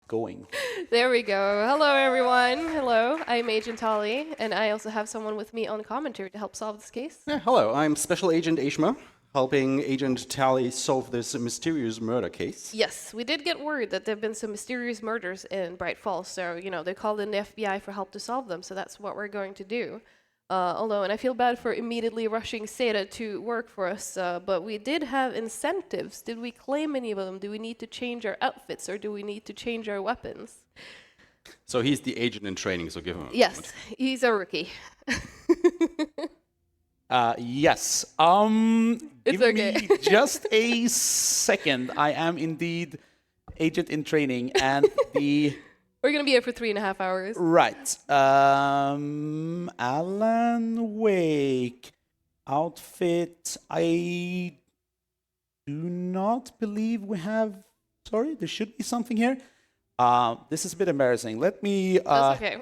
going. There we go. Hello, everyone. Hello, I'm Agent Tali, and I also have someone with me on commentary to help solve this case. Yeah, hello, I'm Special Agent Ashma, helping Agent Tali solve this mysterious murder case. Yes, we did get word that there have been some mysterious murders in Bright Falls, so, they called in the FBI for help to solve them, so that's what we're going to do. And I feel bad for immediately rushing Saga to work for us, but we did have incentives. Did we claim any of them? Do we need to change our outfits, or do we need to change our weapons? So he's the agent in training, so give him a Yes, moment. he's a rookie. Yes. It's Give okay. me just a second. I am indeed agent in training, and the We're going to be here for 3.5 hours. right. Alan Wake outfit. I do not believe we have. Sorry, there should be something here. This is a bit embarrassing. Let me. That's okay.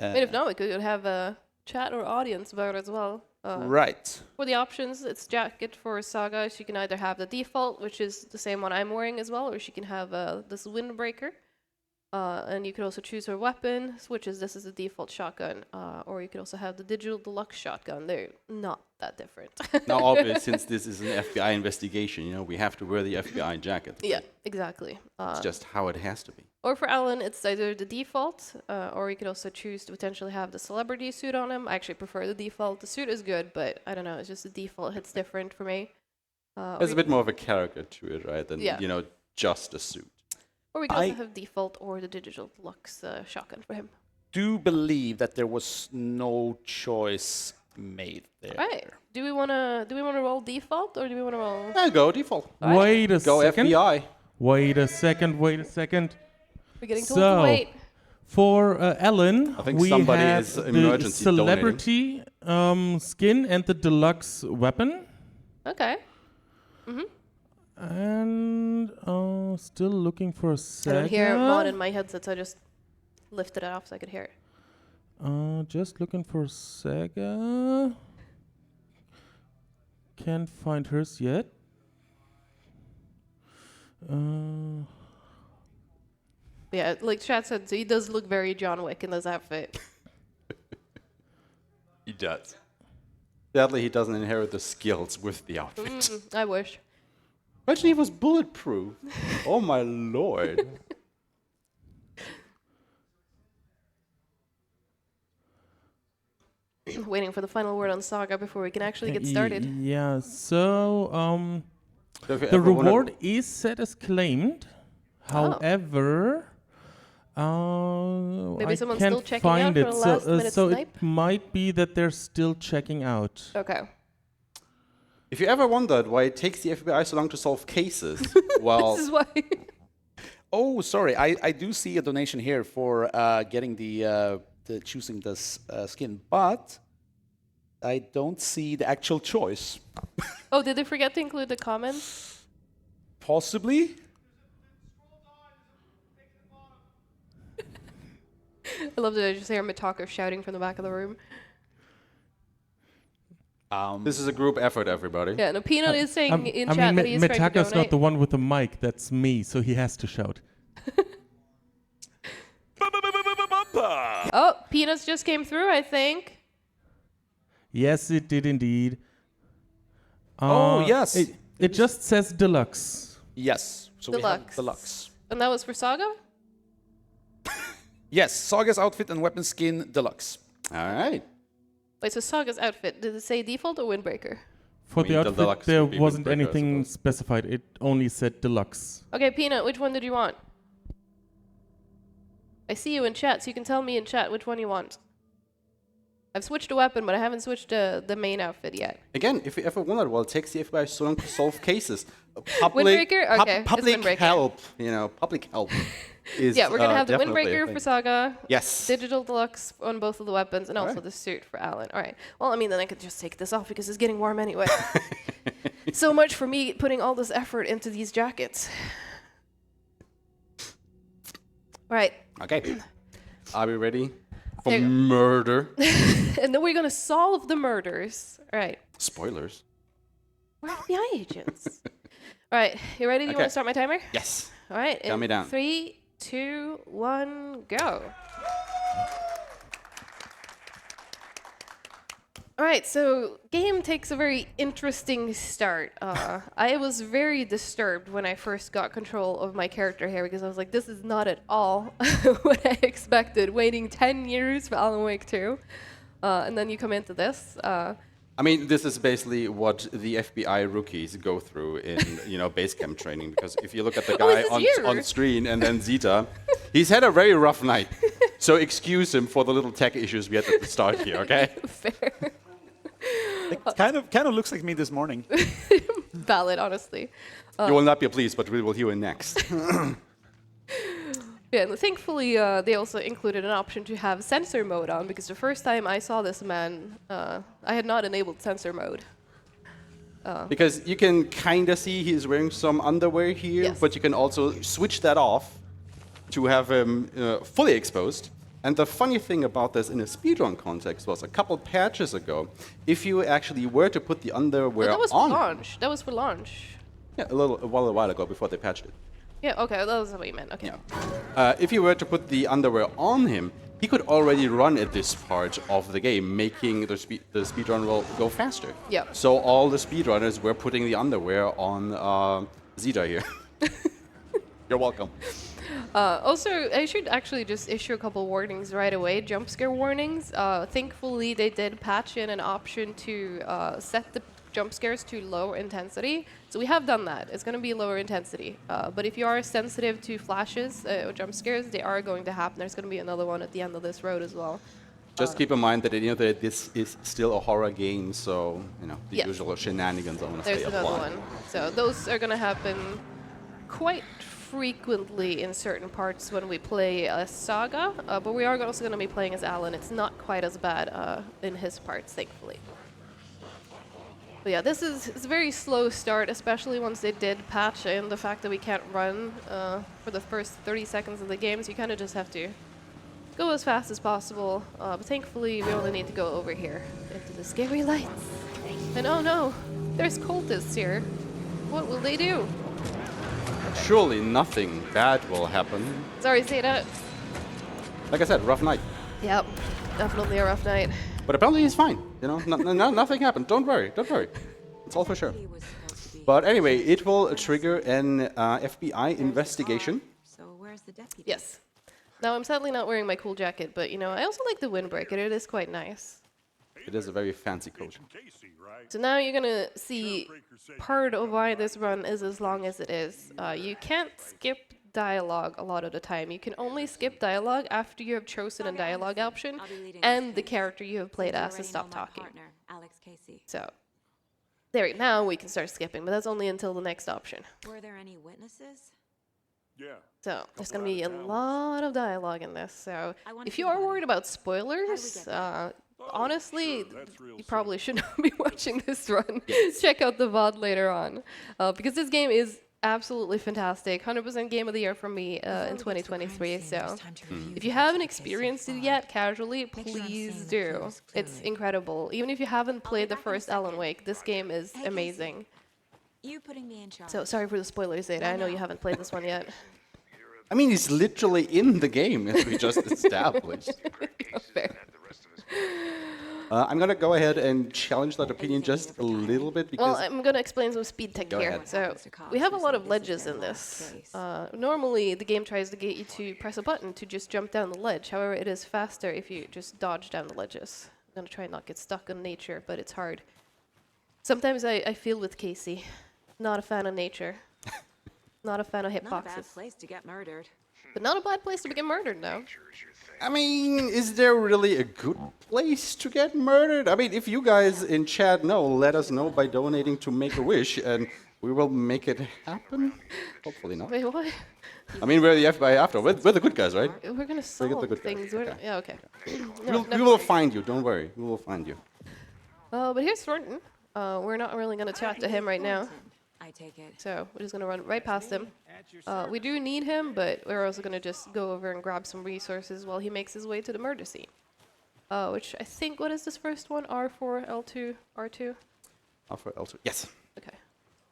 I mean, if not, we could have a chat or audience about it as well. Right. For the options, it's jacket for Saga. She can either have the default, which is the same one I'm wearing as well, or she can have this windbreaker. And you could also choose her weapon, which is this is the default shotgun, or you could also have the digital deluxe shotgun. They're not that different. Now, obviously, since this is an FBI investigation, we have to wear the FBI jacket. Yeah, exactly. It's just how it has to be. Or for Alan, it's either the default, or you could also choose to potentially have the celebrity suit on him. I actually prefer the default. The suit is good, but I don't know, it's just the default hits different for me. There's a bit more of a character to it, right, than, Yeah. just a suit. Or we could also have default or the digital deluxe shotgun for him. Do believe that there was no choice made there. Right. Do we wanna roll default or do we wanna roll? Go default. Wait a Go second. FBI. Wait a second. We're getting told to wait. For Ellen, I think we somebody have is the emergency celebrity skin and the deluxe weapon. Okay. And still looking for a I Saga. don't hear mod in my headset, so I just lifted it off so I could hear it. Just looking for Saga. Can't find hers yet. Yeah, like Chad said, so he does look very John Wick in this outfit. He does. Sadly, he doesn't inherit the skills with the outfit. I wish. Imagine he was bulletproof. Oh, my lord. Waiting for the final word on Saga before we can actually get started. Yeah, so So if you the ever wanna- reward is set as claimed. However, Maybe I someone's can't still checking find out it. for a last-minute So snipe? it might be that they're still checking out. Okay. If you ever wondered why it takes the FBI so long to solve cases, well, This is why. Oh, sorry. I do see a donation here for getting the choosing this skin, but I don't see the actual choice. Oh, did they forget to include the comments? Possibly. I love that I just hear Mitaka shouting from the back of the room. this is a group effort, everybody. Yeah, no, Peanut is saying in chat mean, that he's trying to Metaka's donate. not the one with the mic. That's me, so he has to shout. Oh, Peanuts just came through, I think. Yes, it did indeed. Oh, yes. It just says deluxe. Yes. So we Deluxe. have deluxe. And that was for Saga? Yes, Saga's outfit and weapon skin deluxe. All right. Wait, so Saga's outfit, did it say default or windbreaker? For I the mean, the outfit, deluxe there would be wasn't windbreaker, I anything suppose. specified. It only said deluxe. Okay, Peanut, which one did you want? I see you in chat, so you can tell me in chat which one you want. I've switched a weapon, but I haven't switched the main outfit yet. Again, if you ever wondered why it takes the FBI so long to solve cases, public, Windbreaker? Okay, it's public windbreaker. help, public help is Yeah, we're gonna have the definitely a windbreaker thing. for Saga, Yes. digital deluxe on both of the weapons, and also Alright. the suit for Alan. All right. Well, I mean, then I could just take this off because it's getting warm anyway. So much for me putting all this effort into these jackets. All right. Okay. Are we ready for There you go. murder? And then we're gonna solve the murders. All right. Spoilers. We're FBI agents. All right. You ready? Do you want Okay. to start my timer? Yes. All right. Count me down. 3, 2, 1, go. All right, so game takes a very interesting start. I was very disturbed when I first got control of my character here because I was like, this is not at all what I expected. Waiting 10 years for Alan Wake 2, and then you come into this. I mean, this is basically what the FBI rookies go through in, base camp training. Because if you look at the guy is this you? on screen and then Zeta, he's had a very rough night. So excuse him for the little tech issues we had at the start here, okay? Fair. It kind of looks like me this morning. Valid, honestly. You will not be pleased, but we will hear it next. Yeah, and thankfully they also included an option to have sensor mode on because the first time I saw this man, I had not enabled sensor mode. Because you can kind of see he's wearing some underwear here, Yes. but you can also switch that off to have him fully exposed. And the funny thing about this in a speedrun context was a couple patches ago, if you actually were to put the underwear That was for on, launch. That was for launch. yeah, a while ago before they patched it. Yeah, okay, that was what you meant. Okay. Yeah. If you were to put the underwear on him, he could already run at this part of the game, making the speedrun will go faster. Yeah. So all the speedrunners were putting the underwear on Zeta here. You're welcome. Also, I should actually just issue a couple warnings right away, jump scare warnings. Thankfully, they did patch in an option to set the jump scares to low intensity. So we have done that. It's going to be lower intensity. But if you are sensitive to flashes or jump scares, they are going to happen. There's going to be another one at the end of this road as well. Just keep in mind that that this is still a horror game, so the Yes. usual shenanigans are going to There's stay another apply. one. So those are going to happen quite frequently in certain parts when we play as Saga, but we are also going to be playing as Alan. It's not quite as bad in his parts, thankfully. But yeah, this is it's a very slow start, especially once they did patch in the fact that we can't run for the first 30 seconds of the game, so you kind of just have to go as fast as possible. But thankfully, we only need to go over here into the scary lights. And oh no, there's cultists here. What will they do? Surely nothing bad will happen. Sorry, Zeta. Like I said, rough night. Yep, definitely a rough night. But apparently he's fine. Nothing happened. Don't worry. It's all for sure. But anyway, it will trigger an FBI investigation. So where's the deputy? Yes. Now, I'm sadly not wearing my cool jacket, but I also like the windbreaker. It is quite nice. It is a very fancy coat. So now you're gonna see part of why this run is as long as it is. You can't skip dialogue a lot of the time. You can only skip dialogue after you have chosen a dialogue option and the character you have played as to stop talking. So there, now we can start skipping, but that's only until the next option. Were there any witnesses? Yeah. So there's going to be a lot of dialogue in this. So if you are worried about spoilers, honestly, you probably should not be watching this run. Check out the VOD later on, because this game is absolutely fantastic. 100% game of the year from me in 2023. So if you haven't experienced it yet casually, please do. It's incredible. Even if you haven't played the first Alan Wake, this game is amazing. You putting me in charge. So sorry for the spoilers, Zeta. I know you haven't played this one yet. I mean, he's literally in the game, as we just established. Fair. I'm going to go ahead and challenge that opinion just a little bit because Well, I'm going to explain some speed tech Go here. ahead. So we have a lot of ledges in this. Normally, the game tries to get you to press a button to just jump down the ledge. However, it is faster if you just dodge down the ledges. I'm going to try and not get stuck on nature, but it's hard. Sometimes I feel with Casey. Not a fan of nature. Not a fan of Not a bad hitboxes. place to get murdered. But not a bad place to get murdered, no. I mean, is there really a good place to get murdered? I mean, if you guys in chat know, let us know by donating to Make-A-Wish, and we will make it happen. Hopefully not. Wait, what? I mean, we're the FBI after. We're the good guys, right? We're going to the solve good guys. things. Okay. Yeah, okay. We will find you. Don't worry. We will find you. But here's Thornton. We're not really going to chat to him right now. I take it. So we're just going to run right past him. We do need him, but we're also going to just go over and grab some resources while he makes his way to the murder scene. Which I think, what is this first one? R4, L2, R2? Alpha L2. Yes. Okay.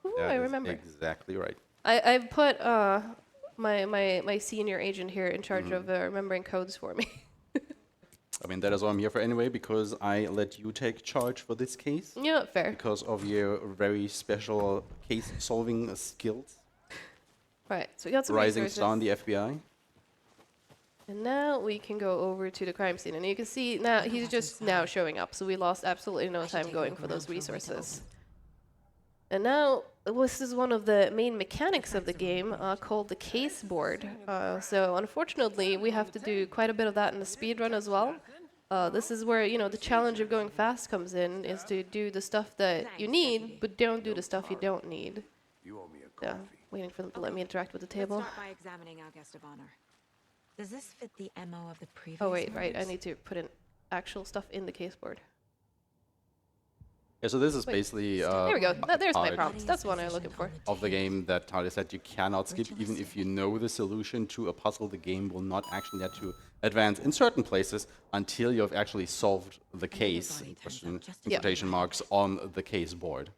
Ooh, That I is remember. Exactly right. I've put my senior agent here in charge of remembering codes for me. I mean, that is what I'm here for anyway, because I let you take charge for this case. Yeah, fair. Because of your very special case-solving skills. Right, so we got some Rising resources. star in the FBI. And now we can go over to the crime scene. And you can see now he's just now showing up. So we lost absolutely no time going for those resources. And now this is one of the main mechanics of the game called the Caseboard. So unfortunately, we have to do quite a bit of that in the speedrun as well. This is where, you know, the challenge of going fast comes in, is to do the stuff that you need, but don't do the stuff you don't need. Yeah, waiting for them to let me interact with the table. Let's start by examining our guest of honor. Does this fit the MO of the previous Oh wait, right, I murders? need to put in actual stuff in the Caseboard. Yeah, so this is Wait, basically There we go. There's my part prompt. That's the one I'm looking for. of the game that Tali said you cannot skip. Even if you know the solution to a puzzle, the game will not actually let you advance in certain places until you have actually solved the case, question, in Yeah. quotation marks, on the case board.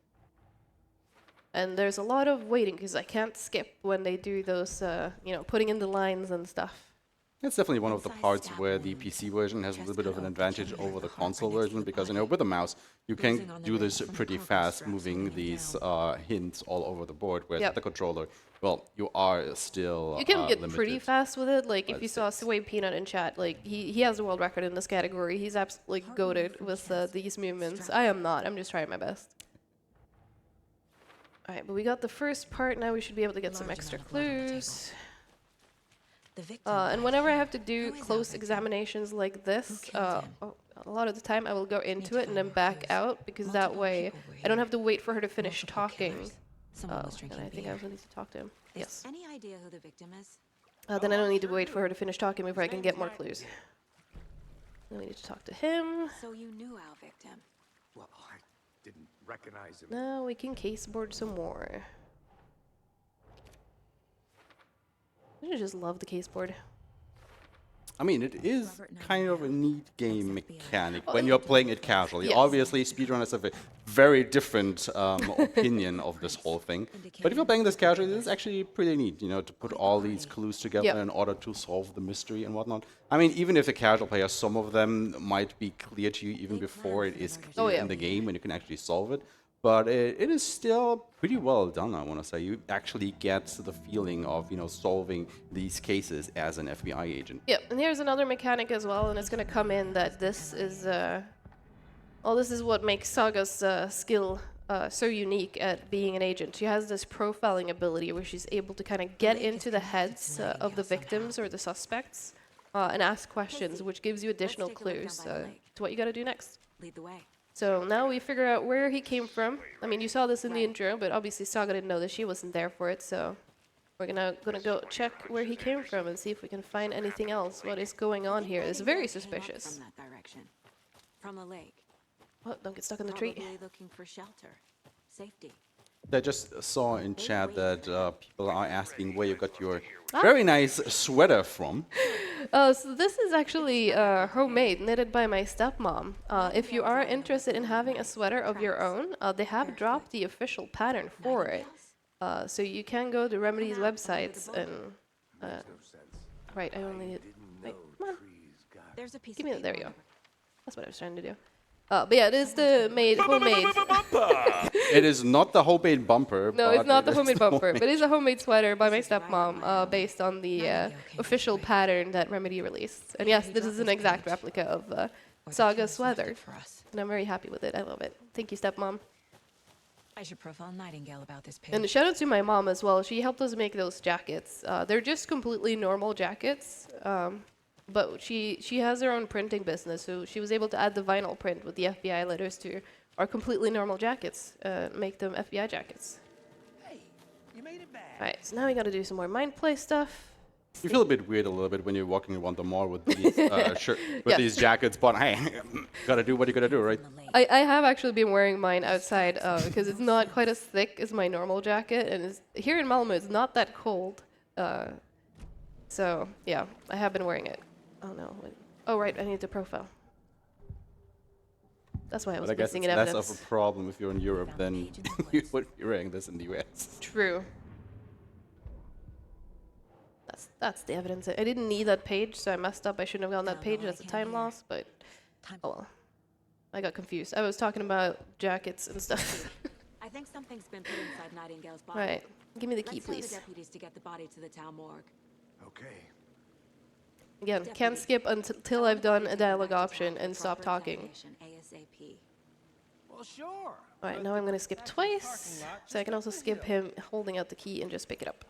And there's a lot of waiting because I can't skip when they do those, you know, putting in the lines and stuff. It's definitely one of the parts where the PC version has a little bit of an advantage over the console version, because, you know, with a mouse, you can do this pretty fast, moving these hints all over the board, whereas Yep. with the controller, well, you are still You can get limited. pretty fast with it. Like, if by you saw six. Sway Peanut in chat, like, he has the world record in this category. He's absolutely goated with these movements. I am not. I'm just trying my best. All right, but we got the first part. Now we should be able to get some Large extra amount of blood on the table. clues. The victim. And whenever I have to do Who is our close victim? examinations like this, killed him? a lot of the time I will go into to it and then find more back clues. out, because that Multiple way people were I don't here. have to wait for her to finish Multiple talking. killers. Someone was And drinking I think I beer. also need to talk to him. Yes. Any idea who the victim is? Then I don't need to wait for her to finish talking before I can get more clues. Then we need to talk to him. So you knew our victim. Well, I didn't recognize him. Now we can caseboard some more. I just love the caseboard. I mean, it is Robert and I kind of a have neat game ex-FBI. mechanic when you're playing it casually. Yes. Obviously, speedrunners have a very different opinion of this whole thing. But if you're playing this casually, it's actually pretty neat, you know, to put all these clues together Yep. in order to solve the mystery and whatnot. I mean, even if a casual player, some of them might be clear to you even before it is clear Oh, yeah. in the game and you can actually solve it. But it is still pretty well done, I want to say. You actually get the feeling of, you know, solving these cases as an FBI agent. Yep, and here's another mechanic as well, and it's going to come in that this is, well, this is what makes Saga's skill so unique at being an agent. She has this profiling ability where she's able to kind of get into the heads of the victims or the suspects and ask questions, which gives you additional take a look clues down by the lake. to what you got to do next. Lead the way. So now we figure out where he came from. I mean, you saw this in the intro, but obviously Saga didn't know that she wasn't there for it, so we're gonna go check where he came from and see if we can find anything else. What is going on here? It's very Came up suspicious. From that direction. From the lake. What? Don't get stuck in the tree. Probably looking for shelter. Safety. I just saw in chat that people are asking where you got your Ah. very nice sweater from. So this is actually homemade, knitted by my stepmom. If you are interested in having a sweater of your own, they have dropped the official pattern for it. So you can go to Remedy's websites and... right, I only need... Wait, come on. There's a piece Give of me that. There paper you on go. the That's what I was trying to do. But yeah, it is the homemade... It is not the homemade bumper. No, but it's not it the is homemade bumper, homemade- but it is a homemade sweater by my stepmom, based on the official pattern that Remedy released. And yes, this is an exact replica of Saga's sweater, for us. and I'm very happy with it. I love it. Thank you, stepmom. I should profile Nightingale about this page. And shout out to my mom as well. She helped us make those jackets. They're just completely normal jackets, but she has her own printing business, so she was able to add the vinyl print with the FBI letters to our completely normal jackets, make them FBI jackets. Hey, you made it back. All right, so now we got to do some more mind play stuff. You feel a bit weird a little bit when you're walking around the mall with these Yeah. these jackets, but hey, gotta do what you gotta do, right? On the lake. I have actually been wearing mine outside because it's not quite as thick as my normal jacket, and here in Malmö it's not that cold. So yeah, I have been wearing it. Oh no! Wait. Oh right, I need to profile. That's why I was But I guess missing it's in less evidence. of a problem if you're in Europe than you would be wearing this in the US. True. That's the evidence. I didn't need that page, so I messed up. I shouldn't have gone that Don't know page. what I That's a can time hear. loss, but Time. oh well. I got confused. I was talking about jackets and stuff. I think something's been put inside Nightingale's body. Right. Give me the key, Let's tell the please. deputies to get the body to the town morgue. Okay. Again, can't Deputies, skip I until want I've the body done a taken back dialogue to town option for and stop proper talking. examination ASAP. Well, sure. Alright, now I'm gonna skip twice, so I can also skip him holding out the key and just pick it up.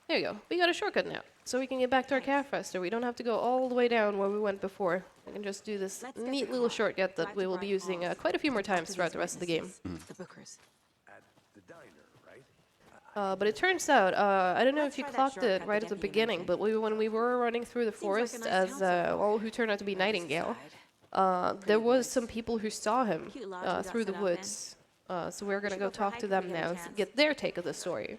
There you go. We got a shortcut now, so we can get back to our calf faster. We don't have to go all the way down where we went before. We can just do this Let's get neat the little car, shortcut that drive we to will be Bright using Falls, quite a few more and talk times to throughout these the rest of the game. witnesses, The Bookers. At the diner, right? But it turns out, I don't know Let's if you try that clocked it shortcut right the at the deputy beginning, mentioned. but when we were running through the Seems like a forest nice as, town so far. well, who turned out to be By this Nightingale, side. there was woods. some people who saw him Cute lodge we got through the set up in. woods. So we're gonna should go go for a talk hike to if them we get a now, chance. get their take of the story.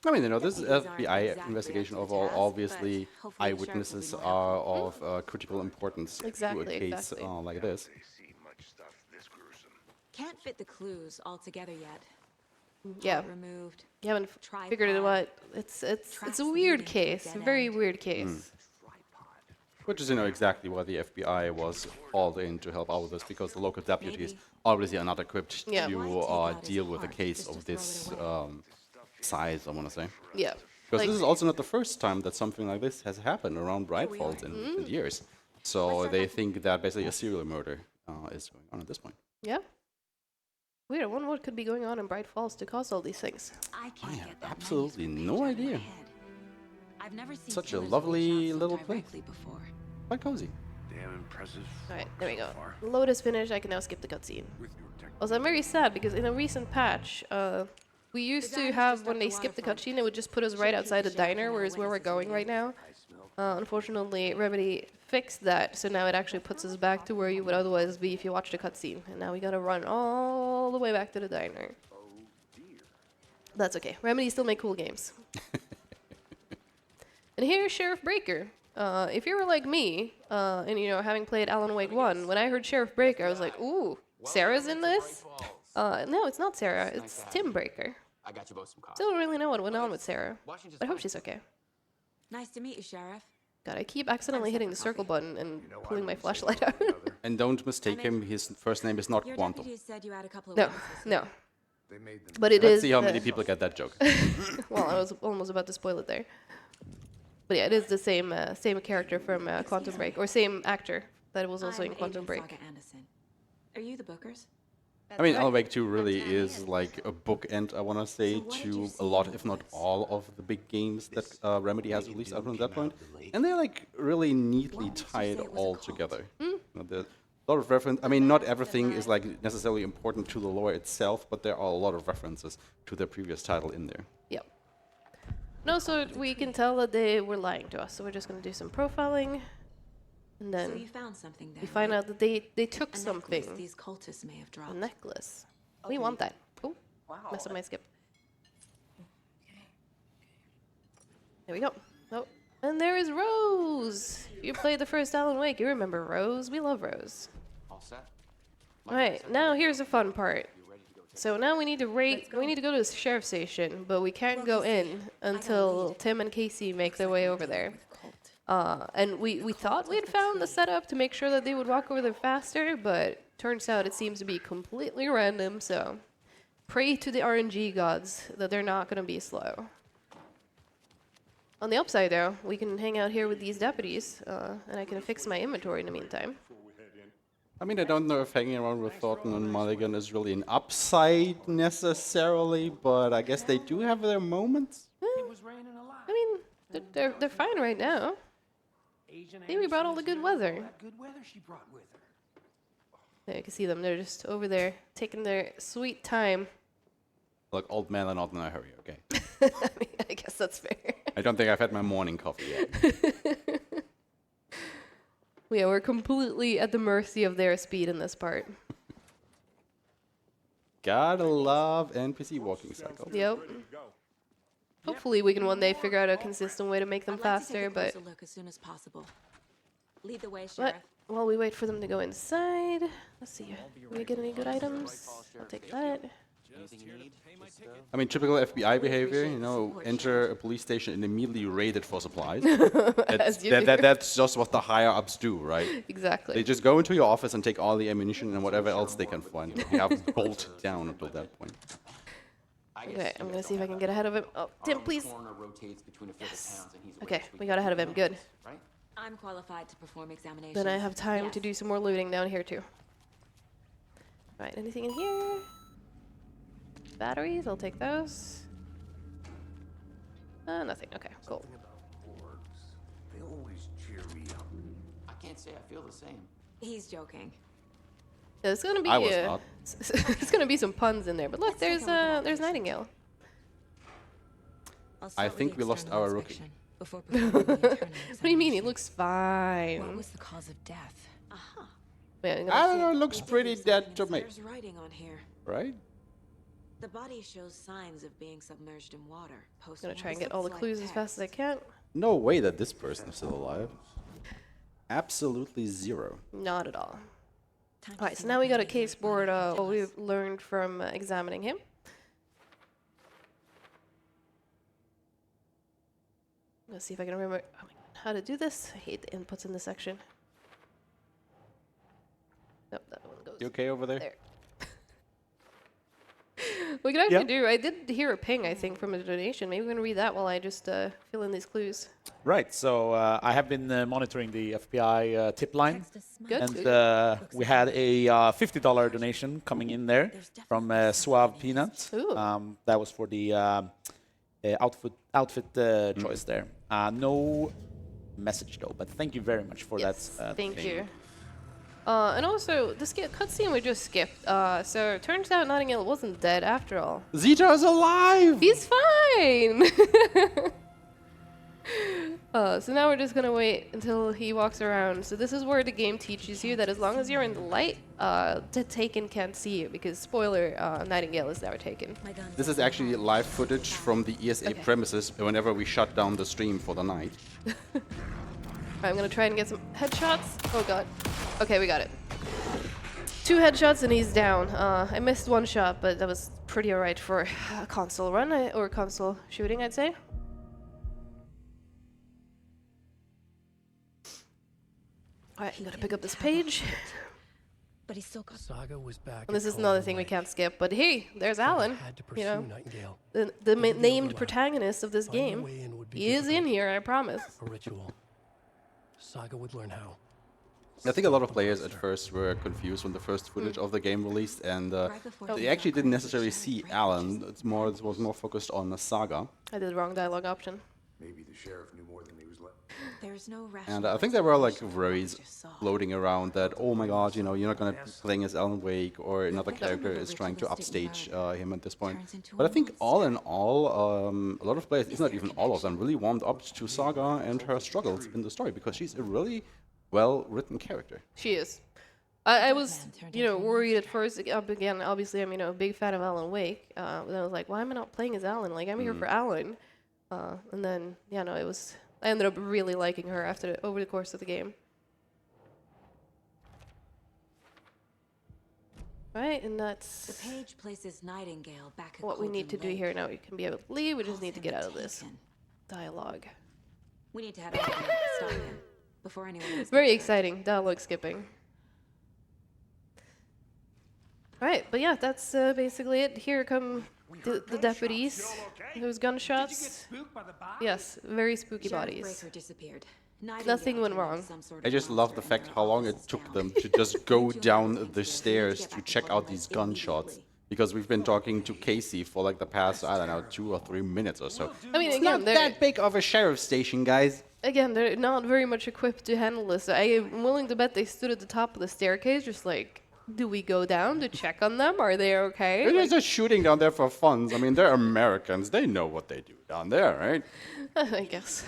I mean, you know, this is Deputies aren't FBI exactly investigation up to the overall. task, Obviously, but hopefully the sheriff will eyewitnesses be more are helpful. of critical importance to Exactly, a case exactly. like this. See much stuff this gruesome. Can't fit the clues all together yet. Yeah, Heart removed. you haven't figured it Tripod. out. It's a Tracks weird leading to a case, a dead very end. weird case. Which is, you know, exactly why the FBI was called in to help out with this, because the local deputies Maybe. obviously are not equipped Yeah. to Why take out his deal with a heart case just to of throw it this away? size, I want to say. Yeah. Because Like, this is also not the first time that something like this has happened around Bright we Falls are. in Mm. recent years. So they think that basically a serial murder is going on at this point. yeah. Weird. I wonder what could be going on in Bright Falls to cause all these things. I can't have get that absolutely manuscript no page out of my idea. head. I've never seen Such a killers lovely reach out so little place. directly before. Quite cozy. Damn impressive. Alright, there we so go. far. Load is finished. I can now skip the cutscene. With your tech. Also, I'm very sad because in a recent patch, we used The to diner's have just when up they the skipped the waterfront. cutscene, it would just put us Should right keep outside the the sheriff diner, and whereas where we're eyewitnesses going right now. Unfortunately, Remedy fixed that, so now it actually puts us back to where you would otherwise be if you watched a cutscene. And now we gotta run all the way back to the diner. That's okay. Remedy still make cool games. And here's Sheriff Breaker. If you were like me, and you know, having played Alan Wake 1, when I heard Sheriff Breaker, I was like, ooh, Sarah's in this? No, it's not Sarah, it's Tim Breaker. I got you both some coffee. Still don't really know what went on with Sarah, Washington's but I hope fine. she's okay. Nice to meet you, Sheriff. God, I keep accidentally hitting the circle button and No, I pulling my wouldn't say flashlight out. another. And don't mistake him, his first name is not Your Quantum. deputies said you had a couple of No, witnesses no. here. They made them. But it Let's is. see how many people get that joke. Well, I was almost about to spoil it there. But yeah, it is the same same character from Quantum Break, or same actor that was also in I'm Quantum Agent Break. Saga Anderson. Are you the Bookers? I mean, right. Alan Wake 2 really is like a bookend, I want to say, So what did you to see a lot, in if the not woods? all, of the big games that Remedy has released up until that point. And they're like really neatly Why did you tied say it was a all cult? together. Hmm? You know, there's a lot of reference. I mean, not everything is like necessarily important to the lore itself, but there are a lot of references to their previous title in there. Yep. No, so we can tell that they were lying to us. So we're just gonna do some profiling, and So then you found something there. we find right? out that they took A something. necklace these cultists may have A dropped. necklace. We want that. Oh, messed up my skip. There we go. Oh, and there is Rose. If you played the first Alan Wake, you remember Rose. We love Rose. All set. All right, now here's the fun part. So now we need to we need to go to the sheriff's station, but we can't go in until Tim and Casey make their way over there. And we thought we'd found the setup to make sure that they would walk over there faster, but turns out it seems to be completely random, so pray to the RNG gods that they're not going to be slow. On the upside, though, we can hang out here with these deputies, and I can fix my inventory in the meantime. I mean, I don't know if hanging around with Thornton and Mulligan is really an upside necessarily, but I guess they do have their moments. It was raining a lot. I mean, they're fine right now. Asian Hey, we brought all the Anderson good is weather. all that good weather she brought with her. Yeah, you can see them. They're just over there taking their sweet time. Look, old man are not in a hurry, okay? I mean, I guess that's fair. I don't think I've had my morning coffee yet. Yeah, we're completely at the mercy of their speed in this part. Gotta love NPC walking cycle. Yep. Hopefully we can one day figure out a consistent way to make them I'd like to faster, take a but closer look as soon as possible. Lead the way, but Sheriff. while we wait for them to go inside, let's see. Do we get any good items? I'll take that. I mean, typical FBI behavior, you know, enter a police station and immediately raid it for supplies. As you do. That's just what the higher ups do, right? Exactly. They just go into your office and take all the ammunition and whatever else they can find. You have bolted down until that point. Okay, I'm gonna see if I can get ahead of him. Oh, Tim, please. Yes. Okay, we got ahead of him. Good. I'm qualified to perform examinations. Then I have time to Yes. do some more looting down here too. Right, anything in here? Batteries, I'll take those. Nothing. Okay, cool. They always cheer me up. I can't say I feel the same. He's joking. There's gonna be I was not. there's gonna be some puns in there, but look, Let's take there's a look at Nightingale. I'll start I with think the we lost external our rookie. inspection before performing the internal What do you mean? He examination. looks fine. What was the cause of death? Aha. Wait, I'm I gonna don't know, it looks pretty dead to me, There's writing on here. right? The body shows signs of being submerged in water. gonna try and get all the clues as fast as I can. No way that this person is still alive. Absolutely zero. Not at all. Alright, so now we got a case board, what we've learned from examining him. Let's see if I can remember how to do this. I hate the inputs in this section. Nope, that one goes You okay over there? there. We could actually do, I did hear a ping, I think, from a donation. Maybe we can read that while I just fill in these clues. Right. So I have been monitoring the FBI tip line, Good. and we had a $50 donation coming in there from Suave Peanut. Ooh. That was for the outfit choice there. No message though, but thank you very much for Yes, that. thank you. And also, this cutscene we just skipped. So it turns out Nightingale wasn't dead after all. Zeta is alive! He's fine! So now we're just gonna wait until he walks around. So this is where the game teaches you that as long as you're in the light, the Taken can't see you, because spoiler, Nightingale is now Taken. This is actually live footage from the ESA premises whenever we shut down the stream for the night. I'm gonna try and get some headshots. Oh god. Okay, we got it. 2 headshots and he's down. I missed 1 shot, but that was pretty alright for a console run, or console shooting, I'd say. Alright, I'm gonna pick up this page. But he's still got Saga was back. And this at is another Cold thing we Lake. can't skip, but hey, there's Alan. Had to You pursue know, Nightingale. the Over the named overlap. protagonist of this Finding a game. way in would be He is in difficult. here, I promise. A ritual. Saga would learn how. I think a lot of players at first were confused when the first footage of the game released, and Right before they actually didn't necessarily see Alan. It was more focused on the Saga. I did the wrong dialogue option. Maybe the sheriff knew more than he was letting. There's no And I think there were like rational worries explanation for what you saw. floating around that, oh my god, you know, you're not gonna be playing as Alan Wake, or another character the is trying to ritualistic upstage murder him at this point. turns into But a I think all in monster. all, a lot of players, if not even all of them, really warmed up to Saga and her struggles in the story, because she's a really well-written character. She is. I was, Batman turned you know, into a worried at first. Again, obviously, I'm, you know, a big fan of Alan Wake. But I was like, why am I not playing as Alan? Like, I'm here for Alan. And then, yeah, no, it was. I ended up really liking her over the course of the game. Right, and The that's page places Nightingale back at what we need to Cold do Lake. here. Now we can be able to leave. We just Calls need to him get out of this Taken. dialogue. We need to head out and stop him before anyone else. Very gets hurt. exciting. Dialogue skipping. Right, but yeah, that's basically it. Here come the deputies. There's gunshots. Yes, very spooky Sheriff bodies. Breaker disappeared. Nightingale Nothing went turned into wrong. some sort I of just love monster the in fact their how long office it took town. them to just go Into down another the conspiracy. stairs We need to get check back to out Cold these Lake gunshots. immediately. Because we've been talking to Casey for like the past, I don't know, 2 or 3 minutes or so. I mean, It's again, not they're that big of a sheriff station, guys. they're not very much equipped to handle this. I am willing to bet they stood at the top of the staircase, just like, do we go down to check on them? Are they okay? They're Like, just shooting down there for fun. I mean, they're Americans. They know what they do down there, right? I guess.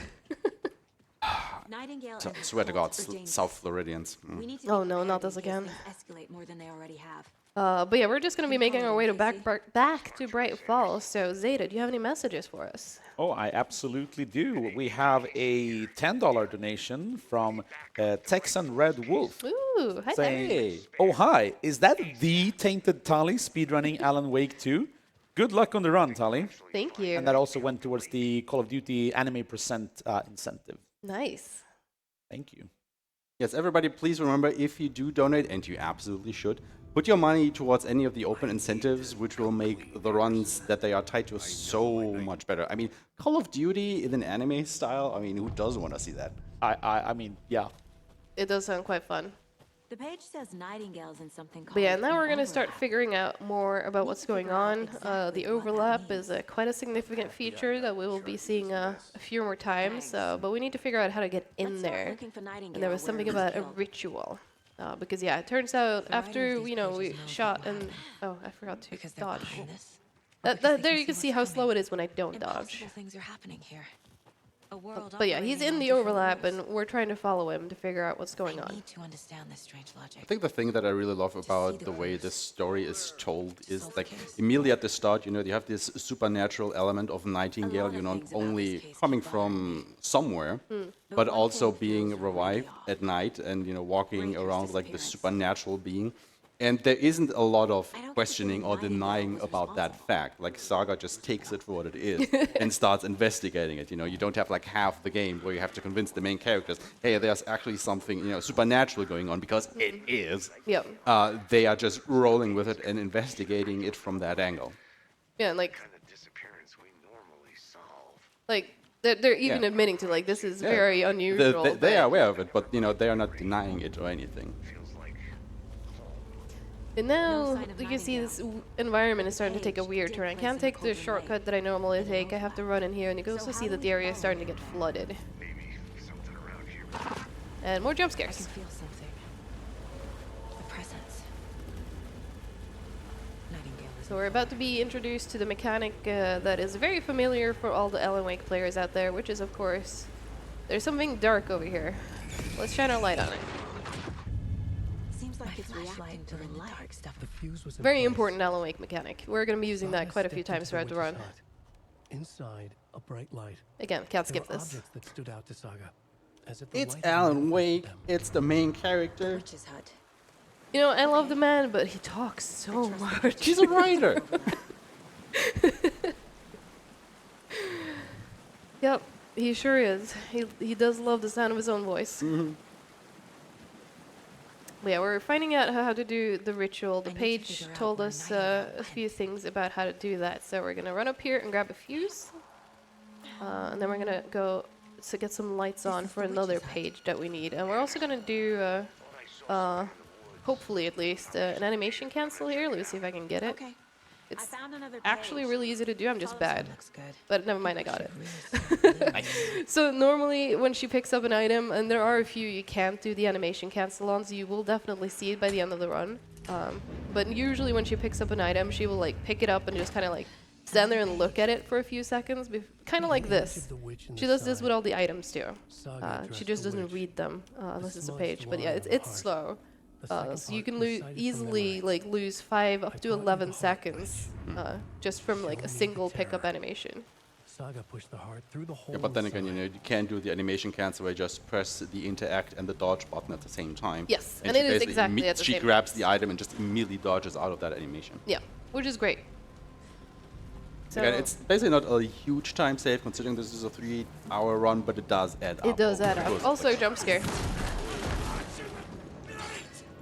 Nightingale So, and his swear to cult God, are dangerous. South Floridians. We need to Oh, be no, prepared not this in case again. things escalate more than they already have. But yeah, we're just gonna be making our way to Casey? back to Bright Falls. So Zeta, do you have any messages for us? Oh, I absolutely do. We have a $10 donation from Texan Red Wolf. Ooh, hi there. Saying, oh, hi, is that the TaintedTali speedrunning Alan Wake 2? Good luck on the run, Tali. Thank you. And that also went towards the Call of Duty anime percent incentive. Nice. Thank you. Yes, everybody, please remember, if you do donate, and you absolutely should, put your money towards any of the open incentives, which will make the runs that they are tied to so much better. I mean, Call of Duty in an anime style, I mean, who doesn't want to see that? I mean, yeah. It does sound quite fun. The page says nightingales in something called But yeah, now an we're going to start overlap. figuring out more about what's going on. The overlap is quite a significant feature that we will be seeing a few more times, but we need to figure out how to get in Let's start there. looking for nightingale And there was where something it was about a killed. ritual. Because yeah, it turns out after, you know, we shot and... Oh, I forgot to Because they're dodge. behind this. Or because they There you can what's see how coming. slow it is when I don't dodge. Impossible things are happening here. A world But yeah, he's operating in on the different overlap, rules. and we're trying to follow him to figure out what's going I on. need to understand this strange logic. I think the thing that I really love about the way this story is told is like immediately at the start, you know, you have this supernatural element of Nightingale, you know, not only coming from somewhere, but also being revived at night and, you know, walking around like the supernatural being. And there isn't a lot of questioning or denying about that fact. Like Saga just takes it for what it is and starts investigating it. You know, you don't have like half the game where you have to convince the main characters, hey, there's actually something, you know, supernatural going on, because it is. Yep. They are just rolling with it and investigating it from that angle. Yeah, and like, Kind of disappearance we normally solve. like they're even Yeah. admitting to like, this is Yeah. very unusual. They but- are aware of it, but you know, they are not denying it or anything. Feels like And now sign of you can see this Nightingale. environment is starting to take a Page weird did turn. I place can't in take the Cold shortcut that I normally take. I have to run in here, and you can also see that the area is starting to get flooded. maybe something around here. And more jump I scares. can feel something. The presence. Nightingale is So we're about to be introduced to the mechanic that is very familiar for all the Alan Wake players out there, which is, of course, there's something dark over here. Let's shine our light on it. seems like it's reacting to the light. Stuff. The fuse was in Very place. important Alan Wake mechanic. We're going to be using that Saga quite a few stepped times into throughout the run. witch's hut. Inside, a bright light. Again, can't There skip were this. objects that stood out to Saga, as if the It's light had Alan manifested Wake, them. it's the main character. Witch's hut. You know, I love the man, but he talks so much. She's a writer. Yep, he sure is. He does love the sound of his own voice. But yeah, we're finding out how to do the ritual. The I need to page figure out told where us Nightingale a went. few things about how to do that. So we're gonna run up here and grab a fuse, and then we're gonna go to get some lights on is for the another witch's hut. page that we need. And we're also gonna do, hopefully at least, an animation cancel here. Let me see if I can get it. Okay. It's I found another actually page. really easy to do. I'm just Follows bad. Looks good. But never mind, I got it. Really So normally when she picks up an item, and there are a few you can't do the animation cancel-ons, you will definitely see it by the end of the run. But usually when she picks up an item, she will like pick it up and just kind of like stand there and look at it for a few seconds, kind of like The image this. of the witch in She the does this side. with all the items too. Saga She addressed just the doesn't witch. read them unless it's a smudged page. But yeah, line it's on the it's heart. slow. The second So you part can recited from easily memory. like lose 5 up I to brought you 11 the heart seconds just from like Show a me the single pickup terror. animation. Saga pushed the heart through the hole Yeah, but in then the again, you side. know, you can't do the animation cancel where you just press the interact and the dodge button at the same time. Yes, and she it is basically exactly at the she same grabs time. the item and just immediately dodges out of that animation. Yeah, which is great. So Again, it's basically not a huge time save considering this is a 3-hour run, but it does add up. it does over add the up. course of Also, it. jump scare.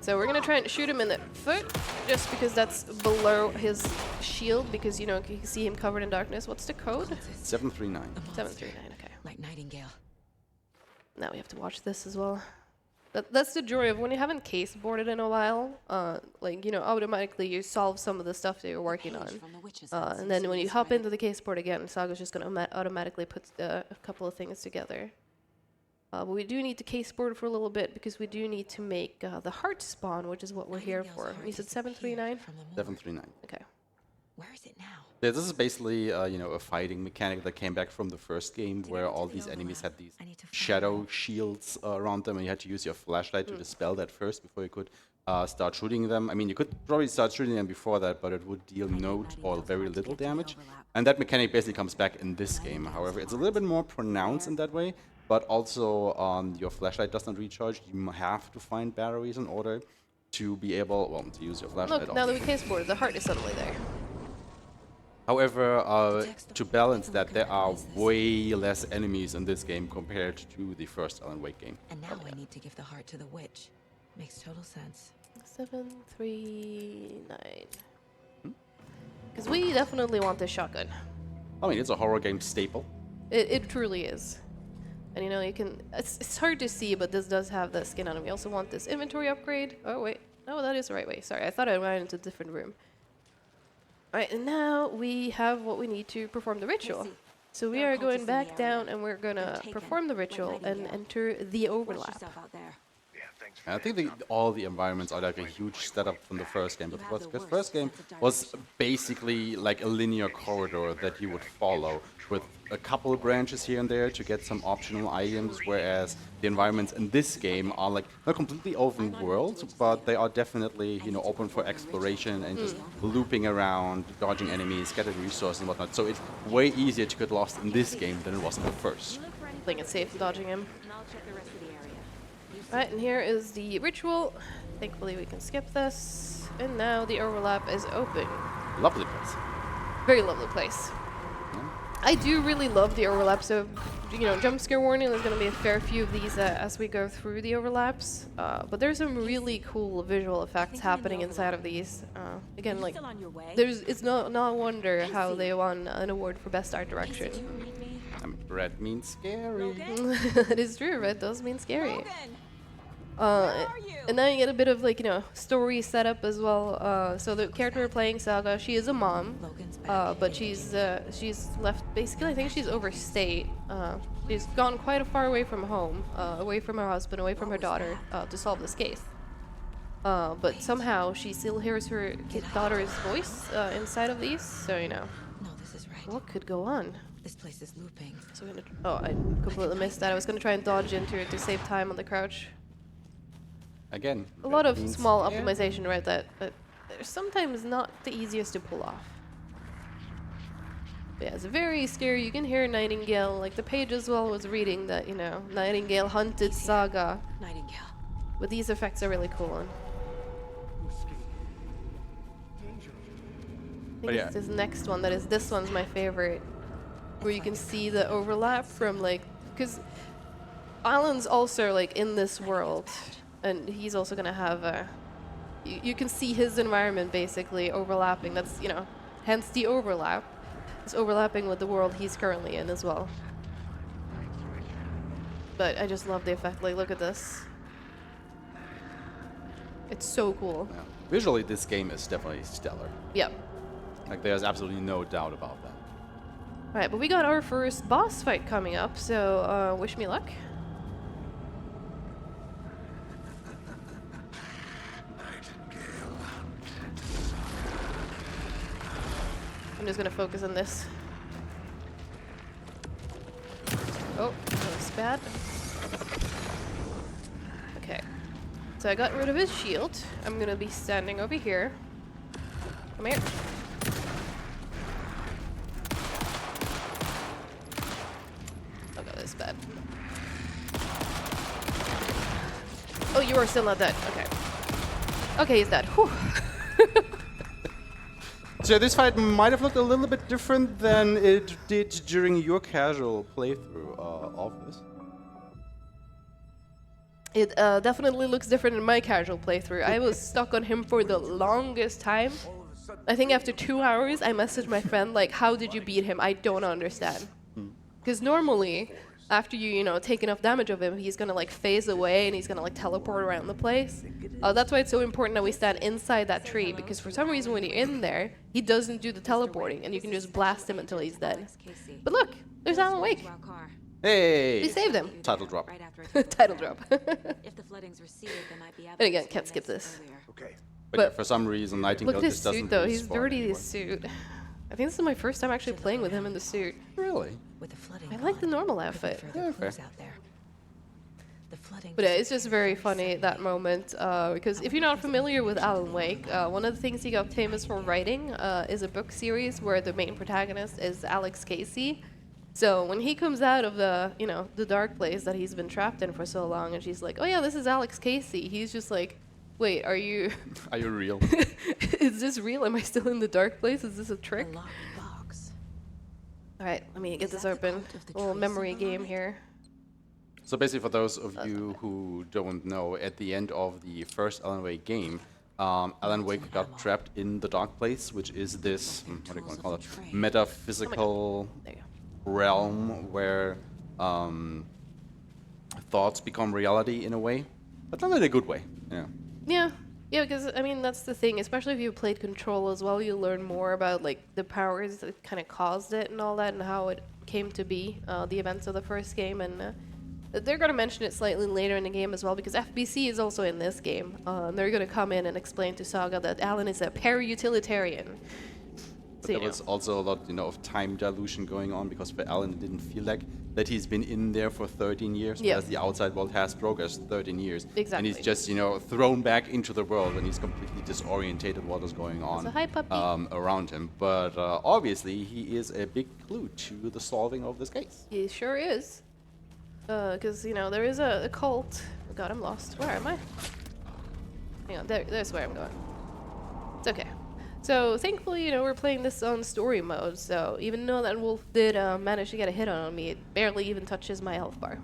So we're gonna try and shoot him in the foot, just because that's below his shield, because you know you can see him covered in darkness. What's the code? 739. 739. Okay. like Nightingale. Now we have to watch this as well. That's the joy of when you haven't caseboarded in a while. Like you know, automatically you solve some of the stuff that you're working Page on. from the witch's hut And seems then to when be you hop spreading. into the caseboard again, Saga's just going to automatically put a couple of things together. But we do need to caseboard for a little bit because we do need to make the heart spawn, which is what we're here Nightingale's for. heart You said disappeared 739? from the moon. 739. Okay. Where is it now? Yeah, this is basically, you know, a fighting mechanic that came back from the first game, where all these enemies had these I need to find shadow out. shields around them, and you had to use your flashlight Hmm. to dispel that first before you could start shooting them. I mean, you could probably start shooting them before that, but it would deal no or very little damage. And that mechanic basically comes back in this game. However, it's a little bit more pronounced in that way, but also your flashlight does not recharge. You have to find batteries in order to be able, well, to use your flashlight. Look, now that we caseboard, the heart is suddenly there. However, to balance that, there are way less enemies in this game compared to the first Alan Wake game. And now I need to give the heart to the witch. Makes total sense. 739. Because we definitely want this shotgun. I mean, it's a horror game staple. It truly is. And you know, you can. It's hard to see, but this does have that skin on it. We also want this inventory upgrade. Oh, wait. No, that is the right way. Sorry, I thought I went into a different room. Alright, and now we have what we need to perform the ritual. So we are going back down and we're gonna perform the ritual and enter the overlap. And I think all the environments are like a huge setup from the first game. Because the first game was basically like a linear corridor that you would follow with a couple of branches here and there to get some optional items, whereas the environments in this game are like not completely open world, but they are definitely, you know, open for exploration and just looping around, dodging enemies, getting resources and whatnot. So it's way easier to get lost in this game than it was in the first. I think it's safe dodging him. Alright, and here is the ritual. Thankfully we can skip this. And now the overlap is open. Lovely place. Very lovely place. I do really love the overlap, so, you know, jump scare warning, there's going to be a fair few of these as we go through the overlaps. But there's some really cool visual effects happening inside of these. Again, like, it's no wonder how they won an award for Best Art Direction. Red means scary. That is true, red does mean scary. And now you get a bit of, like, you know, story setup as well. So the character we're playing, Saga, she is a mom, but she's left, basically, I think she's overstayed. She's gone quite far away from home, away from her husband, away from her daughter, to solve this case. But somehow she still hears her daughter's voice inside of these, so, you know, No, this is right. what could go on? This place is looping. So we're gonna, oh, I completely missed that. I was gonna try and dodge into it to save time on the crouch. Again, A lot of means small scary. optimization, right, that they're sometimes not the easiest to pull off. But yeah, it's very scary. You can hear Nightingale, like the page as well was reading that, you know, Nightingale hunted Saga. Nightingale. But these effects are really cool. And I think yeah. it's this next one that is, this one's my favorite. Where you can see the overlap from, like, because Alan's also, like, in this world. And he's also going to have a... You can see his environment basically overlapping. That's, you know, hence the overlap. It's overlapping with the world he's currently in as well. But I just love the effect. Like, look at this. It's so cool. Yeah. Visually, this game is definitely stellar. Yep. Like, there's absolutely no doubt about that. Alright, but we got our first boss fight coming up, so wish me luck. I'm just gonna focus on this. Oh, that was bad. Okay. So I got rid of his shield. I'm gonna be standing over here. Come here. Oh god, that's bad. Oh, you are still not dead. Okay. Okay, he's dead. Whew. So this fight might have looked a little bit different than it did during your casual playthrough of this. It definitely looks different in my casual playthrough. I was stuck on him for the longest time. I think after 2 hours, I messaged my friend, like, how did you beat him? I don't understand. Because normally, after you know, take enough damage of him, he's gonna, like, phase away and he's gonna, like, teleport around the place. That's why it's so important that we stand inside that tree, because for some reason when you're in there, he doesn't do the teleporting and you can just blast him until he's dead. But look, there's Alan Wake. Hey! We saved him. Title drop. Right after it Title drop. If the floodings receded, there might be And evidence again, of can't the skip mess this. earlier. Okay. But But yeah, for some reason, Nightingale Look at his just doesn't suit though, really he's spawn dirty anyone. his suit. I think this is my first time actually playing with him in the suit. Really? With the flooding I like the gone, normal could be outfit. further Yeah, fair. clues out there. The flooding But yeah, it's just very funny, that moment, because if you're not familiar with Alan Wake, one of the things he got famous for writing is a book series where the main protagonist is Alex Casey. So when he comes out of the, you know, the dark place that he's been trapped in for so long, and she's like, oh yeah, this is Alex Casey, he's just like, wait, are you... Are you real? Is this real? Am I still in the dark place? Is this a trick? locked box. All right, let me get Is this that the open. cult of the A little tree memory symbol on game it? here. So basically, for those of you who don't know, at the end of the first Alan Wake game, Alan Wake got trapped in the dark place, which is this, what do you want to call it, metaphysical There you go. realm where thoughts become reality in a way, but not in a good way. Yeah. Yeah, yeah, because I mean that's the thing. Especially if you played Control as well, you learn more about like the powers that kind of caused it and all that, and how it came to be. The events of the first game, and they're going to mention it slightly later in the game as well, because FBC is also in this game. And they're going to come in and explain to Saga that Alan is a para-utilitarian. But So, there was also a lot, of time dilution going on, because for Alan, it didn't feel like that he's been in there for 13 years, Yeah. whereas the outside world has progressed 13 years. And he's Exactly. just, thrown back into the world, and he's completely disorientated what is going on hi, puppy. around him. But obviously, he is a big clue to the solving of this case. he sure is. Because, there is a cult. Oh god, I'm lost. Where am I? Hang on, there's where I'm going. It's okay. So, thankfully, we're playing this on story mode, so even though that wolf did manage to get a hit on me, it barely even touches my health bar.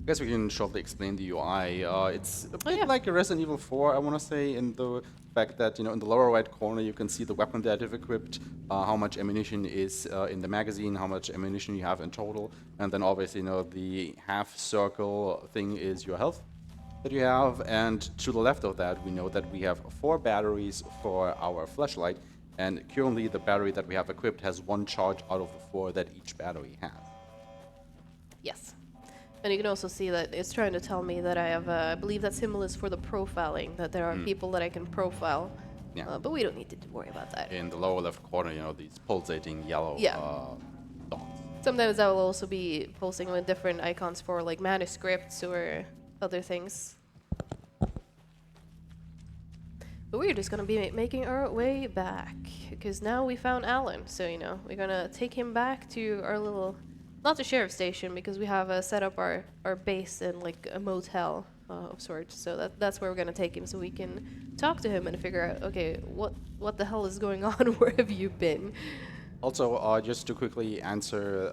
I guess we can shortly explain the UI. It's a bit yeah. like a Resident Evil 4, I want to say, in the fact that, in the lower right corner, you can see the weapon that you've equipped, how much ammunition is in the magazine, how much ammunition you have in total, and then obviously, the half circle thing is your health that you have, and to the left of that, we know that we have 4 batteries for our flashlight, and currently the battery that we have equipped has 1 charge out of the 4 that each battery has. Yes. And you can also see that it's trying to tell me that I have, I believe that symbol is for the profiling, that there are people that I can profile. Yeah. But we don't need to worry about that. In the lower left corner, these pulsating yellow Yeah. dots. Sometimes I will also be posting with different icons for like manuscripts or other things. But we're just gonna be making our way back, because now we found Alan. So, we're gonna take him back to our little, not the sheriff station, because we have set up our base in like a motel of sorts. So that's where we're gonna take him, so we can talk to him and figure out, okay, what the hell is going on? Where have you been? Also, just to quickly answer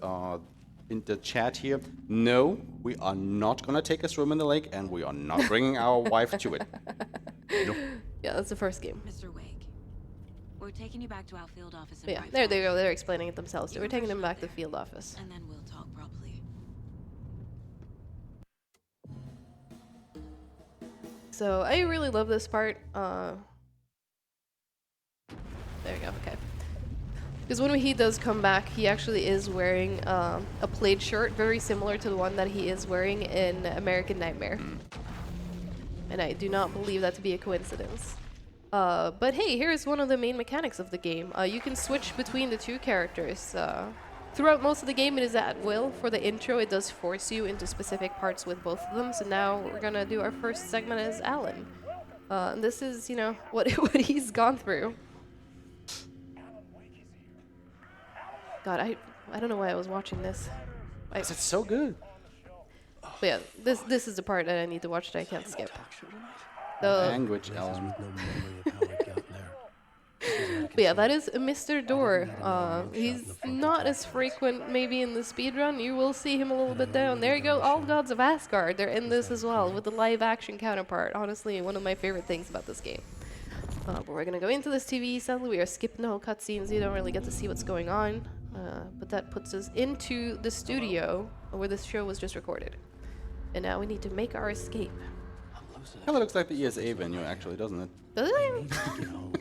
in the chat here, no, we are not going to take a swim in the lake, and we are not bringing our wife to it. No. Yeah, that's the first game. Mr. Wake, we're taking you back to our field office in But yeah, Bright there they go. Falls, They're explaining it themselves. We're taking them back to the field office. and then we'll talk properly. So I really love this part. There we go. Okay. Because when he does come back, he actually is wearing a plaid shirt, very similar to the one that he is wearing in American Nightmare. And I do not believe that to be a coincidence. But hey, here's one of the main mechanics of the game. You can switch between the 2 characters. Throughout most of the game, it is at will. For the intro, it does force you into specific parts with both of them. So now we're gonna do our first segment as Alan. And this is, what he's gone through. God, I don't know why I was watching this. It's so good. But yeah, this is the part that I need to watch that I can't skip. The, Language, With Alan. no memory of how I got there. but yeah, that is Mr. Door. He's not as frequent maybe in the speedrun. You will see him a little bit down. There you go, All Gods of Asgard. They're in this as well, with the live action counterpart. Honestly, one of my favorite things about this game. But we're gonna go into this TV. Sadly, we are skipping the whole cutscenes. You don't really get to see what's going on. But that puts us into the studio where this show was just recorded. And now we need to make our escape. I'm losing it. Kind of looks like the ESA venue, actually, doesn't it? Does I it? need to get home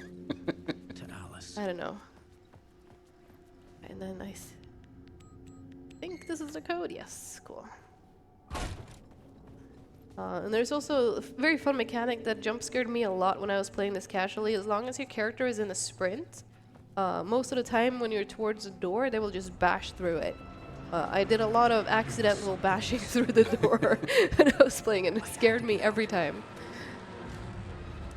to Alice. I don't know. And then I think this is the code. Yes, cool. And there's also a very fun mechanic that jump scared me a lot when I was playing this casually. As long as your character is in a sprint, most of the time when you're towards the door, they will just bash through it. I did a lot of accidental bashing through the door when I was playing, and it scared me every time.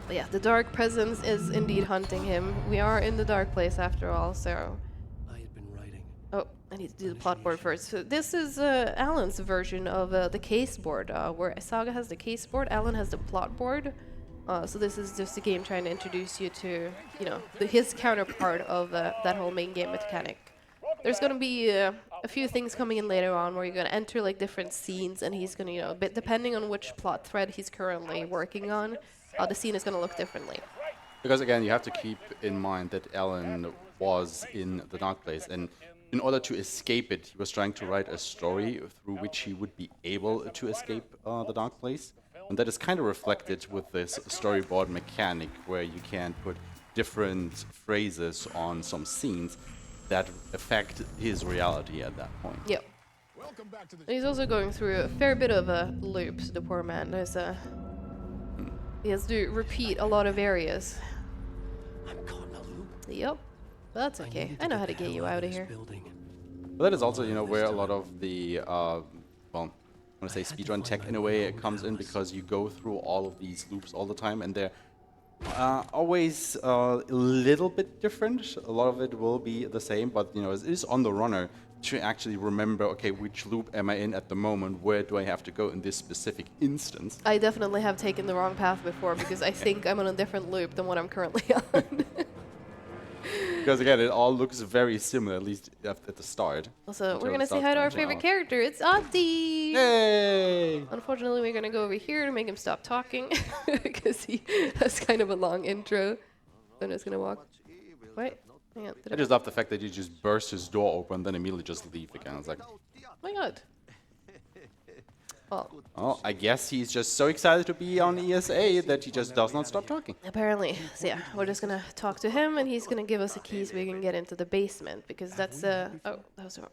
But yeah, the dark presence is indeed hunting him. We are in the dark place after all, so... I had been writing. Oh, I need to do the plot board first. So this is Alan's version of the caseboard, where Saga has the caseboard, Alan has the plot board. So this is just a game trying to introduce you to, his counterpart of that whole main game mechanic. there's gonna be a few things coming in later on where you're gonna enter like different scenes, and he's gonna, you know, a bit depending on which plot thread he's currently working on, the scene is gonna look differently. Because again, you have to keep in mind that Alan was in the dark place, and in order to escape it, he was trying to write a story through which he would be able to escape the dark place. And that is kind of reflected with this storyboard mechanic, where you can put different phrases on some scenes that affect his reality at that point. Yep. He's also going through a fair bit of loops, the poor man. There's a... He has to repeat a lot of areas. I'm caught in a loop. Yep. But that's okay. needed I know get how to the get hell you of out of this here. building. But that is also, you know, where a lot of the, well, I want to say speedrun tech in a way it comes in, because you go through all of these loops all the time, and they're always a little bit different. A lot of it will be the same, but, you know, it is on the runner to actually remember, okay, which loop am I in at the moment? Where do I have to go in this specific instance? I definitely have taken the wrong path before because I think I'm on a different loop than what I'm currently on. Because again, it all looks very similar, at least at the start. Also, until we're it gonna say starts hi to our branching favorite out. character. It's Auntie! Yay! Unfortunately, we're gonna go over here to make him stop talking because he has kind of a long intro. So I'm just gonna walk. Wait, hang on. I just love the fact that you just burst his door open, then immediately just leave again. It's like, Oh my god. Well, oh, I guess he's just so excited to be on ESA that he just does not stop talking. apparently. So yeah, we're just gonna talk to him and he's gonna give us a key so we can get into the basement because that's oh, that was wrong.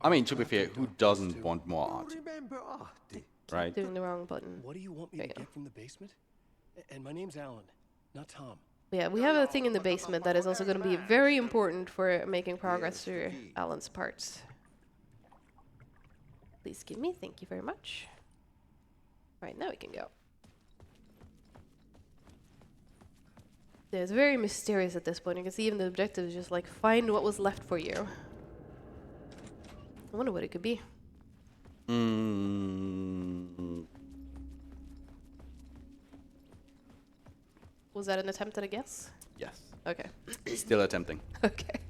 I mean, to be fair, who doesn't want more art, Remember Artie? right? Doing the wrong button. What do you want me There to you go. get from the basement? And my name's Alan, not Tom. But yeah, we have a thing in the basement that is also gonna be very important for making progress through Alan's parts. Please give me, thank you very much. Right, now we can go. Yeah, it's very mysterious at this point. You can see even the objective is just like, find what was left for you. I wonder what it could be. Was that an attempt at a guess? Yes. Okay. Still attempting. Okay.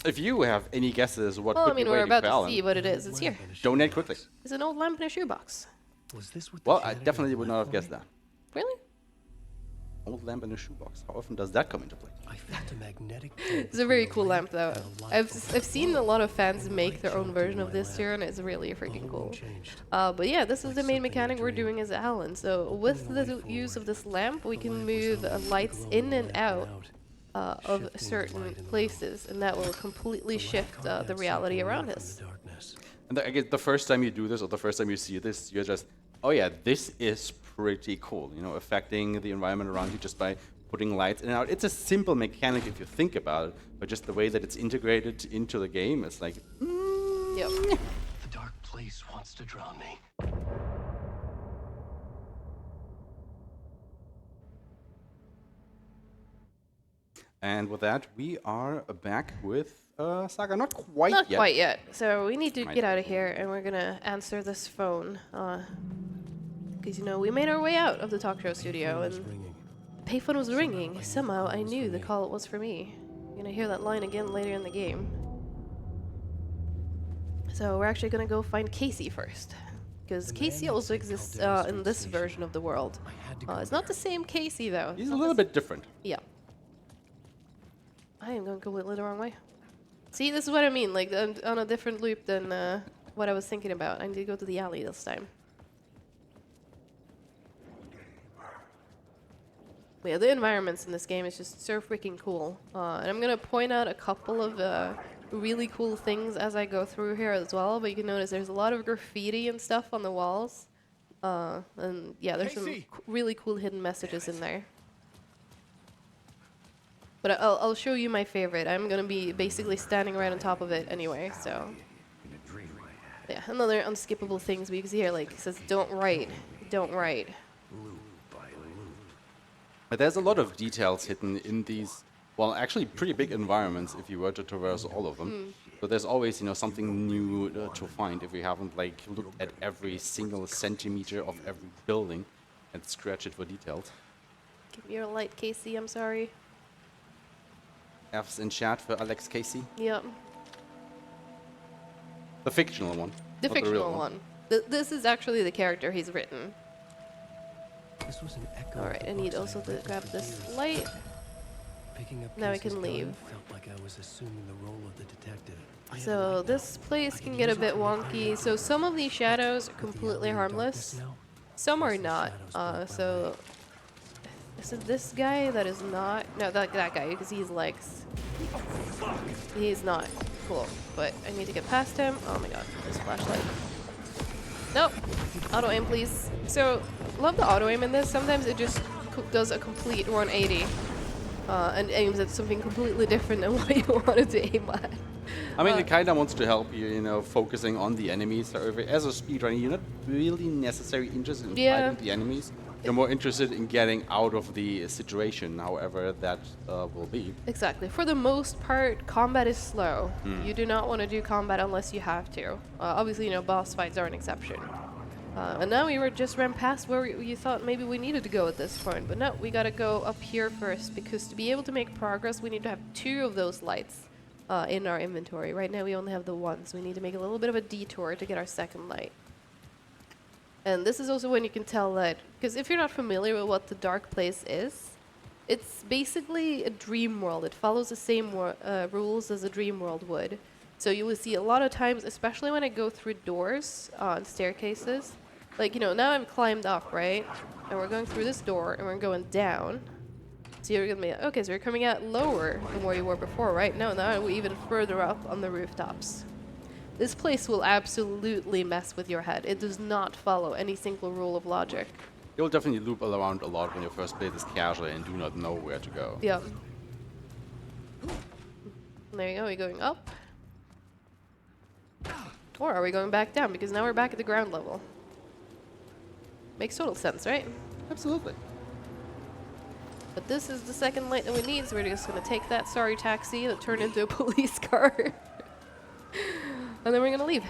If you have any guesses what Well, I could mean, be we're waiting about for to Alan, see what it is. It's here. donate quickly. It's an old lamp in a shoebox. Was this what the Well, I janitor definitely had would not left have for guessed me? that. Really? Old lamp in a shoebox. How often does that come into play? I felt a magnetic It's a very cool lamp, though. I've seen a lot of fans make their own version of this here, and it's really freaking cool. But yeah, this is the main mechanic we're doing as Alan. So with the use of this lamp, we can move lights in and out of certain places, and that will completely shift the reality around us. And I guess the first time you do this, or the first time you see this, you're just, oh yeah, this is pretty cool. You know, affecting the environment around you just by putting lights in and out. It's a simple mechanic if you think about it, but just the way that it's integrated into the game, it's like, Yep. The dark place wants to drown me. And with that, we are back with Saga. Not quite Not yet. quite yet. So we need to Might get be. out of here, and we're gonna answer this phone. Because, you know, we made our way out of the talk show studio, and Ringing. the payphone was ringing. Somehow I knew the call was for me. You're gonna hear that line again later in the game. So we're actually gonna go find Casey first. Because Casey also exists in this version of the world. It's not the same Casey, though. He's a little bit different. Yeah. I am going completely the wrong way. See, this is what I mean. Like, I'm on a different loop than what I was thinking about. I need to go to the alley this time. But yeah, the environments in this game is just so freaking cool. And I'm going to point out a couple of really cool things as I go through here as well. But you can notice there's a lot of graffiti and stuff on the walls. And yeah, there's some really cool hidden messages in there. But I'll show you my favorite. I'm going to be basically standing right on top of it anyway, so. Yeah, another unskippable things we can see here, like, it says, don't write, don't write. But there's a lot of details hidden in these, well, actually pretty big environments if you were to traverse all of them. So there's always, you know, something new to find if you haven't, like, looked at every single centimeter of every building and scratch it for details. Give me your light, Casey, I'm sorry. F's in chat for Alex Casey. Yep. The fictional one. The not the real fictional one. This is actually the character he's written. This was an echo. Alright, I need also to grab this light. Picking up Now we Casey's can gun leave. Felt like I was assuming the role of the detective. I had So it right this now. place I can can get a use it bit for my wonky. primary So some of these shadows are With the completely Herald of harmless. Darkness now, Some are plus the not. shadows block my So is it this guy that is not? No, that guy because he's legs. He's not cool. But I need to get past him. Oh my god, this flashlight. Nope. Auto aim, please. So love the auto aim in this. Sometimes it just does a complete 180 and aims at something completely different than what you wanted to aim at. I mean, it kind of wants to help you, you know, focusing on the enemies. However, as a speedrunner, you're not really necessarily interested in Yeah. fighting the enemies. You're more interested in getting out of the situation, however that will be. Exactly. For the most part, combat is slow. You do not want to do combat unless you have to. Obviously, you know, boss fights are an exception. And now we were just ran past where you thought maybe we needed to go at this point. But no, we got to go up here first because to be able to make progress, we need to have 2 of those lights in our inventory. Right now, we only have the 1, so we need to make a little bit of a detour to get our second light. And this is also when you can tell that, because if you're not familiar with what the dark place is, it's basically a dream world. It follows the same rules as a dream world would. So you will see a lot of times, especially when I go through doors on staircases, like, you know, now I've climbed up, right? And we're going through this door and we're going down. So you're gonna be, okay, so you're coming out lower than where you were before, right? No, now we're even further up on the rooftops. This place will absolutely mess with your head. It does not follow any single rule of logic. You'll definitely loop around a lot when you first play this casually and do not know where to go. Yep. There you go, are we going up? Or are we going back down? Because now we're back at the ground level. Makes total sense, right? Absolutely. But this is the second light that we need, so we're just gonna take that sorry taxi that turned into a police car. And then we're gonna leave.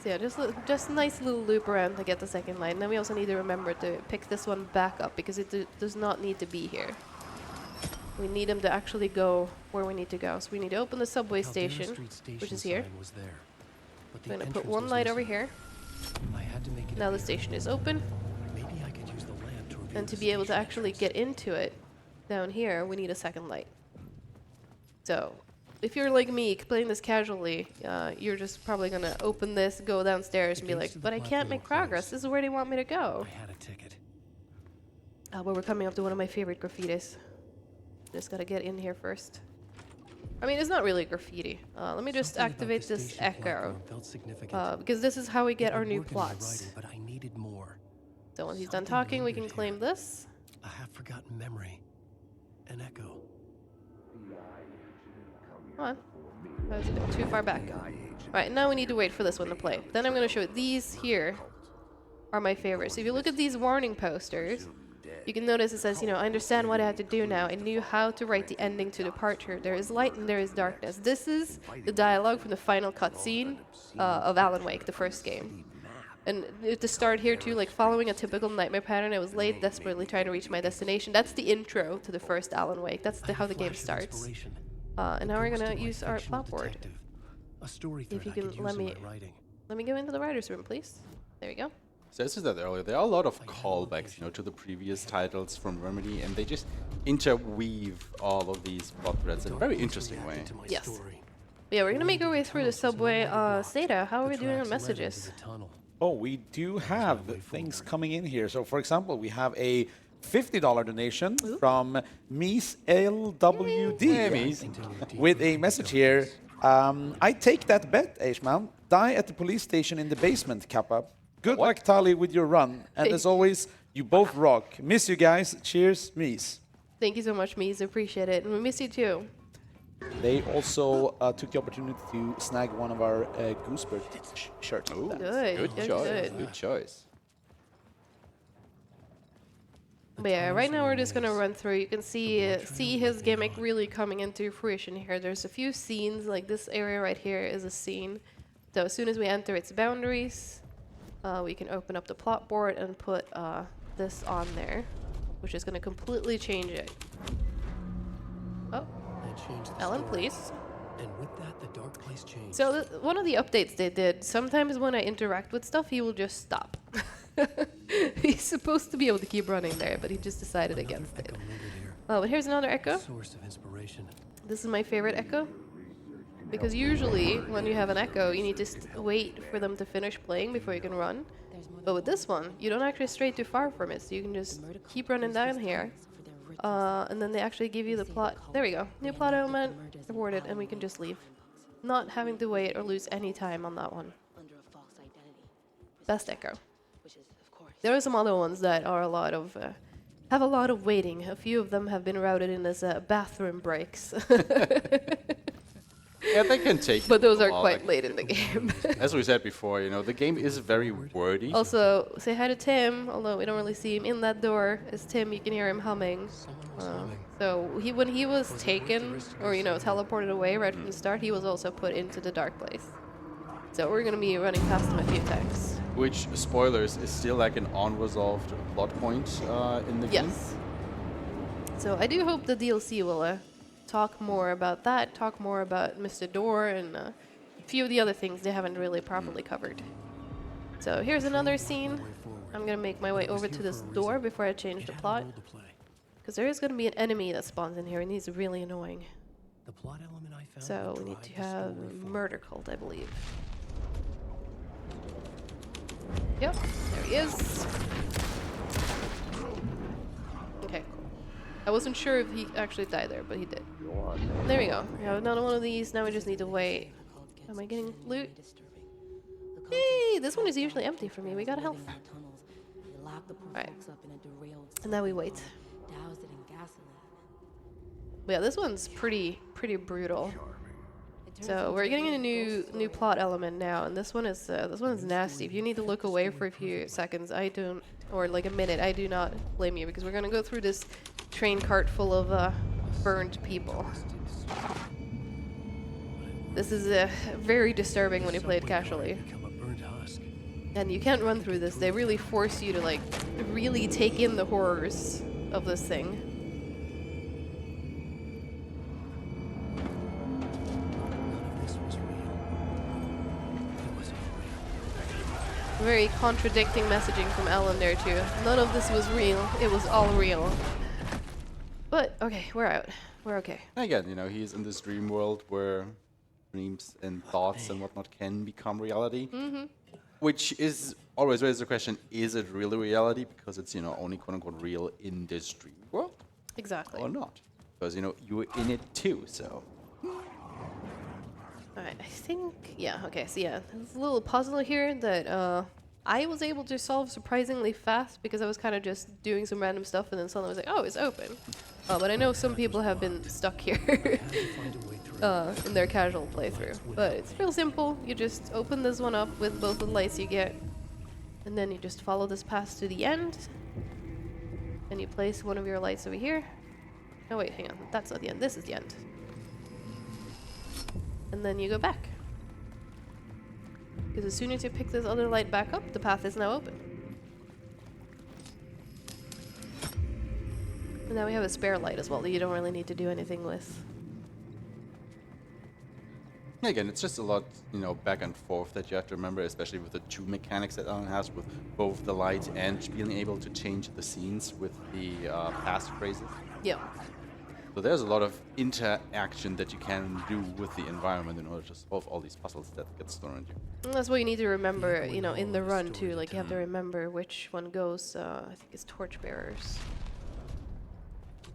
So yeah, just a nice little loop around to get the second light. And then we also need to remember to pick this one back up because it does not need to be here. We need them to actually go where we need to go. So we need to open the subway Caldera station, Street station which is here. sign was there, but the We're gonna put entrance one was light over missing. here. I had to make it Now the appear. station is open. Maybe I could use the lamp to reveal And to the be able to station actually entrance. get into it down here, we need a second light. So if you're like me, playing this casually, you're just probably gonna open this, go downstairs, and be gates like, to the but I can't platform make were progress. closed. This is where they want me to go. I had a ticket. But we're coming up to one of my favorite graffitis. Just gotta get in here first. I mean, it's not really graffiti. Let me just Something about activate the this station echo, platform felt significant. because this is how we It get our would new work in my plots. writing, but I needed more. So once he's done Something talking, we can lingered claim here. this. A half-forgotten memory. An echo. Come on. That was a bit too far back. Alright, now we need to wait for this one to play. Then I'm going to show it. These here are my favorites. So if you look at these warning posters, you can notice it says, you know, I understand what I have to do now. I knew how to write the ending to Departure. There is light and there is darkness. This is the dialogue from the final cutscene of Alan Wake, the first game. And at the start here too, like following a typical nightmare pattern, I was late, desperately trying to reach my destination. That's the intro to the first Alan Wake. That's I had how a the game flash of starts. inspiration. And now The we're ghost gonna of my use our fictional plotboard. detective. A story If thread you I could can use let in me my writing. go into the writer's room, please. There we go. So as I said earlier, there are a lot of callbacks, you know, to the previous titles from Remedy, and they just interweave all of these plot threads in a very interesting way. Into my Yes. story. Yeah, we're gonna make our way through the subway. Seda, how are The we doing on tracks led into messages? the tunnel. Oh, we do have things coming in here. So, for example, we have a $50 donation from Mies LWD Hey, Mies. with a message here. I take that bet, H-Man. Die at the police station in the basement, Kappa. Good luck, Tali, with your run. And as always, you both rock. Miss you guys. Cheers, Mies. Thank you so much, Mies. Appreciate it. And we miss you too. They also took the opportunity to snag one of our Goosebird shirts. Ooh, Good, good, choice. good. Good choice. But yeah, right now we're just gonna run through. You can see his gimmick really coming into fruition here. There's a few scenes, like this area right here is a scene. So as soon as we enter its boundaries, we can open up the plot board and put this on there. which is going to completely change it. Oh, It changed the Alan, story. please. And with that, the dark place changed. So one of the updates they did, sometimes when I interact with stuff, he will just stop. He's supposed to be able to keep running there, but he just decided against it. Echo lingered here. Oh, but here's another echo. Source of inspiration. This is my favorite echo. Because usually, when you have an echo, you need to wait for them to finish playing before you can run. But with this one, you don't actually stray too far from it, so you can just keep running down here. And then they actually give you the plot. There we go. New plot element, awarded, and we can just leave. Not having to wait or lose any time on that one. Best echo. There are some other ones that are have a lot of waiting. A few of them have been routed in as bathroom breaks. Yeah, they can take. But those a are while, quite like- late in the game. As we said before, the game is very wordy. Also, say hi to Tim, although we don't really see him in that door. As Tim, you can hear him humming. Someone was humming. So when he was taken, or teleported away right from the start, he was also put into the dark place. So we're gonna be running past him a few times. Which, spoilers, is still like an unresolved plot point in the game. Yes. So I do hope the DLC will talk more about that, talk more about Mr. Door, and a few of the other things they haven't really properly covered. So here's another scene. I'm gonna make my way over to this door before I change the plot, Role to play. because there is gonna be an enemy that spawns in here, and he's really annoying. The plot element I found So would we need drive to the have story forward. Murder Cult, I believe. Yep, there he is. Okay, cool. I wasn't sure if he actually died there, but he did. There we go. We have another one of these. Now we just need to wait. Am I getting loot? Hey, this one is usually empty for me. We got health. Alright. And now we wait. But yeah, this one's pretty brutal. So we're getting a new plot element now, and this one is nasty. If you need to look away for a few seconds, or like a minute, I do not blame you, because we're gonna go through this train cart full of burned people. This is very disturbing when you play it casually, Become a burnt husk. and you can't run through this. They really force you to like really take in the horrors of this thing. None of this was real. It was all real. Very contradicting messaging from Alan there too. None of this was real. It was all real. But okay, we're out. We're okay. And again, he's in this dream world where dreams and thoughts and whatnot can become reality. Mm-hmm. Which is always raises the question, is it really reality? Because it's, only quote-unquote real in this dream world Exactly. or not. Because, you're in it too, so. Alright, I think, yeah, okay, so yeah, there's a little puzzle here that I was able to solve surprisingly fast, because I was kind of just doing some random stuff and then suddenly I was like, oh, it's open. But I know some people have been stuck here Find a way through. in their casual playthrough. But it's real simple. You just open this one up with both the lights you get, and then you just follow this path to the end, and you place one of your lights over here. No, wait, hang on, that's not the end, this is the end. And then you go back. Because as soon as you pick this other light back up, the path is now open. And now we have a spare light as well that you don't really need to do anything with. Yeah, again, it's just a lot, back and forth that you have to remember, especially with the two mechanics that Alan has, with both the light and being able to change the scenes with the past phrases. Yeah. So there's a lot of interaction that you can do with the environment in order to solve all these puzzles that get thrown at you. And that's what you need to remember, in the run too. Like, you have to remember which one goes, I think it's Torchbearers.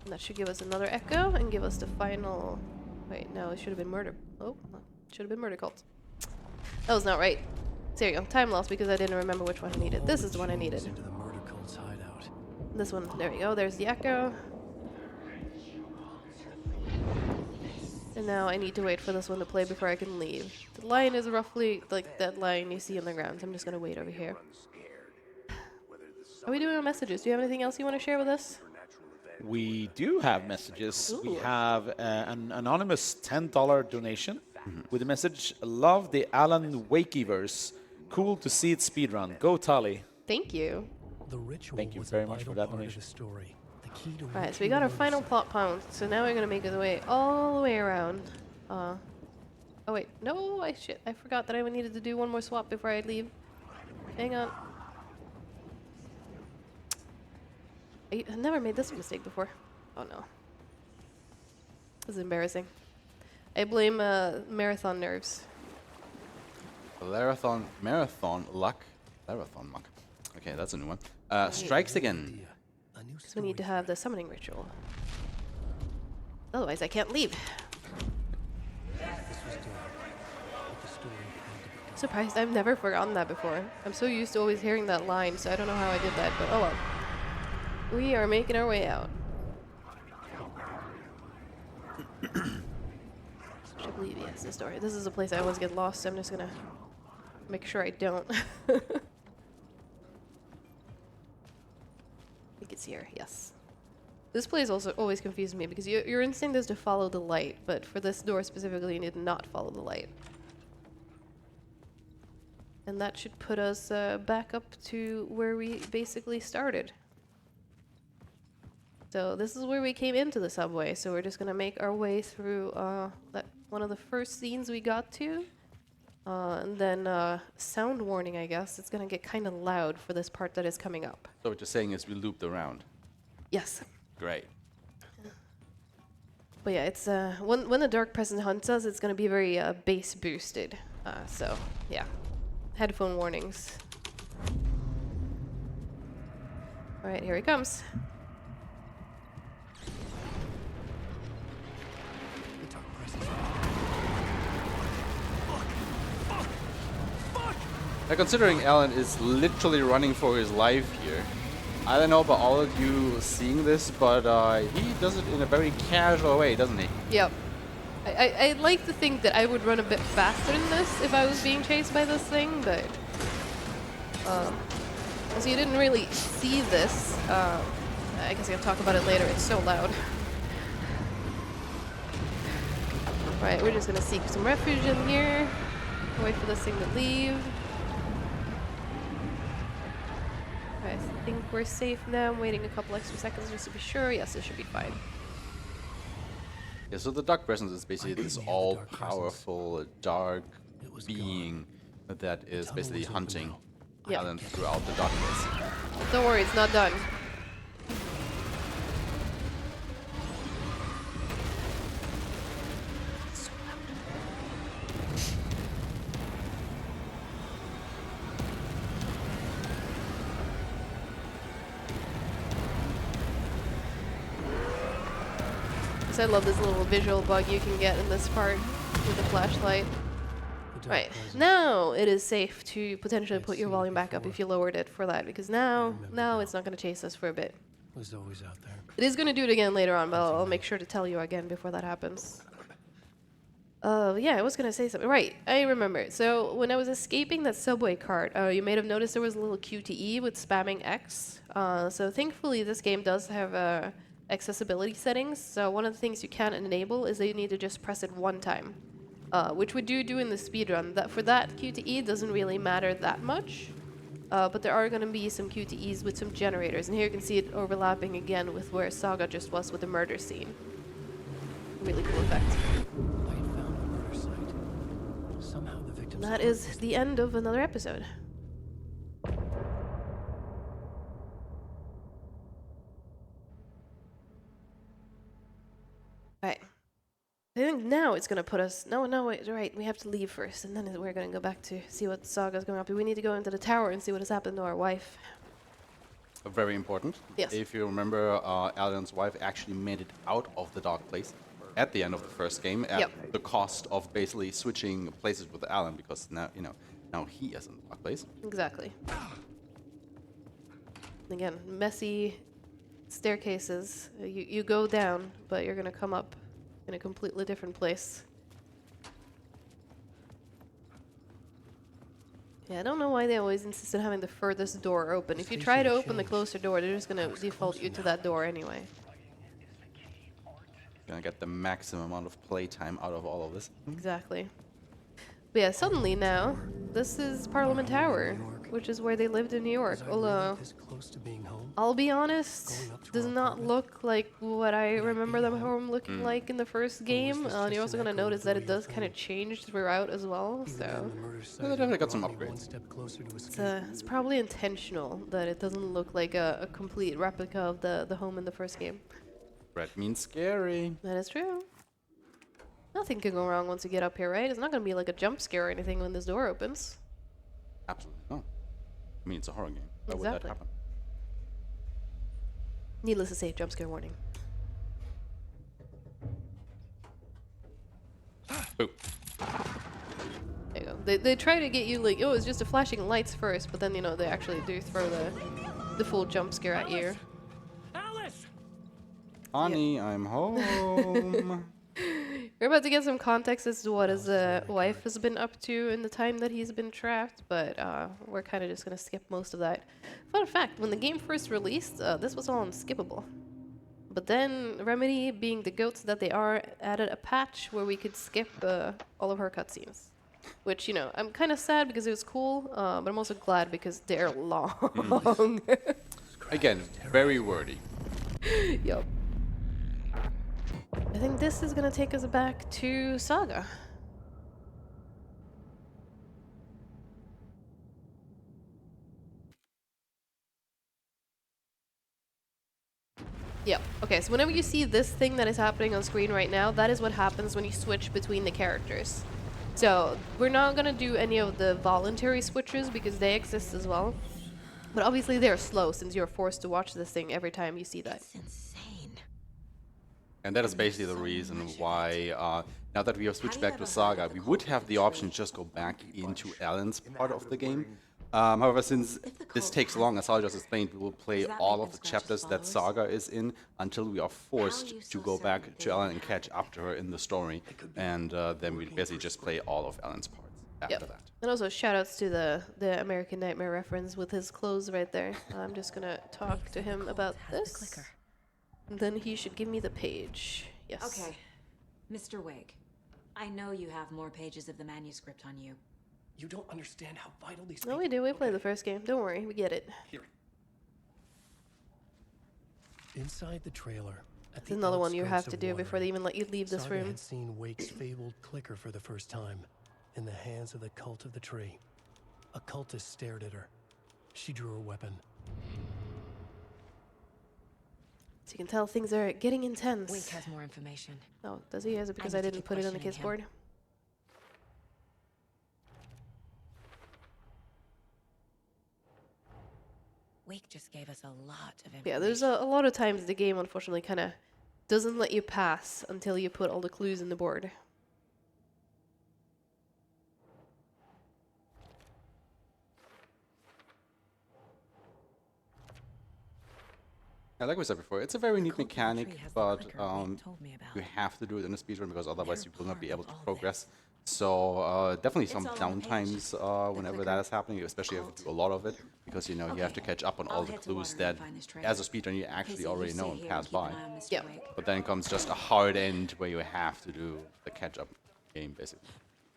And that should give us another echo and give us the final... Wait, no, it should have been Murder... Oh, no, should have been Murder Cult. That was not right. So there you go. Time lost because I didn't remember which one I needed. This is the one I needed. Into the murder cult's hideout. This one. There we go. There's the echo. And now I need to wait for this one to play before I can leave. The line is roughly like that line you see on the ground. So I'm just going to wait over here. Are we doing our messages? Do you have anything else you want to share with us? We do have messages. We Ooh. have an anonymous $10 donation with the message, love the Alan Wakeyverse. Cool to see it speedrun. Go Tali. Thank you. The ritual Thank you was very a much for vital that part of donation. the story. key to Alright, so we got our final plot point. So now we're gonna make our way all the way around. Oh wait, no, I forgot that I needed to do one more swap before I leave. Hang on. I've never made this mistake before. Oh no. This is embarrassing. I blame marathon nerves. Marathon luck. Marathon luck. Okay, that's a new one. Strikes again. a new We need to have the summoning ritual. Otherwise I can't leave. This was done, but the story had to be Surprised I've never forgotten that before. I'm so used to always hearing that line, so I don't know how I did that, but oh well. We are making our way out. I believe, yes, this door. This is a place I always get lost, so I'm just gonna make sure I don't. I think it's here, yes. This place also always confuses me because your instinct is to follow the light, but for this door specifically, you need to not follow the light. And that should put us back up to where we basically started. So this is where we came into the subway, so we're just gonna make our way through that one of the first scenes we got to. And then sound warning, I guess. It's gonna get kind of loud for this part that is coming up. So what you're saying is we looped around. Yes. Great. But yeah, it's when the dark presence hunts us, it's gonna be very bass boosted. So yeah, headphone warnings. All right, here he comes. the dark presence. Now, considering Alan is literally running for his life here, I don't know about all of you seeing this, but he does it in a very casual way, doesn't he? Yep. I'd like to think that I would run a bit faster than this if I was being chased by this thing, but as you didn't really see this, I guess I can talk about it later. It's so loud. Right, we're just gonna seek some refuge in here. Wait for this thing to leave. I think we're safe now. I'm waiting a couple extra seconds just to be sure. Yes, it should be fine. Yeah, so the dark presence is basically this near the dark all-powerful dark It was being that is tunnel basically was open hunting now. Yeah. Alan throughout the darkness. Don't worry, it's not done. I love this little visual bug you can get in this part with the flashlight. The dark Right, presence. now it is safe to potentially put your volume back up if you lowered it for that, because now it's not going to chase us for a bit. Was always out there. It is going to do it again later on, but I'll make sure to tell you again before that happens. Yeah, I was going to say something. Right, I remember. So when I was escaping that subway cart, you may have noticed there was a little QTE with spamming X. So thankfully this game does have accessibility settings. So one of the things you can enable is that you need to just press it one time, which we do in the speedrun. That for that QTE doesn't really matter that much, but there are going to be some QTEs with some generators, and here you can see it overlapping again with where Saga just was with the murder scene. Really cool effect. I had found a murder site. Somehow the victims. That is the end of another episode. Right. I think now it's gonna put us. No, wait, right. We have to leave first, and then we're gonna go back to see what Saga's going up to. We need to go into the tower and see what has happened to our wife. Very important. Yes. If you remember, Alan's wife actually made it out of the dark place at the end of the first game at Yep. the cost of basically switching places with Alan, because now, now he is in the dark place. Exactly. Again, messy staircases. You go down, but you're gonna come up in a completely different place. Yeah, I don't know why they always insist on having the furthest door open. If you try to open the closer door, they're just gonna default you to that door anyway. Gonna get the maximum amount of playtime out of all of this. Exactly. But yeah, suddenly now, this is Parliament Tower, which is where they lived in New York. Was I really Although, this close to being home? I'll be honest, Going up to does our not apartment? look like what I Would I remember be the home? home looking like in the first game. this And just you're also an going to echo of notice the that it real does kind of thing? change throughout as well. Even So then, the murder site definitely got some brought me upgrades. one step closer to escape. it's probably intentional that it doesn't look like a complete replica of the home in the first game. Red means scary. That is true. Nothing can go wrong once you get up here, right? It's not going to be like a jump scare or anything when this door opens. Absolutely not. I mean, it's a horror game. Why would that Exactly. happen? Needless to say, jump scare warning. Boo. There you go. They try to get you like, oh, it's just a flashing lights first, but then, you know, they actually do throw the full jump scare at you. Alice! Honey, I'm home. We're about to get some context as to what his wife has been up to in the time that he's been trapped, but we're kind of just going to skip most of that. Fun fact, when the game first released, this was all unskippable. But then Remedy, being the goats that they are, added a patch where we could skip all of her cutscenes. Which, you know, I'm kind of sad because it was cool, but I'm also glad because they're long. Again, very wordy. Yup. I think this is gonna take us back to Saga. Yep. Okay, so whenever you see this thing that is happening on screen right now, that is what happens when you switch between the characters. So, we're not gonna do any of the voluntary switches because they exist as well. But obviously they're slow since you're forced to watch this thing every time you see that. It's insane. And that is basically the reason why, now that we have switched back to Saga, we would have the option to just go back into Alan's part of the game. However, since this takes long, as I just explained, we will play all of the chapters that Saga is in until we are forced to go back to Alan and catch up to her in the story. And then we basically just play all of Alan's parts after that. And also shoutouts to the American Nightmare reference with his clothes right there. I'm just gonna talk to him about this. And then he should give me the page. Yes. Okay, Mr. Wake, I know you have more pages of the manuscript on you. You don't understand how vital these No, we papers- do. We played the first game. Don't worry, we get it. Here. Inside the trailer. It's another one you have to do before they even let you leave this Saga room. had seen Wake's fabled clicker for the first time in the hands of the cult of the tree. A cultist stared at her. She drew her weapon. So you can tell things are getting intense. Wake has more information. Oh, does he? Is it because need I to didn't keep put it on the questioning him. caseboard? Wake just gave us a lot of information. Yeah, there's a lot of times the game unfortunately kind of doesn't let you pass until you put all the clues in the board. Like we said before, it's a very neat Cult of the mechanic, Tree has the but clicker Wake told me about. you have to do it in a speedrun because otherwise you will not be able to part of all progress. So definitely some all on the page. downtimes whenever that clicker, is happening, especially if you do a lot of it, because you know you have to Okay, catch up on all I'll the head to clues Water that, and find this trailer. as a speedrun, you actually Casey, already you know stay and here pass keep an by. eye on Mr. Yep. Wake. But then comes just a hard end where you have to do the catch-up game, basically.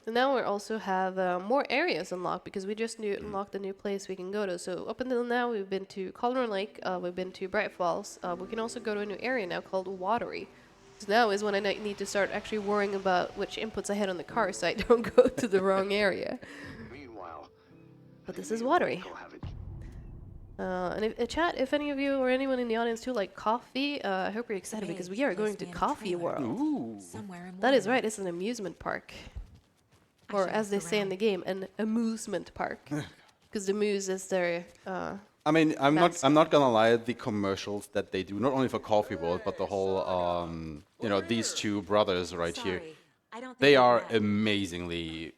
And now we also have more areas unlocked because we just unlocked a new place we can go to. So up until now, we've been to Cauldron Lake, we've been to Bright Falls. We can also go to a new area now called Watery. So now is when I need to start actually worrying about which inputs I had on the car so I don't go to the wrong area. Meanwhile, But this is Watery. go have it. And chat, if any of you or anyone in the audience too like coffee, I hope you're excited because we are Page going placed to me in a Coffee trailer. World. Ooh. Somewhere in That is Water. right, it's an amusement park. I Or should as they ask say in around. the game, an amusement park. Because the moose is their I mean, I'm Mascot. not gonna lie. The commercials that they do, not only for Coffee World, but the whole, you know, these two brothers right here, Sorry, I don't think they you've are read. amazingly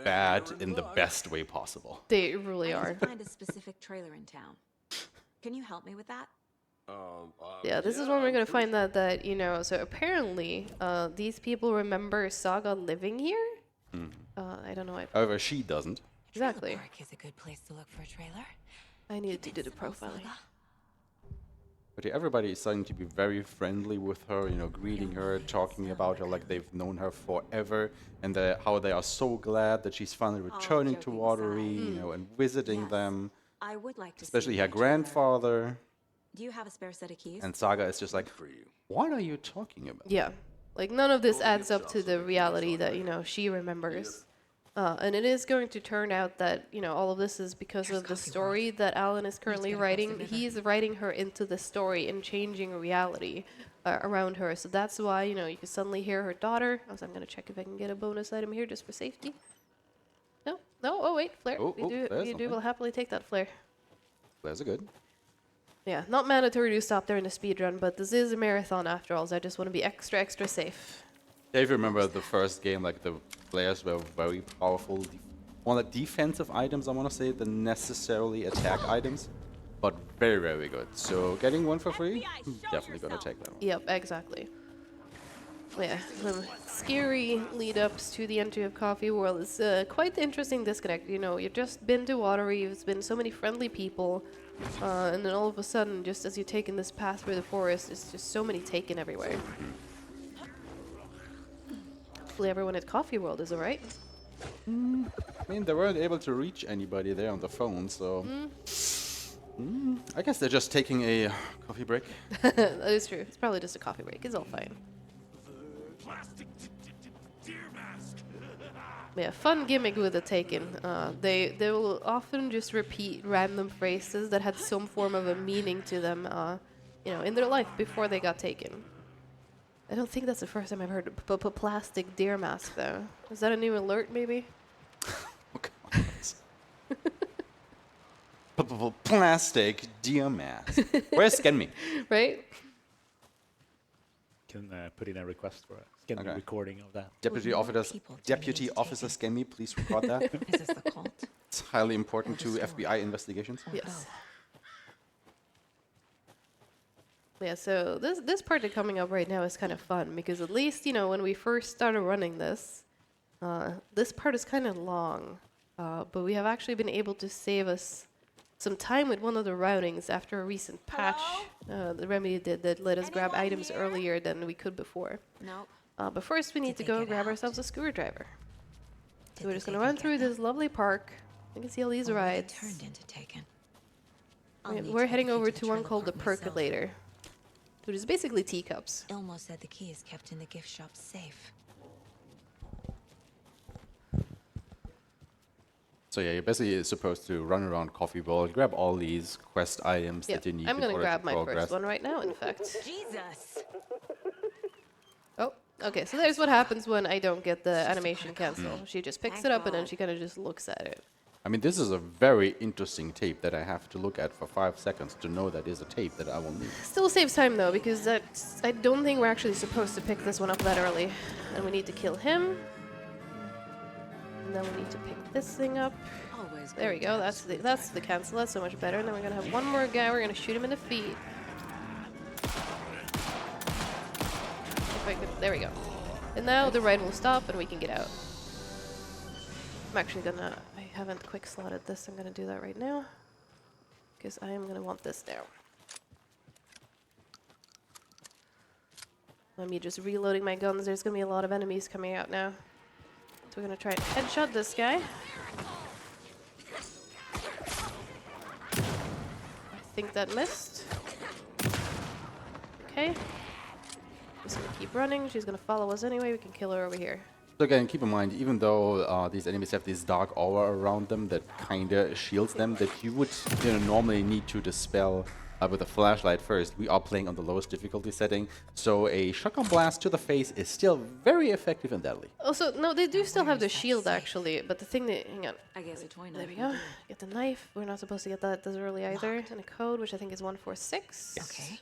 bad in the best way possible. they really I are. need to find a specific trailer in town. Can you help me with that? Yeah, this is when we're gonna find out that, you know, so apparently these people remember Saga living here? I don't know why. However, she doesn't. Exactly. Trailer park is a good place to look for a trailer. I needed to do the It's about profiling. Saga. But yeah, everybody is starting to be very friendly with her, you know, greeting her, talking about her like they've known her forever, and how they are so glad that she's finally returning to joking Watery, aside. you know, and visiting Yes, them, I would like to see especially her that trailer. grandfather. Do you have a spare set of keys? And Saga is just like, what are you talking about? Yeah. Like, none of this adds up to the reality that, you know, she remembers. And it is going to turn out that, you know, all of this is because of the story that Alan is currently writing. He is writing her into the story and changing reality around her. So that's why, you know, you can suddenly hear her daughter. I'm going to check if I can get a bonus item here just for safety. No? No? Oh, wait, flare. We will happily take that flare. Flares are good. Yeah, not mandatory to stop during the speed run, but this is a marathon after all, so I just want to be extra, extra safe. Yeah, if you remember the first game, like the flares were very powerful. More like defensive items, I want to say, than necessarily attack items. But very, very good. So getting one for free, definitely going to take that one. Yep, exactly. Yeah, some scary lead-ups to the entry of Coffee World. It's quite the interesting disconnect. You know, you've just been to Watery, you've been so many friendly people, and then all of a sudden, just as you're taking this path through the forest, there's just so many taken everywhere. Hopefully everyone at Coffee World is alright. I mean, they weren't able to reach anybody there on the phone, so... I guess they're just taking a coffee break. That is true. It's probably just a coffee break. It's all fine. Yeah, fun gimmick with the Taken. They will often just repeat random phrases that had some form of a meaning to them, you know, in their life before they got taken. I don't think that's the first time I've heard plastic deer mask though. Is that a new alert maybe? Plastic deer mask. Where's Scan Me? Right? Can put in a request for a scan Okay. recording of that. Deputy Officer Scan Me, please record that. Is this the cult? It's highly important to FBI investigations. Yes. Yeah, so this part that's coming up right now is kind of fun because at least, you know, when we first started running this, this part is kind of long, but we have actually been able to save us some time with one of the routings after a recent patch. The Remedy did that let us grab items earlier than we could before. Nope. But first we need to they go get grab out? ourselves a screwdriver. So Did we're the just going to Taken run get through them? this lovely park. You can see all these Only they rides. turned into Taken. We're heading over to one called the Percolator, which is basically teacups. Ilmo said the key is kept in the gift shop safe. So yeah, you're basically supposed to run around Coffee World, grab all these quest items Yeah, that you need I'm in gonna order grab to my progress. first one right now, in fact. Jesus! Oh, okay, so there's what happens when I don't get the animation cancel. She just picks Thank it up and then God. she kind of just looks at it. I mean, this is a very interesting tape that I have to look at for 5 seconds to know that is a tape that I will need. Still saves time though, because I don't think we're actually supposed to pick this one up that early. And we need to kill him. And then we need to pick this thing up. Always There we good go, to that's have the cancel, that's so much better. And then we're gonna have one more guy, we're gonna shoot him in the feet. If I could, there we go. And now the ride will stop and we can get out. I'm actually gonna, I haven't quick slotted this, I'm gonna do that right now. Because I am gonna want this now. Let me just reloading my guns, there's gonna be a lot of enemies coming out now. So we're gonna try and headshot this guy. I think that missed. Okay. Just gonna keep running. She's gonna follow us anyway. We can kill her over here. So again, keep in mind, even though these enemies have this dark aura around them that kinda shields them, that you would normally need to dispel with a flashlight first. We are playing on the lowest difficulty setting, so a shotgun blast to the face is still very effective and deadly. Also, no, they do still have the shield actually, but the thing that, hang on. I guess a toy There we knife. go. Get the knife. We're not supposed to get that this early either. And a code, which I think is 146. Okay.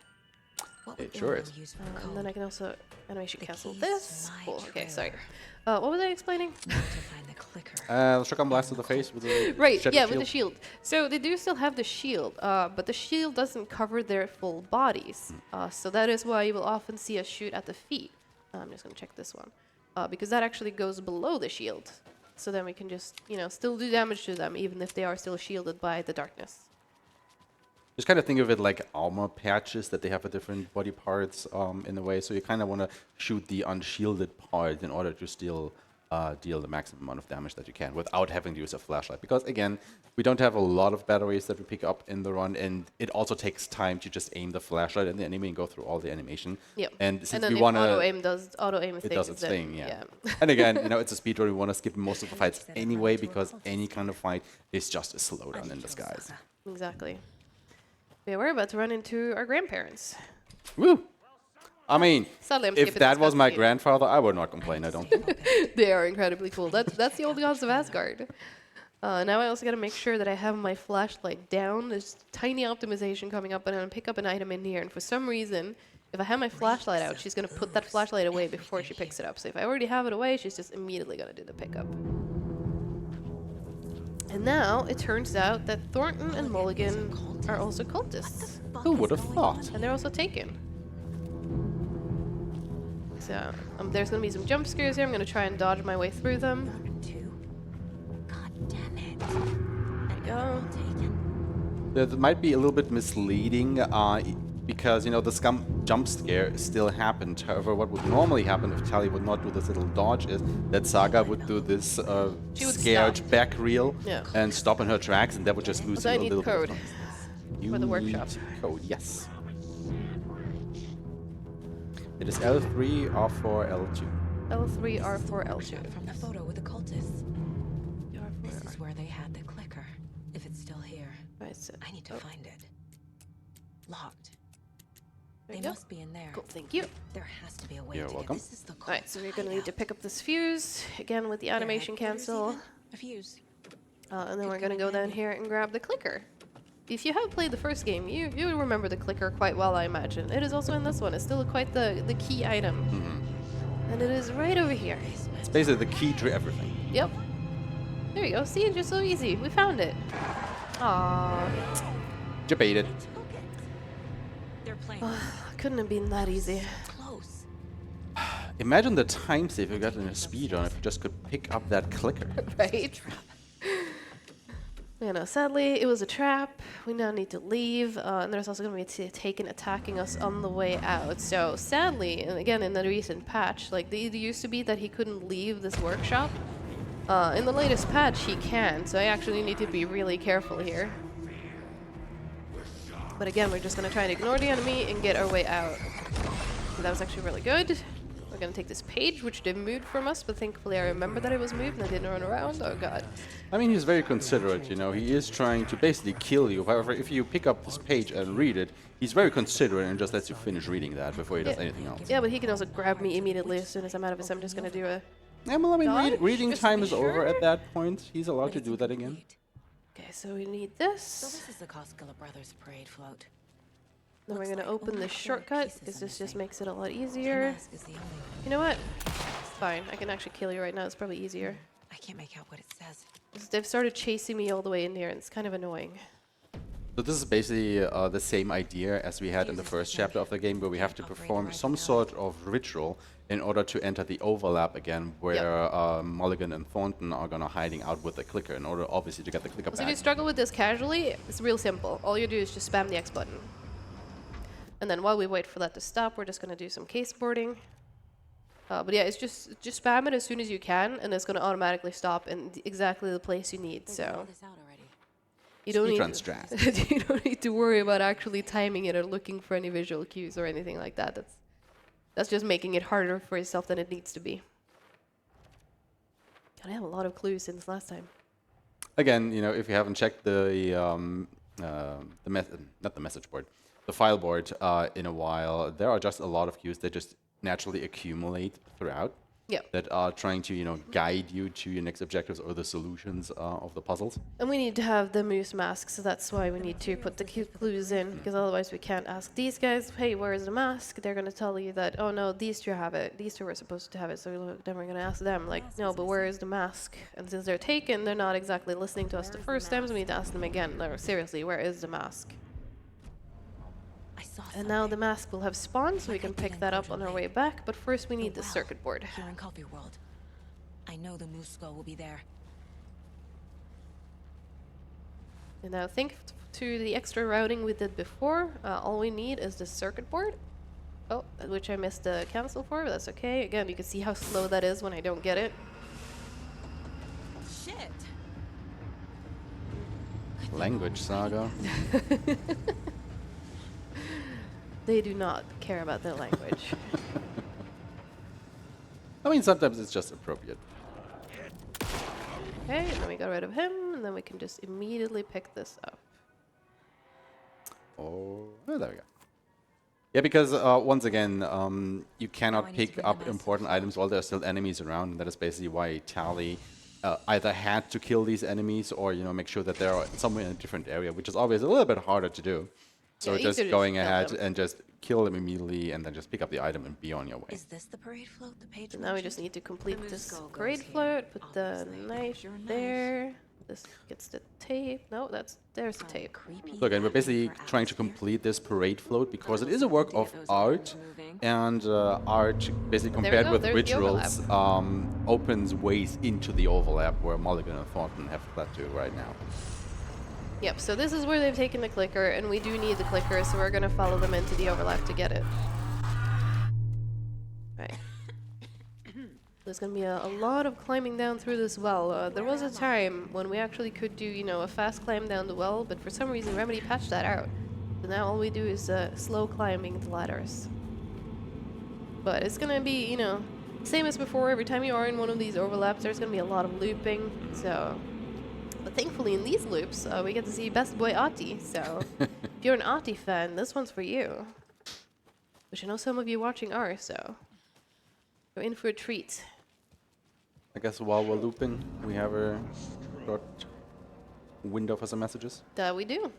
What It would sure Ilmo is. use for a And then I code? can also animation The cancel keys to this. my Cool. Okay, trailer. sorry. What was I explaining? Need to find the clicker. Shotgun blast to the face with a Right, shattered yeah, with the shield. So they do still have the shield, but the shield doesn't cover their full bodies. So that is why you will often see us shoot at the feet. I'm just going to check this one. Because that actually goes below the shield. So then we can just, still do damage to them, even if they are still shielded by the darkness. Just kind of think of it like armor patches that they have for different body parts in a way. So you kind of want to shoot the unshielded part in order to still deal the maximum amount of damage that you can without having to use a flashlight. Because again, we don't have a lot of batteries that we pick up in the run, and it also takes time to just aim the flashlight at the enemy and go through all the animation. Yep. And since then we if want auto aim it does its then- thing, yeah. And again, it's a speed run. We want to skip most of the fights anyway because any kind of fight is just a slowdown in disguise. Exactly. Yeah, we're about to run into our grandparents. Woo! I mean, Sadly, I'm if skipping that this was my cutscene. grandfather, I would not complain. I don't think. They are incredibly cool. That's the old gods of Asgard. Now I also got to make sure that I have my flashlight down. There's tiny optimization coming up, and I'm gonna pick up an item in here. And for some reason, if I have my flashlight out, she's gonna put that flashlight away before she picks it up. So if I already have it away, she's just immediately gonna do the pickup. And now it turns out that Thornton and Mulligan are also cultists, Who would have thought? and they're also taken. So there's gonna be some jump scares here. I'm gonna try and dodge my way through them. God damn it. Go. That might be a little bit misleading because, the jump scare still happened. However, what would normally happen if Tali would not do this little dodge is that Saga would do this She would scared stop. back reel Yeah. and stop in her tracks, and that would just lose Also, you I a need little code bit. for the You workshop. need Code, yes. It is L3, R4, L2. L3, R4, L2. From the photo with the cultists. R4, This is where they had the clicker. If it's still here, Right, so I need to find it. Locked. there They you go. must be in there. Cool, thank you. There has to be a way You're to welcome. get this is the Alright, so we're gonna need to pick up this fuse again with the animation cancel, A fuse. and then we're gonna go down here and grab the clicker. If you have played the first game, you would remember the clicker quite well, I imagine. It is also in this one. It's still quite the key item, and it is right over here. It's basically the key to everything. Yep. There you go. See, it's just so easy. We found it. Aww. Debated. They're playing Couldn't have been that easy. close. Imagine the time save you got in a speedrun if you just could pick up that clicker. Right? Sadly, it was a trap. We now need to leave, and there's also going to be Taken attacking us on the way out. So sadly, and again in the recent patch, like it used to be that he couldn't leave this workshop. In the latest patch, he can. So I actually need to be really careful here. But again, we're just going to try and ignore the enemy and get our way out. So that was actually really good. We're going to take this page, which they moved from us, but thankfully I remember that it was moved and I didn't run around. Oh god. I mean, he's very considerate, He is trying to basically kill you. However, if you pick up this page and read it, he's very considerate and just lets you finish reading that before he does anything else. Yeah, but he can also grab me immediately as soon as I'm out of it, so I'm just going to do a... Yeah, well, I mean, Dodge, reading just to time be is over sure. at that point. He's allowed to do that again. Okay, so we need So this. this is the Koskela Brothers parade float. Then we're Looks going to like open only this 4 shortcut, pieces because are this just missing. makes it a lot The easier. mask is the only one. You know what? Fine, I can actually kill you right now. It's probably easier. I can't make out what it says. They've started chasing me all the way in here, and it's kind of annoying. So this is basically the same idea as we had in the first chapter of the game, where we have to perform some sort of ritual in order to enter the overlap again, where Mulligan and Thornton are gonna hiding out with the clicker in order, obviously, to get the clicker So if you back. struggle with this casually, it's real simple. All you do is just spam the X button. And then while we wait for that to stop, we're just going to do some caseboarding. But yeah, it's just spam it as soon as you can, and it's going to automatically stop in exactly the place you need. They So figured this out already. you don't Speedrun need strat. you don't need to worry about actually timing it or looking for any visual cues or anything like that. That's just making it harder for yourself than it needs to be. God, I have a lot of clues since last time. Again, if you haven't checked the message board, the file board in a while, there are just a lot of cues that just naturally accumulate throughout. Yeah. That are trying to, guide you to your next objectives or the solutions of the puzzles. And we need to have the moose mask, so that's why we need to put the clues in, because otherwise we can't ask these guys, hey, where is the mask? They're going to tell you that, oh no, these two have it, these two were supposed to have it, so then we're going to ask them, like, no, but where is the mask? And since they're taken, they're not exactly listening to us the first time, so we need to ask them again, no, seriously, where is the mask? I saw And now the something mask will have spawned, so we can pick that up on our way back, but first we need the well circuit board. here in Coffee World. I know the moose skull will be there. And now think to the extra routing we did before, all we need is the circuit board. Oh, which I missed the cancel for, but that's okay. Again, you can see how slow that is when I don't get it. Shit. Language Saga. They do not care about their language. I mean, sometimes it's just appropriate. Okay, and then we got rid of him, and then we can just immediately pick this up. Oh, there we go. Yeah, because once again, you cannot I need to pick bring up them as important items while there are still enemies around. And that is basically why Tali either had to kill these enemies or, you know, make sure that they are somewhere in a different area, which is always a little bit harder to do. So Yeah, just easier to going kill ahead them. and just kill them immediately and then just pick up the item and be on your way. Is this the parade float the page So now we just mentioned? need to complete The moose this skull goes parade here, float, put the obviously. knife Your knife. there. This gets the tape. No, there's the tape. Creepy Look, and we're basically for trying to atmosphere. complete this parade float because it is a work of art, and art, basically There we compared go, with there's the rituals, opens ways into the overlap where Mulligan and Thornton have fled to right now. Yep, so this is where they've taken the clicker, and we do need the clicker, so we're going to follow them into the overlap to get it. Right. There's going to be a lot of climbing down through this well. There was a time when we actually could do, you know, a fast climb down the well, but for some reason Remedy patched that out. So now all we do is slow climbing the ladders. But it's going to be, you know, same as before. Every time you are in one of these overlaps, there's going to be a lot of looping, so... But thankfully in these loops, we get to see Best Boy Ati, so if you're an Ati fan, this one's for you. Which I know some of you watching are, so you're in for a treat. I guess while we're looping, we have a short window for some messages. That we do.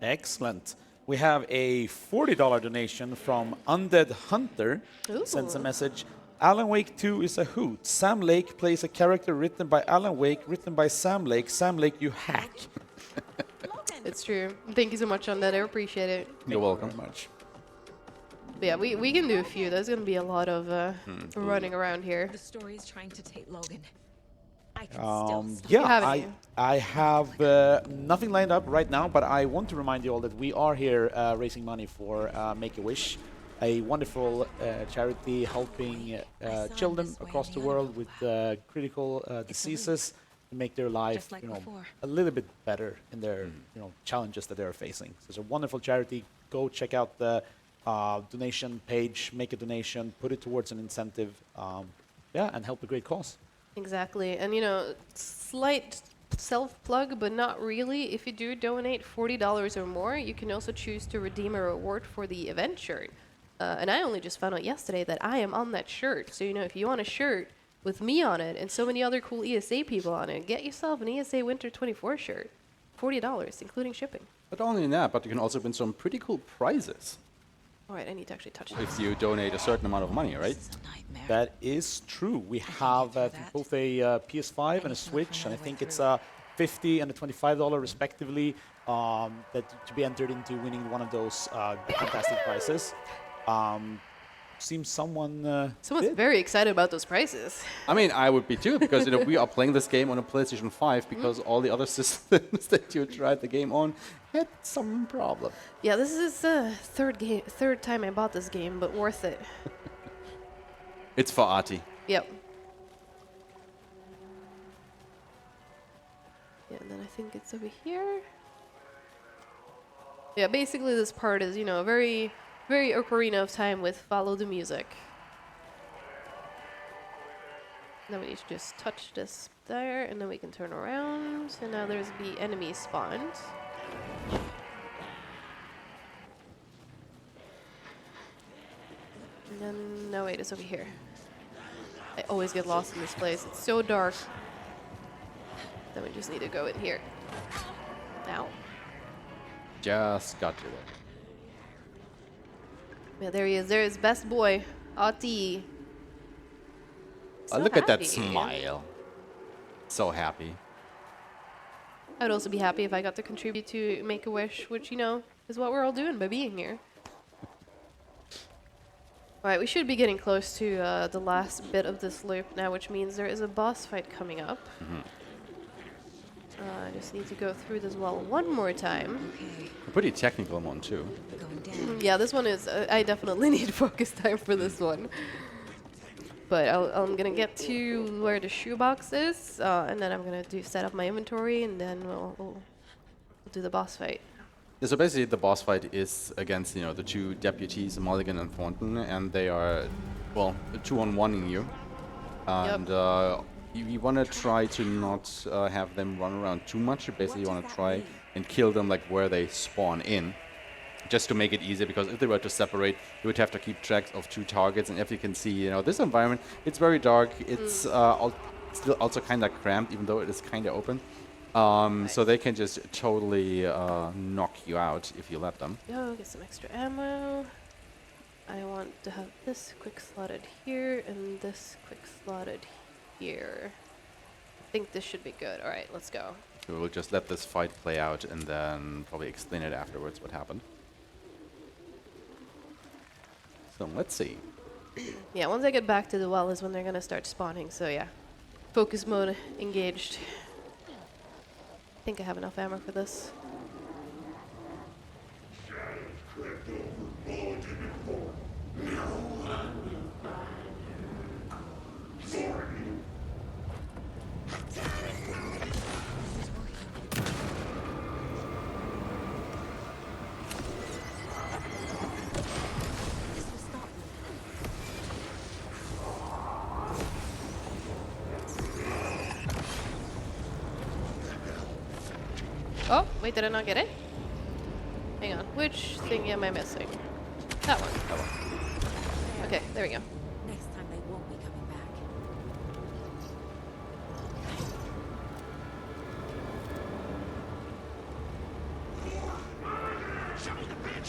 Excellent. We have a $40 donation from Undead Hunter. Ooh. Sends a message. Alan Wake 2 is a hoot. Sam Lake plays a character written by Alan Wake, written by Sam Lake. Sam Lake, you hack. It's true. Thank you so much on that. I appreciate it. You're welcome. Very much. But yeah, we can do a few. There's going to be a lot of running around here. The story is trying to take Logan. I can still stop. Yeah, haven't you? I have nothing lined up right now, but I want to remind you all that we are here raising money for Make-A-Wish, a wonderful charity helping children across the world with critical diseases to make their life, Just like you know, before. a little bit better in their, you know, challenges that they are facing. So it's a wonderful charity. Go check out the donation page, make a donation, put it towards an incentive, yeah, and help a great cause. Exactly. And, you know, slight self-plug, but not really. If you do donate $40 or more, you can also choose to redeem a reward for the event shirt. And I only just found out yesterday that I am on that shirt. So, you know, if you want a shirt with me on it and so many other cool ESA people on it, get yourself an ESA Winter 24 shirt. $40, including shipping. But not only that, but you can also win some pretty cool prizes All right, I need to actually touch if this. you donate a certain amount of money, right? It's a nightmare. That is true. We have do think that. both a PS5 and a Switch, and I think it's a $50 and a $25 respectively that to be entered into winning one of those fantastic prizes. Seems someone Someone's did. very excited about those prices. I mean, I would be too, because you know we are playing this game on a PlayStation 5 because all the other systems that you tried the game on had some problem. Yeah, this is the third time I bought this game, but worth it. It's for Artie. Yep. Yeah, and then I think it's over here. Yeah, basically this part is, you know, very, very Ocarina of Time with follow the music. Then we need to just touch this there, and then we can turn around. And now there's the enemy spawned. And then, no wait, it's over here. I always get lost in this place. It's so dark. Then we just need to go in here. Now. Just got to it. Yeah, there he is. There is best boy, Ati. So Look at that happy. smile. So happy. I'd also be happy if I got to contribute to Make-A-Wish, which, you know, is what we're all doing by being here. Alright, we should be getting close to the last bit of this loop now, which means there is a boss fight coming up. I just need to go through this wall one more time. Okay, A pretty technical one too. going down. Yeah, this one is... I definitely need focus time for this one. But I'm gonna get to where the shoebox is, and then I'm gonna set up my inventory, and then we'll do the boss fight. Yeah, so basically, the boss fight is against the two deputies, Mulligan and Thornton, and they are, well, 2-on-1ing you. And you want to try to not have them run around too much. You basically want to try and kill them like where they spawn in, just to make it easier, because if they were to separate, you would have to keep track of two targets. And if you can see, this environment, it's very dark. It's still also kind of cramped, even though it is kind of open. So they can just totally knock you out if you let them. Yo, get some extra ammo. I want to have this quick slotted here and this quick slotted here. I think this should be good. All right, let's go. We will just let this fight play out and then probably explain it afterwards what happened. So let's see. Yeah, once I get back to the well is when they're gonna start spawning. So yeah, focus mode engaged. I think I have enough ammo for this. Oh, wait, did I not get it? Hang on, which thing am I missing? That one. That one. Okay, there we go. Next time they won't be coming back.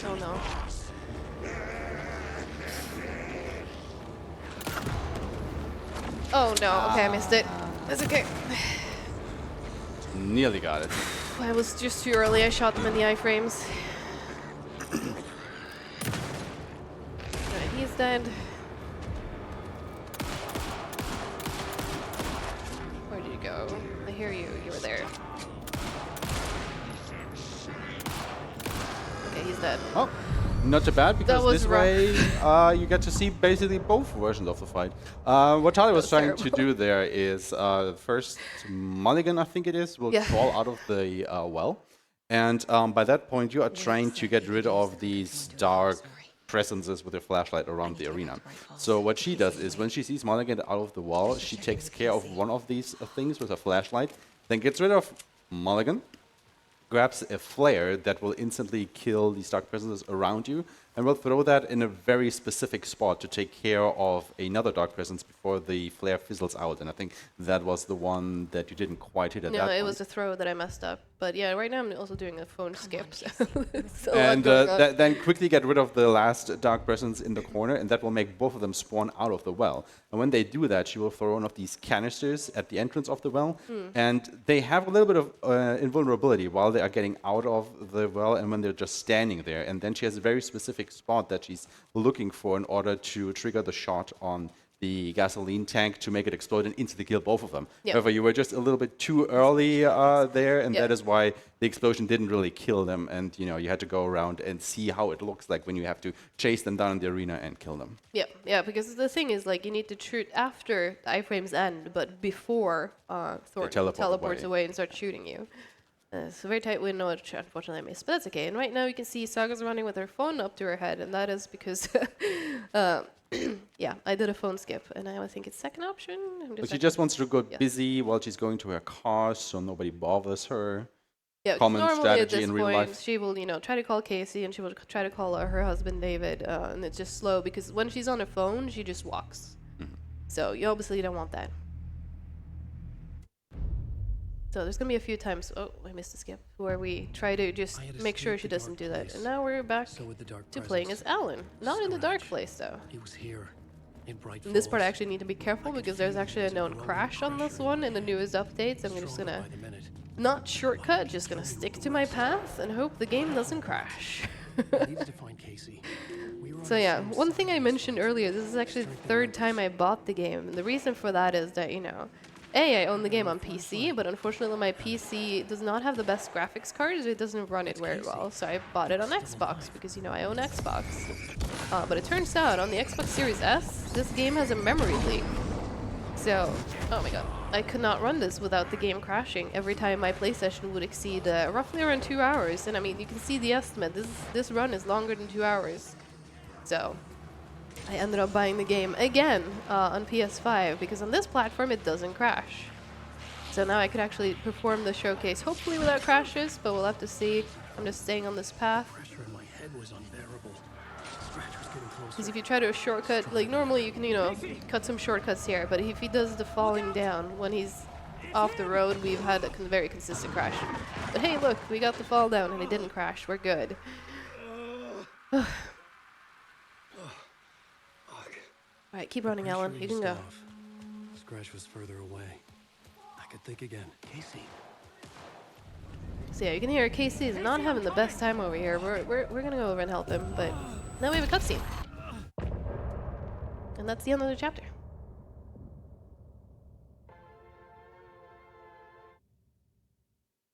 Oh no. Oh no, okay, I missed it. That's okay. Nearly got it. I was just too early, I shot them in the iframes. Alright, he's dead. Where did you go? I hear you, you were there. Okay, he's dead. Oh, not too bad, because was this rough. way you get to see basically both versions of the fight. What Tali was trying to terrible. do there is first Mulligan, I think it is, will Yeah. crawl out of the well. And by that point, you are trying to get rid of these dark presences with your flashlight around the arena. So what she does is when she sees Mulligan out of the wall, she takes care of one of these things with her flashlight, then gets rid of Mulligan, grabs a flare that will instantly kill these dark presences around you, and will throw that in a very specific spot to take care of another dark presence before the flare fizzles out. And I think that was the one that you didn't quite hit at that No, point. it was a throw that I messed up. But yeah, right now I'm also doing a phone skip. So it's a lot And going on. then quickly get rid of the last dark presence in the corner, and that will make both of them spawn out of the well. And when they do that, she will throw one of these canisters at the entrance of the well, and they have a little bit of invulnerability while they are getting out of the well and when they're just standing there. And then she has a very specific spot that she's looking for in order to trigger the shot on the gasoline tank to make it explode and instantly kill both of them. Yep. However, you were just a little bit too early there, and Yep. that is why the explosion didn't really kill them. And you had to go around and see how it looks like when you have to chase them down in the arena and kill them. Yeah, because the thing is, like, you need to shoot after the iframes end, but before Thornton teleport teleports away. away and starts shooting you. It's a very tight window, which unfortunately I missed, but that's okay. And right now you can see Saga's running with her phone up to her head, and that is because, yeah, I did a phone skip, and I think it's second option. But she just wants to go Yeah. busy while she's going to her car, so nobody bothers her. Yeah, 'cause common normally strategy at this in real point, life. she will, try to call Casey, and she will try to call her husband David, and it's just slow because when she's on her phone, she just walks. So you obviously don't want that. So there's gonna be a few times. Oh, I missed a skip where we try to just I had make sure escaped she the doesn't dark do that. place. And now we're back So would the dark to playing as presence. Alan, not in the dark Scratch. place though. It was here, in Bright In this part, I Falls. actually need to be careful because there's actually a known crash on this one in the newest updates. I'm just Stronger gonna by the minute. not shortcut, just gonna stick to my path and hope the game doesn't crash. I needed to find Casey. We were on So the yeah, same one side thing I of this mentioned earlier, this is actually the third time I bought the game. And the reason for that is that, I own the game on PC, but unfortunately my PC does not have the best graphics cards. It doesn't run it very well, so I bought it on Xbox because, you know, I own Xbox. But it turns out on the Xbox Series S, this game has a memory leak. So, oh my god, I could not run this without the game crashing every time my play session would exceed roughly around 2 hours. And I mean, you can see the estimate. This run is longer than 2 hours. So, I ended up buying the game again on PS5 because on this platform it doesn't crash. So now I could actually perform the showcase, hopefully without crashes, but we'll have to see. I'm just staying on this path. Pressure in my head was unbearable. Scratch was getting closer. Because if you try to shortcut, like normally you can, you know, cut some shortcuts here, but if he does the falling down when he's off the road, we've had a very consistent crash. But hey, look, we got the fall down and it didn't crash. We're good. Alright, keep running, Alan. You can go. Scratch was further away. I could think again. Casey. So yeah, you can hear Casey is not having the best time over here. We're gonna go over and help him, but now we have a cutscene. And that's the end of the chapter.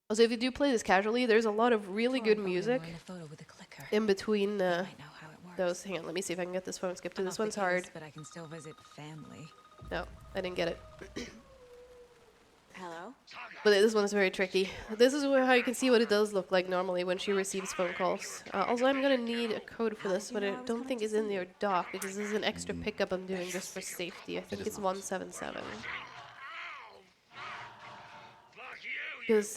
Also, if you do play this casually, there's a lot of really good music in between those. Hang on, let me see if I can get this phone skipped to. This one's hard. But I can still visit family. No, I didn't get it. Hello? But this one is very tricky. This is how you can see what it does look like normally when she receives phone calls. Also, I'm gonna need a code for this, but I don't think it's in your dock because this is an extra pickup I'm doing just for safety. I think it's 177. Because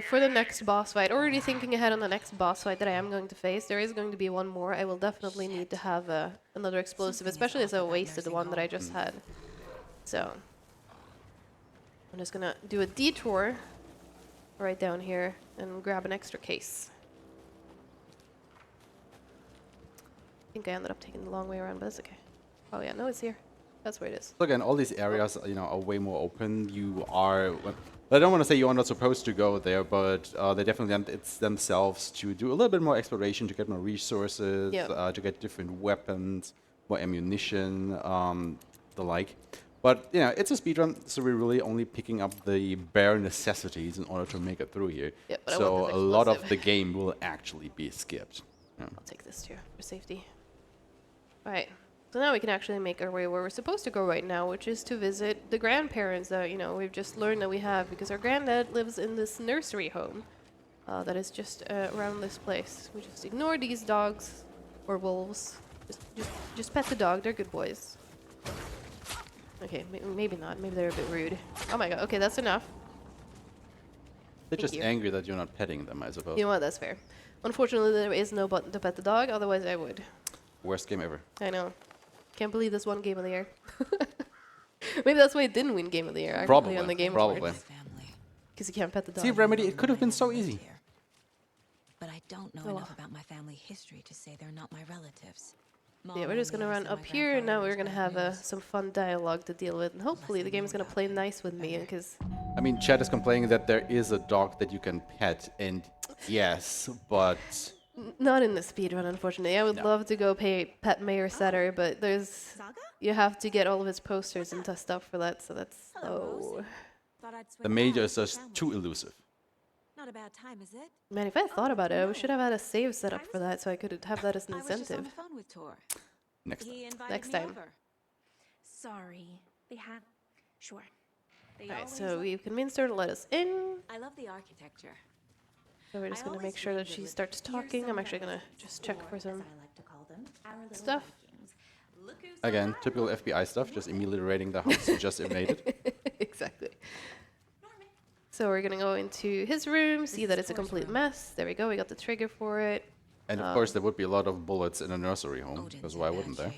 for the next boss fight, already thinking ahead on the next boss fight that I am going to face, there is going to be one more. I will definitely need to have another explosive, especially as I wasted the one that I just had. So, I'm just gonna do a detour right down here and grab an extra case. I think I ended up taking the long way around, but that's okay. Oh yeah, no, it's here. That's where it is. So again, all these areas, you know, are way more open. You are... I don't want to say you are not supposed to go there, but they definitely it's themselves to do a little bit more exploration, to get more resources, to get different weapons, more ammunition, the like. But, you know, it's a speedrun, so we're really only picking up the bare necessities in order to make it through here. Yep, but so a lot of the game will actually be skipped. Yeah. I'll take this too, for safety. Alright. So now we can actually make our way where we're supposed to go right now, which is to visit the grandparents that, you know, we've just learned that we have, because our granddad lives in this nursery home that is just around this place. We just ignore these dogs or wolves. Just pet the dog. They're good boys. Okay, maybe not. Maybe they're a bit rude. Oh my god. Okay, that's enough. They're just angry that you're not petting them, I suppose. You know what? That's fair. Unfortunately, there is no button to pet the dog. Otherwise, I would. Worst game ever. I know. Can't believe this won Game of the Year. Maybe that's why it didn't win Game of the Year. Actually, Probably. on the Game Probably. because you can't pet the dog. See, Remedy, it could have been so easy. But I don't know enough about my family history to say they're not my relatives. Yeah, we're just gonna run up here, and now we're gonna have some fun dialogue to deal with, and hopefully the game is gonna play nice with me, because... I mean, Chad is complaining that there is a dog that you can pet, and yes, but... Not in the speedrun, unfortunately. I would love to go pet Mayor Setter, but there's... You have to get all of his posters and stuff for that, so that's... Oh. The Major is just too elusive. Not a bad time, is it? Man, if I had thought about it, I should have had a save set up for that, so I could have that as an I was just on incentive. the phone with Tor. Next time. He invited Next me time. over. Sorry. They have... Sure. Alright, so we've convinced her to let us in. I love the architecture. So we're just gonna make sure that she starts talking. I'm actually gonna just check for some stuff. Again, typical FBI stuff, just immediately raiding the house you just invaded. Exactly. So we're gonna go into his room, see that it's a complete mess. There we go, we got the trigger for it. And of course, there would be a lot of bullets in a nursery home, because why wouldn't there?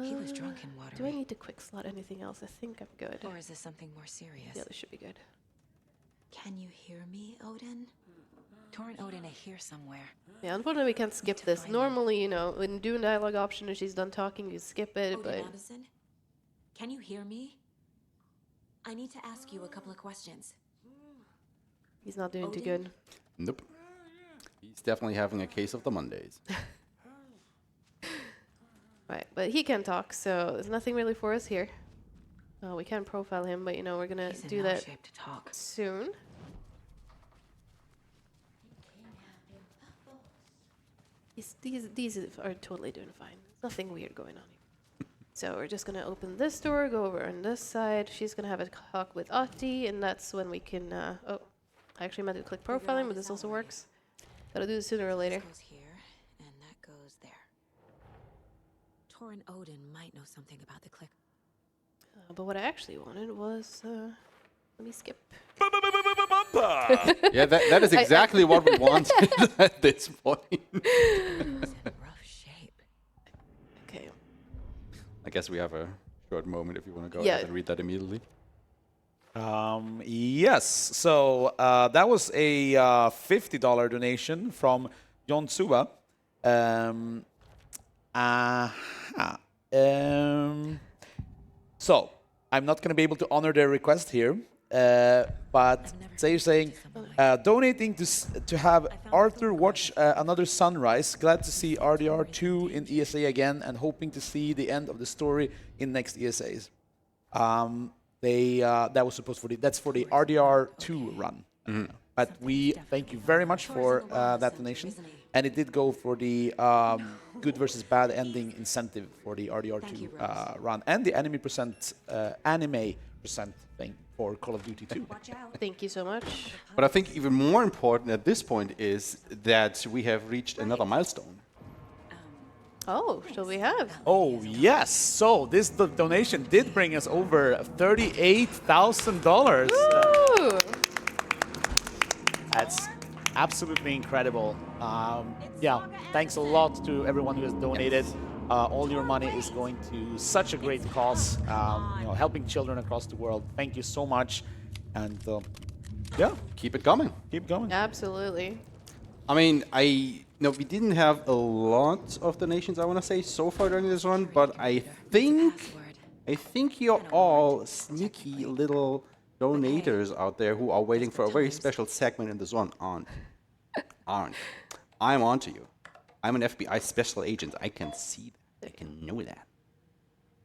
He was drunk and watery. Do I need to quick slot anything else? I think I'm good. Or is this something more serious? Yeah, this should be good. Can you hear me, Odin? Tor and Odin are here somewhere. Yeah, unfortunately we can't skip this. Normally, you know, when doing dialogue option and she's done talking, you skip it, Odin but... Addison? Can you hear me? I need to ask you a couple of questions. He's not doing too Odin? good. Nope. He's definitely having a case of the Mondays. Right, but he can talk, so there's nothing really for us here. We can profile him, but you know, we're gonna He's in do no that shape to talk. soon. These are totally doing fine. There's nothing weird going on here. So we're just gonna open this door, go over on this side. She's gonna have a talk with Ati, and that's when we can. Oh, I actually meant to click profiling, but this also works. Gotta do this sooner or later. This goes here, and that goes there. Torin Odin might know something about the click. But what I actually wanted was. Let me skip. Yeah, that is exactly what we wanted at this point. He's in rough shape. Okay. I guess we have a short moment if you want to go Yeah. ahead and read that immediately. Yes. So that was a $50 donation from John Tsuba. So I'm not going to be able to honor their request here, but they're saying donating to have Arthur watch another sunrise. Glad to see RDR2 in ESA again, and hoping to see the end of the story in next ESAs. That was supposed for that's for the RDR2 run. But we thank you very much for that donation, and it did go for the good versus bad ending incentive for the RDR2 run, and the anime percent thing for Call of Duty 2. Thank you so much. But I think even more important at this point is that we have reached another milestone. Oh, so we have. Oh yes! So this donation did bring us over $38,000. Ooh. That's absolutely incredible. Yeah, thanks a lot to everyone who has donated. All your money is going to such a great cause, helping children across the world. Thank you so much, and yeah, Keep it coming. keep going. Absolutely. I mean, we didn't have a lot of donations, I want to say, so far during this run, but I think you're all sneaky little donators out there who are waiting for a very special segment in this run. Aren't. I'm onto you. I'm an FBI special agent. I can see that. I can know that.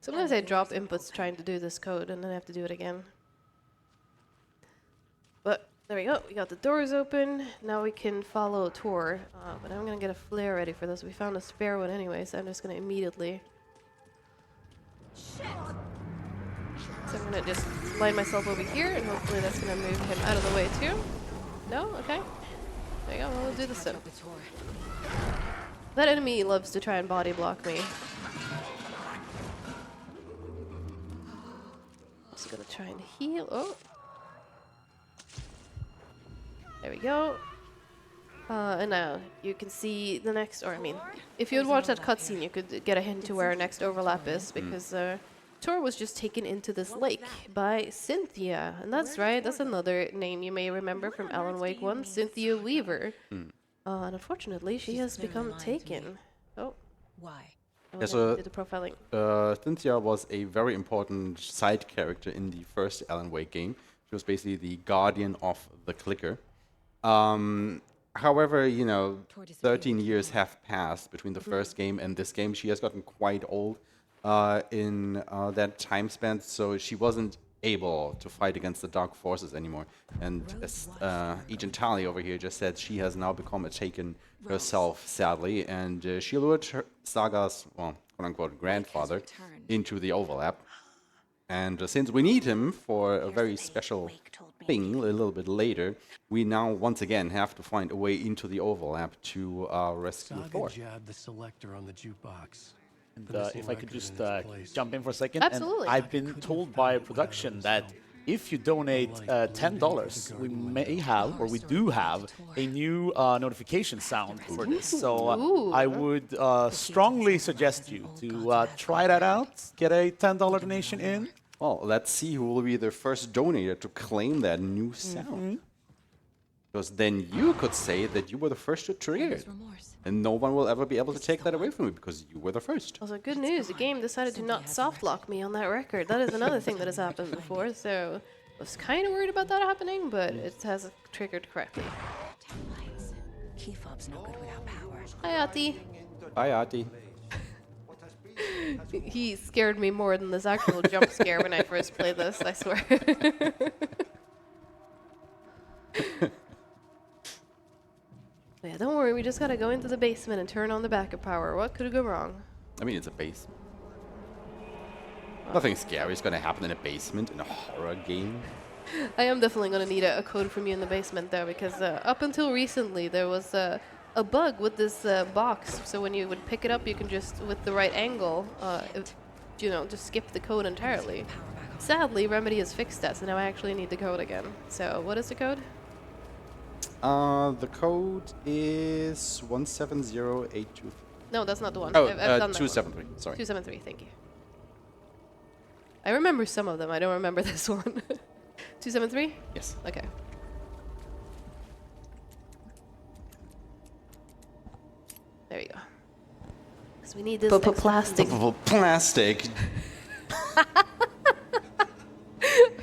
Sometimes I drop inputs trying to do this code and then I have to do it again. But there we go. We got the doors open. Now we can follow Tor. But I'm going to get a flare ready for this. We found a spare one anyway, so I'm just going to immediately... So I'm going to just line myself over here, and hopefully that's going to move him out of the way too. No? Okay. There you go. Well, we'll do this then. That enemy loves to try and body block me. Just gonna try and heal. Oh. There we go. And now you can see the next, or I mean, if you had watched that cutscene, you could get a hint to where our next overlap is, because Tor was just taken into this lake by Cynthia. And that's right, that's another name you may remember from Alan Wake 1, Cynthia Weaver. And unfortunately, she has become taken. Oh. Why? I Yes, did the profiling. Cynthia was a very important side character in the first Alan Wake game. She was basically the guardian of the clicker. However, 13 years have passed between the first game and this game. She has gotten quite old in that time span, so she wasn't able to fight against the dark forces anymore. And as Agent Tali over here just said, she has now become a Taken herself, sadly, and she lured Saga's, well, quote-unquote, grandfather into the overlap. And since we need him for a very special thing a little bit later, we now once again have to find a way into the overlap to rescue Thor. Saga jabbed the selector on the jukebox. And, if I could just jump in for a second. Absolutely. And I've been told by production that if you donate $10, we may have, or we do have, a new notification sound for this. So I would strongly suggest you to try that out, get a $10 donation in. Well, let's see who will be the first donator to claim that new sound. Because then you could say that you were the first to trigger it. And no one will ever be able to take that away from you because you were the first. Also, good news, the game decided to not soft lock me on that record. That is another thing that has happened before, so I was kind of worried about that happening, but it has triggered correctly. Key fob's no good without power. Hi, Ati. Bye, Artie. He scared me more than this actual jump scare when I first played this, I swear. Yeah, don't worry, we just gotta go into the basement and turn on the backup power. What could go wrong? I mean, it's a basement. Nothing scary is gonna happen in a basement in a horror game. I am definitely gonna need a code from you in the basement though, because up until recently there was a bug with this box. So when you would pick it up, you can just, with the right angle, just skip the code entirely. Sadly, Remedy has fixed that, so now I actually need the code again. So what is the code? The code is 170823. No, that's not the one. Oh, I've done that one. 273. Sorry. 273, thank you. I remember some of them, I don't remember this one. 273? Yes. Okay. There you go. Because we need this plastic. Plastic.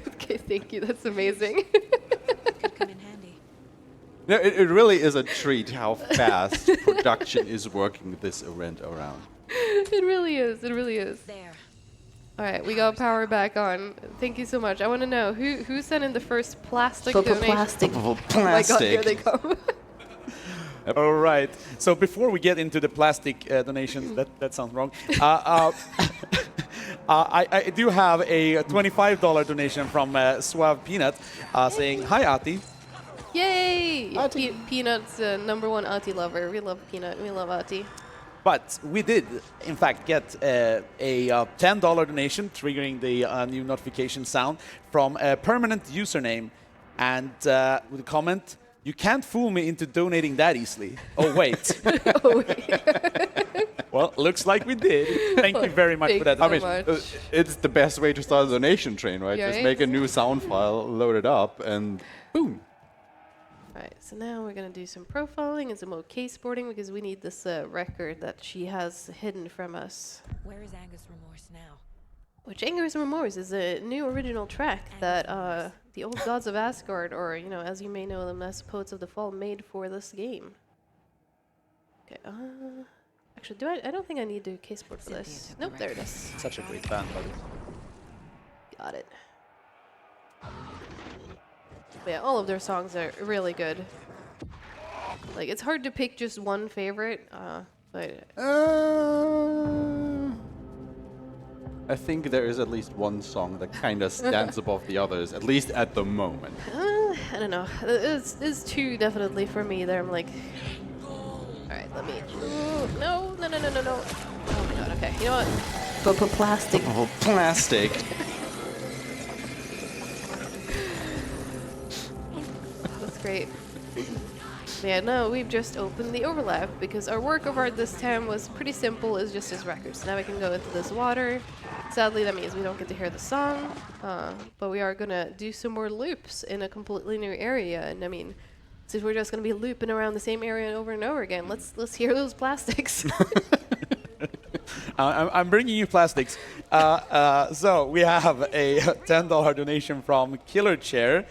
Okay, thank you, that's amazing. Could come in handy. No, it really is a treat how fast production is working this event around. It really is, it really is. There. All right, we got power back on. Thank you so much. I want to know, who sent in the first plastic donation? Plastic. Oh my god, here they come. All right. So before we get into the plastic donations, that sounds wrong. I do have a $25 donation from Suave Peanut saying, "Hi, Ati." Yay! Peanut's #1 Ati lover. We love Peanut. We love Ati. But we did, in fact, get a $10 donation triggering the new notification sound from a permanent username, and with a comment, "You can't fool me into donating that easily." Oh, wait. Oh, wait. Well, looks like we did. Thank you very much for that. Thank you so much. It's the best way to start a donation train, right? Yeah, Just right? make a new sound file, load it up, and boom. Alright, so now we're going to do some profiling and some more caseboarding because we need this record that she has hidden from us. Where is Angus Remorse now? Which Anger's Remorse is a new original track that the old gods of Asgard, or as you may know them as Poets of the Fall, made for this game. Okay, actually, I don't think I need to do caseboard for this. Nope, there it is. Such a great band, buddy. Got it. But yeah, all of their songs are really good. Like, it's hard to pick just one favorite, but... I think there is at least one song that kind of stands above the others, at least at the moment. I don't know. It's two definitely for me. There, I'm like... Alright, let me... No. Oh my god, okay. You know what? Plastic. Plastic. That's great. Yeah, no, we've just opened the overlap because our work of art this time was pretty simple. It's just as records. Now we can go into this water. Sadly, that means we don't get to hear the song, but we are gonna do some more loops in a completely new area. And I mean, since we're just gonna be looping around the same area over and over again, let's hear those plastics. I'm bringing you plastics. So we have a $10 donation from Killer Chair.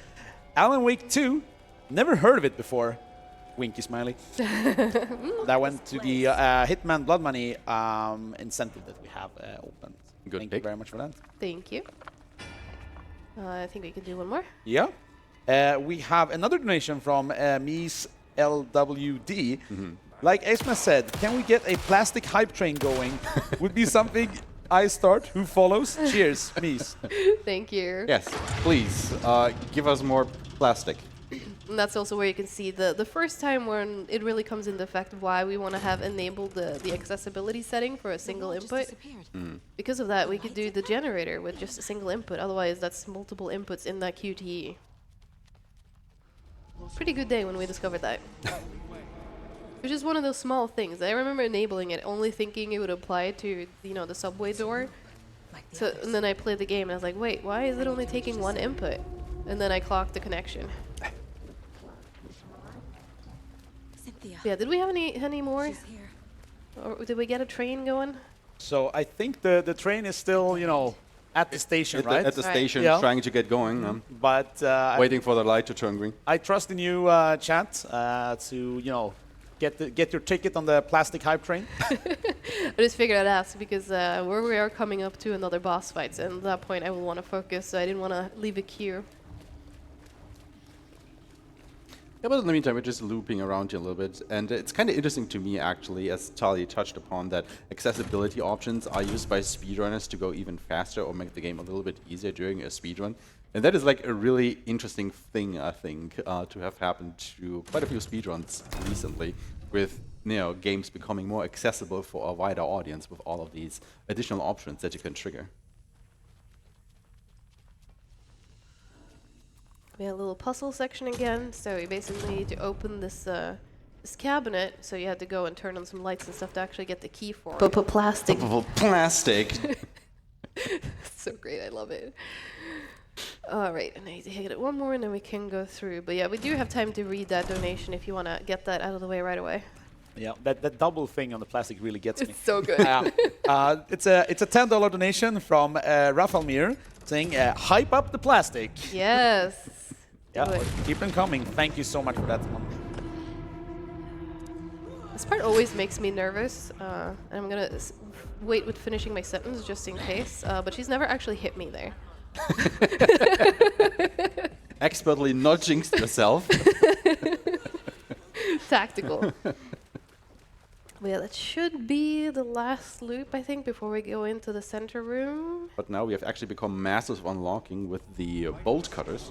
Alan Wake 2, never heard of it before. Winky smiley. That went to the Hitman Blood Money incentive that we have opened. Good Thank pick. you very much for that. Thank you. I think we can do one more. Yeah. We have another donation from Mies LWD. Like Esma said, can we get a plastic hype train going? Would be something I start. Who follows? Cheers, Mies. Thank you. Yes, please, give us more plastic. And that's also where you can see the first time when it really comes into effect why we want to have enabled the accessibility setting for a single input. Because of that, we could do the generator with just a single input. Otherwise, that's multiple inputs in that QTE. Pretty good day when we discovered that. It's just one of those small things. I remember enabling it, only thinking it would apply to the subway door. So and then I played the game and I was like, wait, why is it only taking one input? And then I clocked the connection. Cynthia. Yeah, did we have any more? She's here. Or did we get a train going? So I think the train is still, at the station, right? At the Right. station, Yeah. trying to get going. But Waiting for the light to turn green. I trust the new chat to, Get your ticket on the plastic hype train. I just figured I'd ask because where we are coming up to another boss fight, and at that point I will want to focus, so I didn't want to leave a queue. Yeah, but in the meantime, we're just looping around here a little bit, and it's kind of interesting to me, actually, as Tali touched upon, that accessibility options are used by speedrunners to go even faster or make the game a little bit easier during a speedrun. And that is like a really interesting thing, I think, to have happened to quite a few speedruns recently, with games becoming more accessible for a wider audience with all of these additional options that you can trigger. We have a little puzzle section again, so you basically need to open this this cabinet, so you had to go and turn on some lights and stuff to actually get the key for it. But plastic. Plastic! So great, I love it. Alright, and I need to hit it one more and then we can go through. But yeah, we do have time to read that donation if you want to get that out of the way right away. Yeah, that double thing on the plastic really gets me. It's so good. It's a $10 donation from Rafalmir saying, hype up the plastic. Yes. Yeah, Do it. keep them coming. Thank you so much for that one. This part always makes me nervous. And I'm going to wait with finishing my sentence just in case. But she's never actually hit me there. Expertly not jinxed yourself. Tactical. Yeah, that should be the last loop, I think, before we go into the center room. But now we have actually become masters of unlocking with the bolt cutters.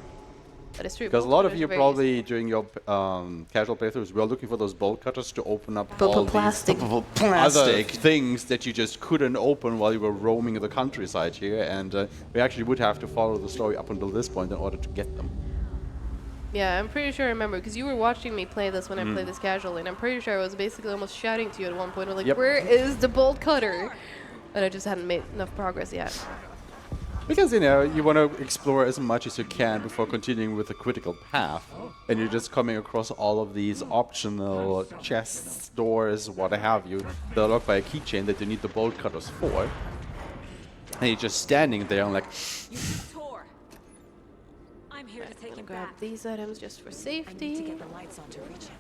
That is true. Because a lot of you probably, during your casual playthroughs, were looking for those bolt cutters to open up all plastic. these plastic things that you just couldn't open while you were roaming the countryside here. And we actually would have to follow the story up until this point in order to get them. Yeah, I'm pretty sure I remember, because you were watching me play this when I played this casually, and I'm pretty sure I was basically almost shouting to you at one point, like, Yep. where is the bolt cutter? And I just hadn't made enough progress yet. Because, you want to explore as much as you can before continuing with the critical path. And you're just coming across all of these optional chests, doors, what have you, that are locked by a keychain that you need the bolt cutters for. And you're just standing there and like... Tor. I'm here to take I'm him gonna grab back. these items just for I need to safety. get the lights on to reach him.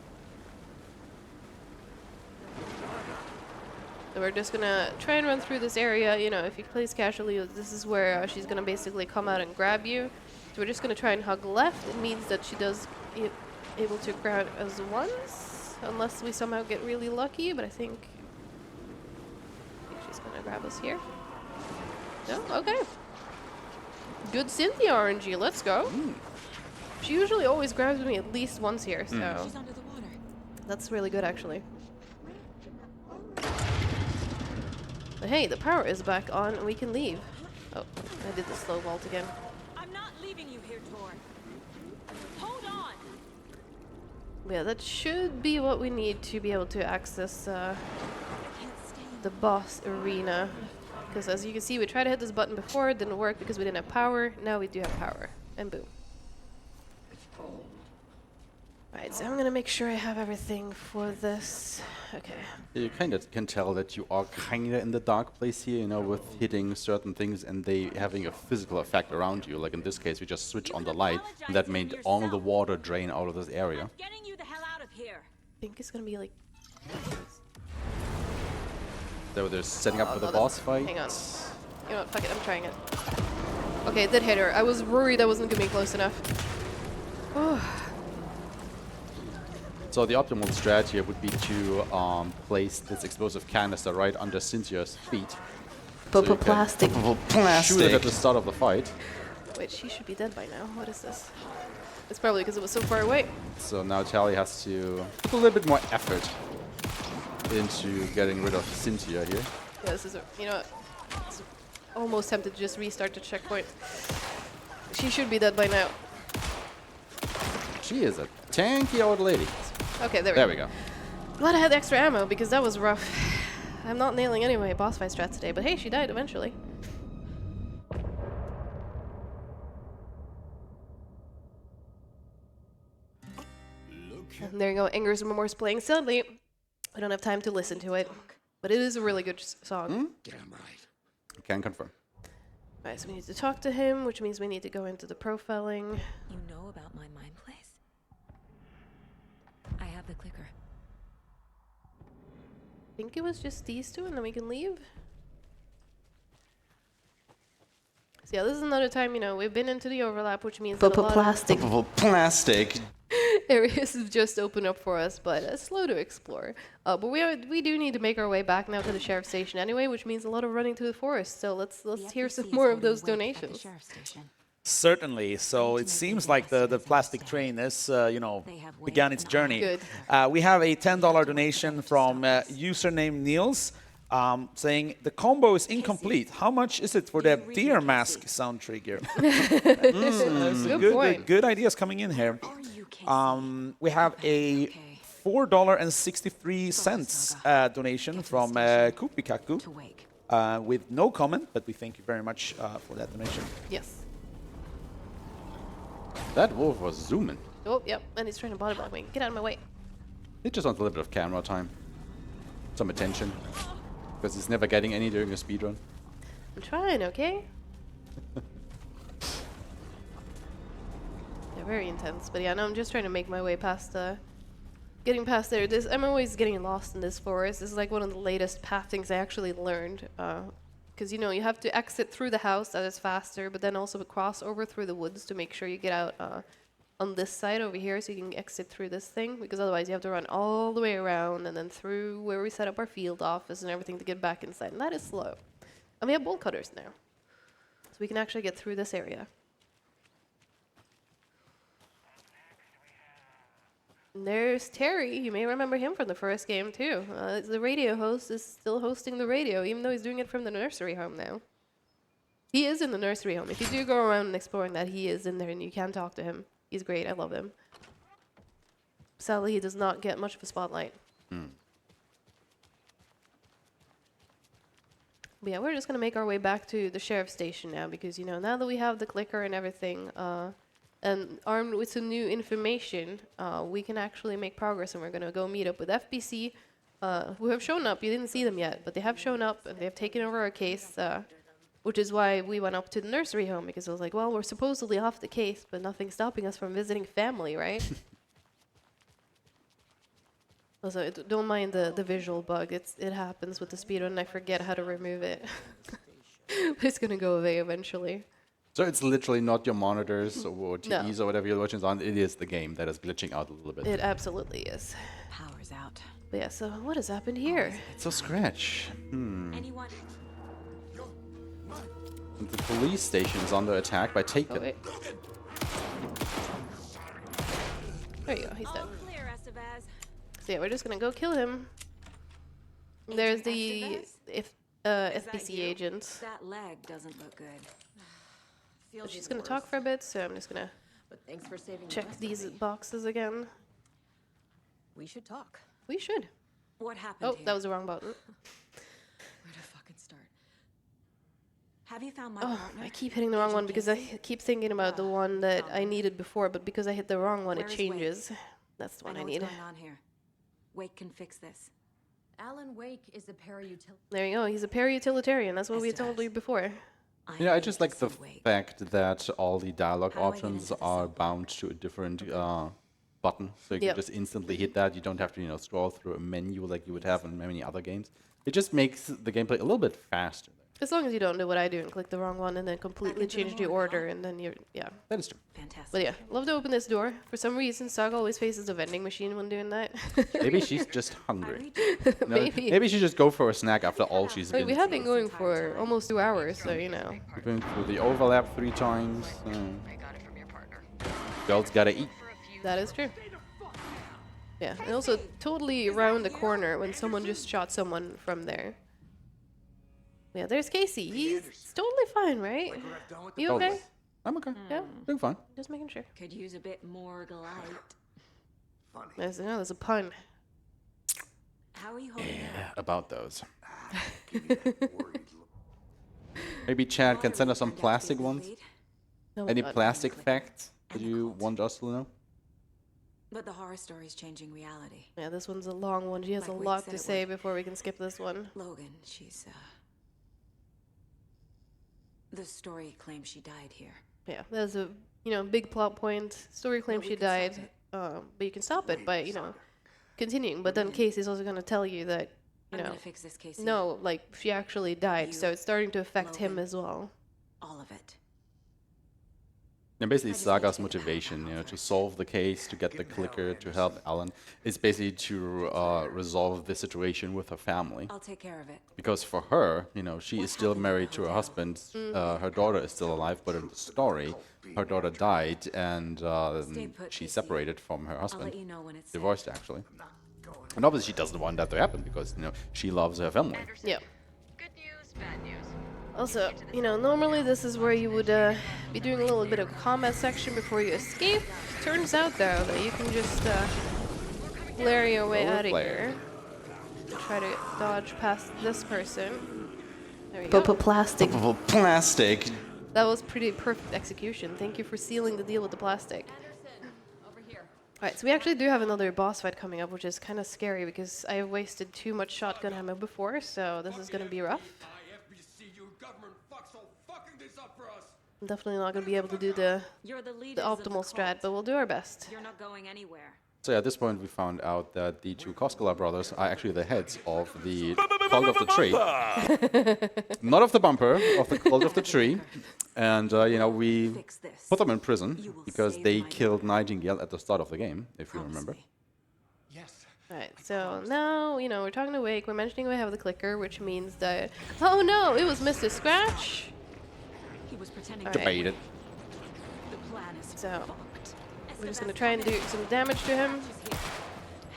So we're just gonna try and run through this area. If you play this casually, this is where she's gonna basically come out and grab you. So we're just gonna try and hug left. It means that she does able to grab us once, unless we somehow get really lucky. But I think she's gonna grab us here. No, okay. Good Cynthia RNG. Let's go. She usually always grabs me at least once here, so She's under the water. that's really good actually. But hey, the power is back on and we can leave. Oh, I did the slow vault again. I'm not leaving you here, Tor. Hold on. Yeah, that should be what we need to be able to access the boss arena. Because as you can see, we tried to hit this button before, it didn't work because we didn't have power. Now we do have power. And boom. Alright, so I'm gonna make sure I have everything for this. Okay. You kind of can tell that you are kind of in the dark place here, with hitting certain things and they having a physical effect around you. Like in this case, we just switch on the light and that made all the water drain out of this area. Getting you the hell out of here. I think it's gonna be like... So they're setting up for the boss fight. Hang on. You know what, fuck it, I'm trying it. Okay, it did hit her. I was worried I wasn't gonna be close enough. So the optimal strategy would be to place this explosive canister right under Cynthia's feet. Plastic. Shoot it at the start of the fight. Wait, she should be dead by now. What is this? It's probably because it was so far away. So now Tali has to put a little bit more effort into getting rid of Cynthia here. Yeah, this is, you know what? It's almost tempted to just restart the checkpoint. She should be dead by now. She is a tanky old lady. Okay, There we go. Glad I had extra ammo because that was rough. I'm not nailing any of my boss fight strats today, but hey, she died eventually. And there you go, Anger's Remorse playing. Sadly, I don't have time to listen to it, but it is a really good song. Damn right. Can confirm. Alright, so we need to talk to him, which means we need to go into the profiling. You know about my mind place? I have the clicker. think it was just these two, and then we can leave. So yeah, this is another time, you know, we've been into the overlap, which means that a lot Plastic. Plastic. of areas have just opened up for us, but slow to explore. But we do need to make our way back now to the sheriff's station anyway, which means a lot of running through the forest. So let's hear some more of those donations. Certainly. So it seems like the plastic train is, began its journey. Good. We have a $10 donation from username Niels saying, the combo is incomplete. How much is it for the deer mask sound trigger? Good point. Good ideas coming in here. We have a $4.63 donation from Kupikaku with no comment, but we thank you very much for that donation. Yes. That wolf was zooming. Oh, yep, and he's trying to body block me. Get out of my way. He just wants a little bit of camera time. Some attention. Because he's never getting any during a speedrun. I'm trying, okay? They're very intense, but yeah, no, I'm just trying to make my way past getting past there. I'm always getting lost in this forest. This is like one of the latest path things I actually learned. Because, you know, you have to exit through the house, that is faster, but then also cross over through the woods to make sure you get out on this side over here so you can exit through this thing, because otherwise you have to run all the way around and then through where we set up our field office and everything to get back inside, and that is slow. And we have bolt cutters now, so we can actually get through this area. And there's Terry. You may remember him from the first game too. The radio host is still hosting the radio, even though he's doing it from the nursery home now. He is in the nursery home. If you do go around and exploring that, he is in there and you can talk to him. He's great. I love him. Sadly, he does not get much of a spotlight. But yeah, we're just going to make our way back to the sheriff's station now because, you know, now that we have the clicker and everything, and armed with some new information, we can actually make progress, and we're going to go meet up with FBC, who have shown up. You didn't see them yet, but they have shown up, and they have taken over our case, which is why we went up to the nursery home, because I was like, well, we're supposedly off the case, but nothing's stopping us from visiting family, right? Also, don't mind the visual bug. It happens with the speedrun, and I forget how to remove it. But it's going to go away eventually. So it's literally not your monitors or TVs or whatever you're watching on. It is the game that is glitching out a little bit. It absolutely is. Power's out. But yeah, so what has happened here? So Scratch. Anyone? The police station is under attack by Taken. Oh, wait. There you go, he's dead. All clear, Estevez. So yeah, we're just gonna go kill him. There's Agent the Estevez? FBC agent. That leg doesn't look good. She's gonna talk for a bit, so I'm just gonna But thanks for saving the check rest of these me. boxes again. We should talk. We should. What happened Oh, here? that was the wrong button. Where to fucking start? Have you found my Oh, partner? I keep hitting the wrong one because I keep thinking about the one that I needed before, but because I hit the wrong one, it Where is changes. That's the one I know need. what's going on here. Wake can fix this. Alan Wake is a para-utility. There you go. He's a para-utilitarian. That's what we told you before. Yeah, I need just to like the see Wake. fact that all the dialogue How do I get options into the are cell? bound to a different button, so you Yep. can just instantly hit that. You don't have to, scroll through a menu like you would have in many other games. It just makes the gameplay a little bit faster. As long as you don't do what I do and click the wrong one and then completely into the change the morgue, huh? order, and then you're, yeah. That is true. Fantastic. But yeah, love to open this door. For some reason, Saga always faces a vending machine when doing that. Maybe she's just hungry. Maybe. Maybe she just go for a snack after all she's Like, been we have through. been going for almost 2 hours, so you know. We've been through the overlap 3 times. Girls gotta eat. That is true. Yeah, and also totally around the corner when someone just shot someone from there. Yeah, there's Casey. He's totally fine, right? You okay? Totally. I'm okay. Yeah, Doing fine. just making sure. Could use a bit more light. There's a pun. How are you holding up? About those. Maybe Chad can send us some plastic ones. Oh, Any God. plastic facts that you want us to know? But the horror story's changing reality. Yeah, this one's a long one. She has a Like Wade lot said to it say would. before we can skip this one. Logan, she's the story claims she died here. Yeah, there's a big plot point. Story claims we she can stop died, but you can stop it by continuing. But then Casey's also going to tell you that you I'm know, gonna fix this, Casey. no, like she actually died, so it's starting to affect him Logan. as well. All of it. And basically, Saga's motivation, to solve the case, to get the clicker, to help Alan, is basically to resolve the situation with her family. I'll take care of it. Because for her, she is still married to her husband. Her daughter is still alive, but in the story, her daughter died, and put, she's Casey. separated from her I'll husband. let you know when it's safe. Divorced, actually. And obviously, she doesn't want that to happen because she loves her family. Yeah. Good news, bad news. Also, normally this is where you would be doing a little bit of combat section before you escape. Turns out, though, that you can just flare your way out of Flare. here. Try to dodge past this person. There we go. Plastic. Plastic. That was pretty perfect execution. Thank you for sealing the deal with the plastic. Alright, so we actually do have another boss fight coming up, which is kind of scary because I wasted too much shotgun ammo before, so this is going to be rough. I'm definitely not going to be able to do the You're the leaders of the optimal strat, cult. but we'll do our best. You're not going anywhere. So at this point, we found out that the two Koskela brothers are actually the heads of the Cult of the Tree. Not of the bumper, of the Cult of the Tree. And, we Fix this. put them in prison You will because save they my killed Nightingale at the start of the game, if you Promise remember. me. Yes. Alright, so now, we're talking to Wake, we're mentioning we have the clicker, which means that... Oh no, it was Mr. Scratch! He was pretending Alright. Debated. the plan is So, fucked. we're just gonna try and do some damage to him.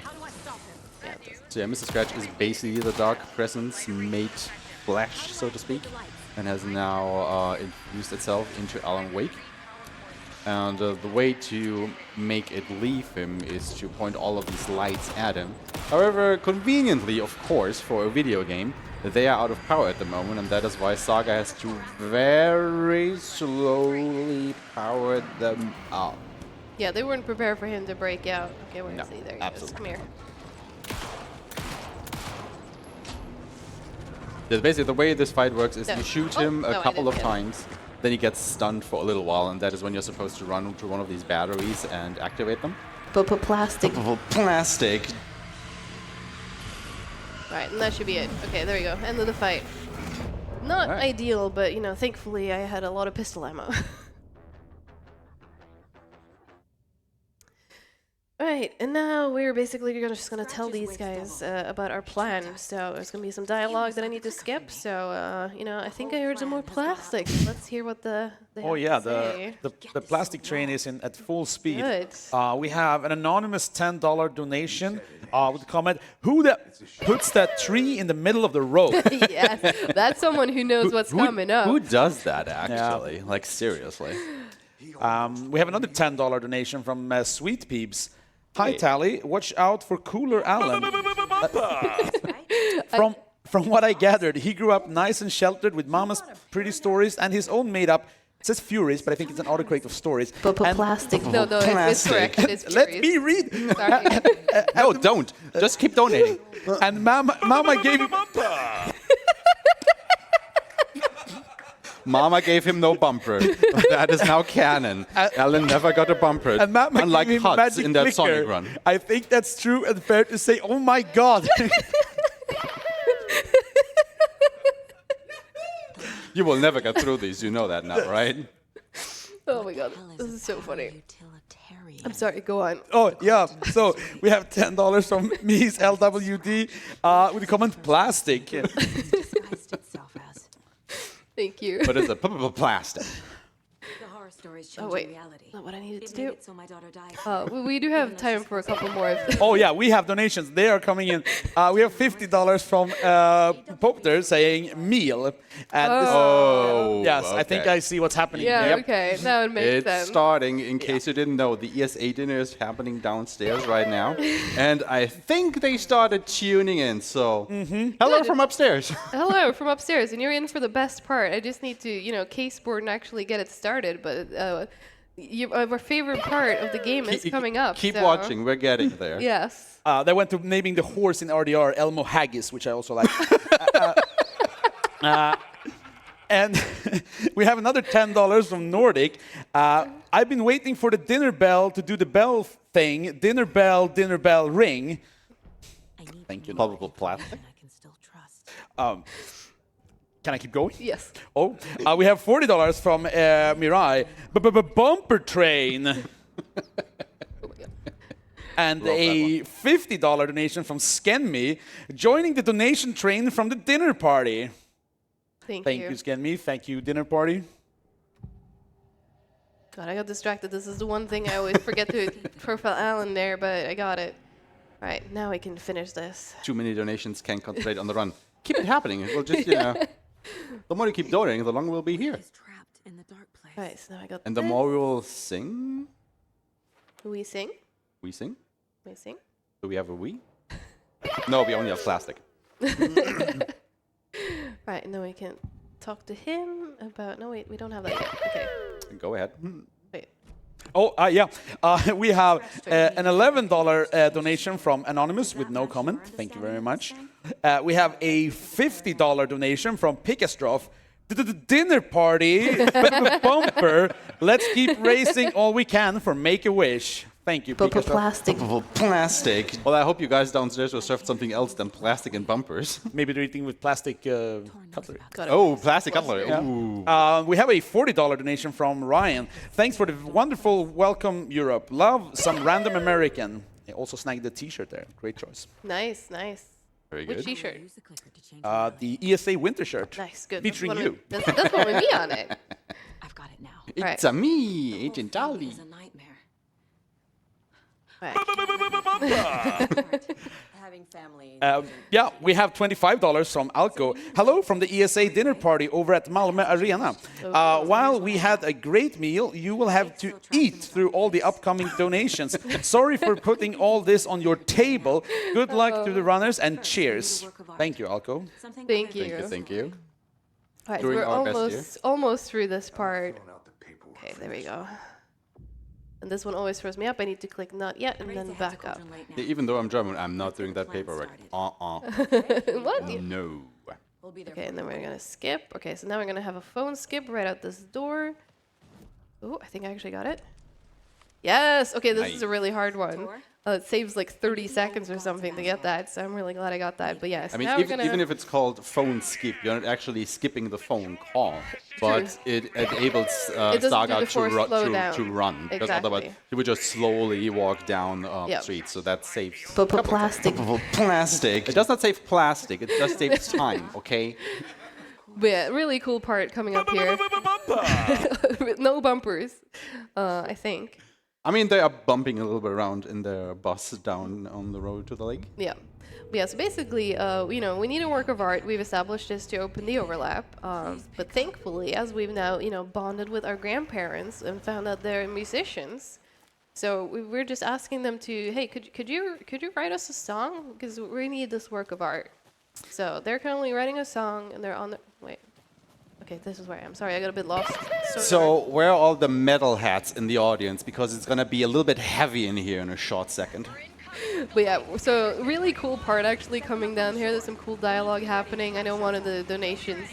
How do I stop him? So yeah, Mr. Scratch is basically the Dark Presence made flesh, so to speak, and has now infused itself into Alan Wake. And the way to make it leave him is to point all of these lights at him. However, conveniently, of course, for a video game, they are out of power at the moment, and that is why Saga has to very slowly power them up. Yeah, they weren't prepared for him to break out. Okay, where No, is he? There he absolutely. is. Come here. Yeah, basically, the way this fight works is No. you shoot Oh, him no, a I couple of didn't get times, then he gets stunned for a little while, and that is when you're supposed to run to one of these batteries and activate them. Plastic. Plastic. Alright, and that should be it. Okay, there we go. End of the fight. Not Alright. ideal, but, thankfully I had a lot of pistol ammo. Alright, and now we're basically just gonna tell these guys about our plan. So there's gonna be some dialogue that I need to skip. So, I think I heard some more plastic. Let's hear what they Oh have yeah, to say. the plastic train is in at full speed. Good. We have an anonymous $10 donation with the comment, "Who that puts that tree in the middle of the road?" Yes, that's someone who knows what's coming up. Who does that, actually? Like, seriously. We have another $10 donation from Sweet Peeps. Hi, Hey. Tali. Watch out for Cooler Alan. From what I gathered, he grew up nice and sheltered with mama's pretty stories and his own made-up. It says Furies, but I think it's an autocorrect of stories. And- Plastic. No, it's Plastic. correct. It's Let Furies. me read. Sorry. No, don't. Just keep donating. And mama gave him. Mama gave him no bumper. That is now canon. Alan never got a bumper. And Mama unlike gave him Huts magic in that clicker. Sonic run. I think that's true and fair to say. Oh my God. You will never get through these. You know that now, right? Oh my god, this is so funny. Utilitarian. I'm sorry, go on. Oh, yeah. So we have $10 from Mies LWD with the comment plastic. Disguised itself as. Thank you. But it's a plastic. The horror stories Oh change wait, reality. not what I needed It to made do. it so my daughter died. We do have time for a couple more of them. Oh, yeah, we have donations. They are coming in. We have $50 from Popter saying meal. And Oh, yes, I think okay. I see what's happening. Yeah, Yep. okay, now it makes It's sense. starting, in case you didn't know, the ESA dinner is happening downstairs right now. And I think they started tuning in, so hello Good. from upstairs. Hello from upstairs, and you're in for the best part. I just need to, caseboard and actually get it started, but our favorite part of the game is coming up. Keep so- watching, we're getting there. Yes. They went to naming the horse in RDR Elmo Haggis, which I also like. And we have another $10 from Nordic. I've been waiting for the dinner bell to do the bell thing. Dinner bell, ring. I need Thank to you. know Probable if plastic. I can still Can I keep going? Yes. Oh, we have $40 from Mirai. Bumper train. Oh my God. And a $50 donation from Skenme, joining the donation train from the dinner party. Thank Thank you. you, Skenme. Thank you, dinner party. God, I got distracted. This is the one thing I always forget to profile Alan there, but I got it. All right, now we can finish this. Too many donations can concentrate on the run. Keep it happening. It will just, you know, the more you keep donating, the longer we'll be here. He's trapped in the dark place. All right, so now I got And the this. more we will sing. We sing? We sing? We sing? Do we have a we? No, we only have plastic. Right, and then we can talk to him about... No, wait, we don't have that yet. Okay, Go ahead. wait. Oh, yeah. We have an $11 donation from Anonymous with no comment. Thank you very much. We have a $50 donation from Pickastrophe. The dinner party bumper. Let's keep racing all we can for Make-A-Wish. Thank you, Pickastrophe. Plastic. Plastic. Well, I hope you guys downstairs will serve something else than plastic and bumpers. Maybe they're eating with plastic cutlery. Got it. Oh, plastic cutlery. Yeah. Ooh. We have a $40 donation from Ryan. Thanks for the wonderful welcome, Europe. Love some random American. He also snagged the T-shirt there. Great choice. Nice, nice. Very Which good. t-shirt? Use the clicker to change The ESA winter shirt. Nice, good. Featuring That's one you. with- That's one with me on it. I've got it now. It's a me, Agent Tali. It's a nightmare. Right. Having family. Yeah, we have $25 from Alco. Hello from the ESA dinner party over at Malmö Arena. While we had a great meal, you will have to eat through all the upcoming donations. Sorry for putting all this on your table. Good luck to the runners and cheers. Thank you, Alco. Something Thank clever. you. Thank you. All right, Doing we're our best here. almost through this part. Filling out the paperwork Okay, for there we this. go. And this one always throws me up. I need to click not yet and Ready then to head to back up. Cauldron Lake now. Yeah, even though I'm German, I'm not doing that Plan paperwork. started. What? No. We'll be there. Okay, and then we're gonna skip. Okay, so now we're gonna have a phone skip right out this door. Oh, I think I actually got it. Yes. Okay, this is a really hard one. Tour? It saves like 30 seconds or something to get that, so I'm really glad I got that. But yes, I mean, now we're gonna. even if it's called phone skip, you're not actually skipping the phone call, but it enables It doesn't do Saga the to, forced slowdown. to run. Because otherwise, Exactly. you would just slowly walk down the Yep. street, so that saves. Plastic. Plastic. It does not save plastic. It just saves time. Okay. But yeah, really cool part coming up here. With no bumpers, I think. I mean, they are bumping a little bit around in their bus down on the road to the lake. Yeah. But yeah, so basically, you know, we need a work of art. We've established this to open the overlap. But thankfully, as we've now, you know, bonded with our grandparents and found out they're musicians, so we're just asking them to, hey, could you write us a song? Because we need this work of art. So they're currently writing a song, and they're on the, wait. Okay, this is where I am. Sorry, I got a bit lost. So where are all the metal hats in the audience? Because it's going to be a little bit heavy in here in a short second. But yeah, so really cool part actually coming down here. There's some cool dialogue happening. I know one of the donations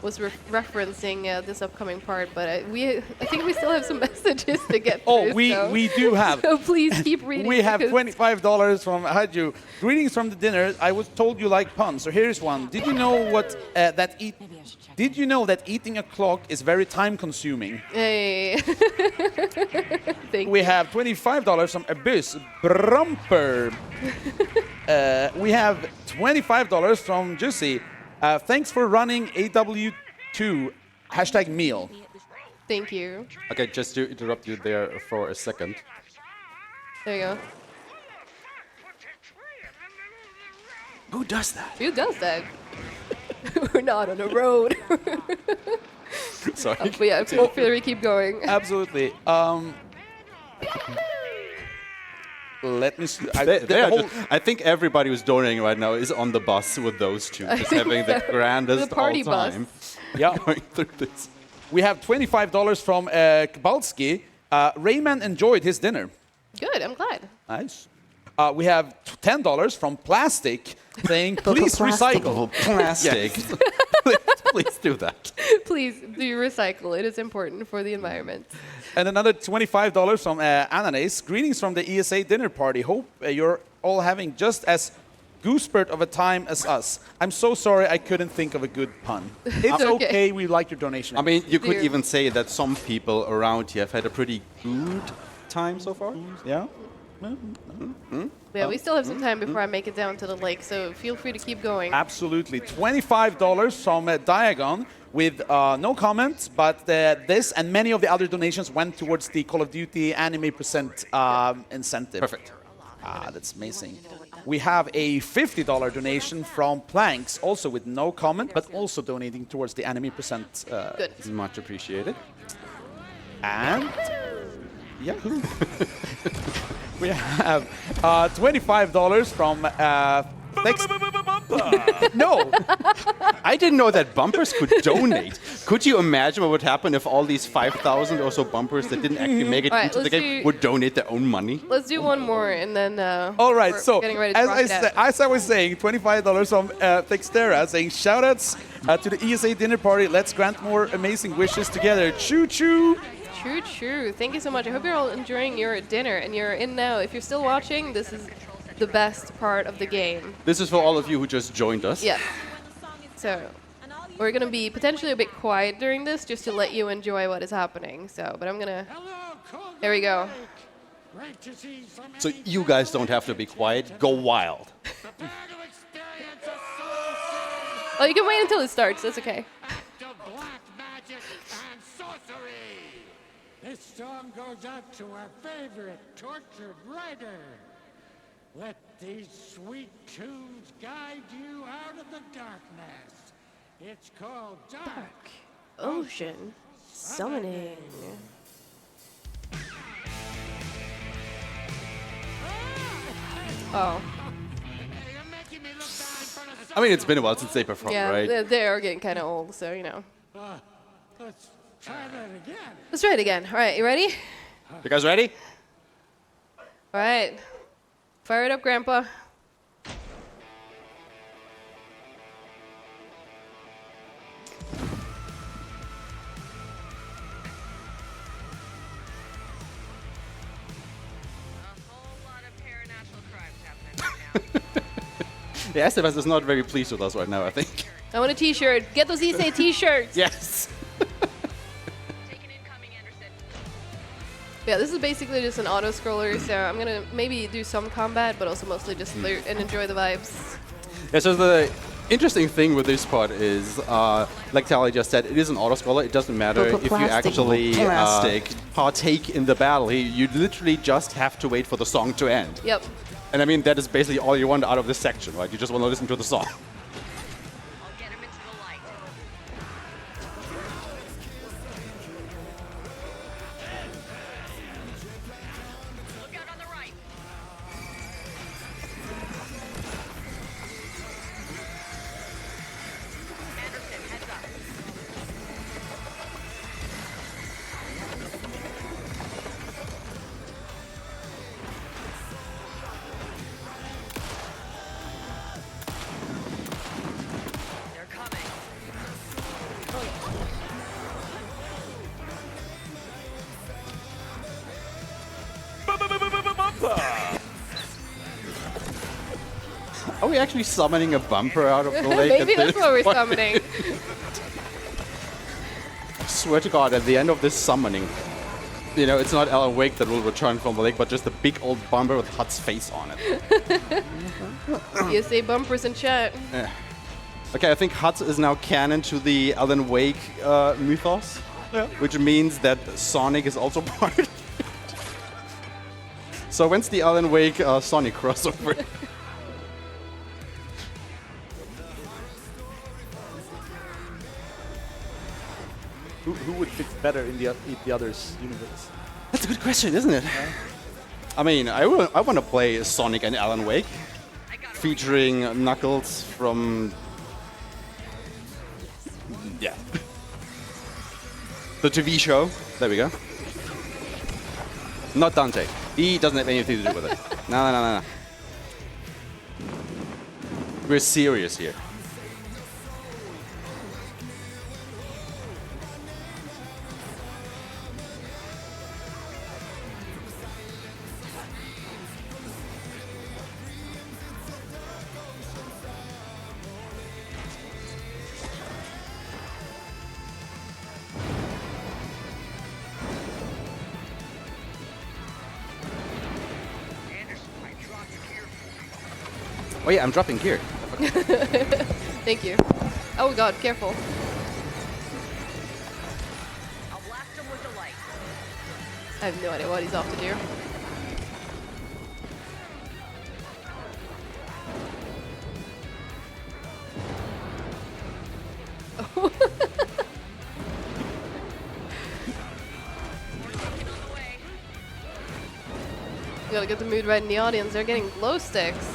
was referencing this upcoming part, but I think we still have some messages to get through. We do have. So please keep reading. We have because- $25 from Haju. Greetings from the dinner. I was told you like puns, so here's one. Did you know what Maybe I should check. Did you know that eating a clock is very time consuming? Hey. Thank We you. have $25 from Abyss Brumper. We have $25 from Jussi. Thanks for running AW2 #meal. Thank you. Okay, just to interrupt you there for a second. There you go. Who does that? Who does that? We're not on the road. Sorry. But yeah, feel free to keep going. Absolutely. Let me. I think everybody who's donating right now is on the bus with those two, just having the grandest The party all bus. time Yeah. going through this. We have $25 from Kabalski. Rayman enjoyed his dinner. Good, I'm glad. Nice. We have $10 from Plastic saying, please recycle. Plastic. please do that. Please do recycle. It is important for the environment. And another $25 from Ananas. Greetings from the ESA dinner party. Hope you're all having just as goosebird of a time as us. I'm so sorry I couldn't think of a good pun. It's okay. okay. We like your donation. I mean, you could Dear. even say that some people around here have had a pretty good time so far. yeah. Yeah, we still have some time before I make it down to the lake, so feel free to keep going. Absolutely. $25 from Diagon with no comment, but this and many of the other donations went towards the Call of Duty Anime Percent incentive. Perfect. That's amazing. We have a $50 donation from Planks, also with no comment, but also donating towards the Anime Percent. Good. Much appreciated. And Yahoo! We have $25 from No! I didn't know that bumpers could donate. Could you imagine what would happen if all these 5,000 or so bumpers that didn't actually make it All right, into the let's game do- would donate their own money? Let's do one more, and then All right, we're so getting ready to rock it out. as I was saying, $25 from Textera saying shoutouts to the ESA dinner party. Let's grant more amazing wishes together. Choo choo! True, true. Thank you so much. I hope you're all enjoying your dinner, and you're in now. If you're still watching, this is the best part of the game. This is for all of you who just joined us. Yeah. So we're gonna be potentially a bit quiet during this, just to let you enjoy what is happening. So, but I'm gonna. There we go. So you guys don't have to be quiet. Go wild. Oh, you can wait until it starts. That's okay. This song goes out to our favorite tortured writer. Let these sweet tunes guide you out of the darkness. It's called Dark Ocean Summoning. Oh. I mean, it's been a while since they performed, Yeah, right? they are getting kind of old, so you know. Let's try that again. Let's try it again. All right, you ready? You guys ready? All right. Fire it up, Grandpa. A whole lot of paranatural crimes happening right now. The Estevas is not very pleased with us right now, I think. I want a T-shirt. Get those ESA T-shirts. Yes. Taking incoming, Anderson. Yeah, this is basically just an auto scroller, so I'm gonna maybe do some combat, but also mostly just loot and enjoy the vibes. Yeah, so the interesting thing with this part is, like Tali just said, it is an autoscroller. It doesn't matter if you actually partake in the battle. You literally just have to wait for the song to end. Yep. And I mean, that is basically all you want out of this section, right? You just want to listen to the song. I'll get him into the light. Look out on the right. Anderson, heads up. They're coming. Are we actually summoning a bumper out of the lake? Maybe at that's this what we're point? summoning. Swear to God, at the end of this summoning, you know, it's not Alan Wake that will return from the lake, but just a big old bumper with Hut's face on it. ESA bumpers in chat. Okay, I think Hut is now canon to the Alan Wake mythos, which means that Sonic is also part of it. So when's the Alan Wake Sonic crossover? Who would fit better in the other's universe? That's a good question, isn't it? I mean, I want to play Sonic and Alan Wake, featuring Knuckles from... Yeah. The TV show. There we go. Not Dante. He doesn't have anything to do with it. No. We're serious here. Oh yeah, I'm dropping gear. Thank you. Oh god, careful. I'll blast him with the light. I have no idea what he's off to do. You gotta get the mood right in the audience. They're getting glow sticks.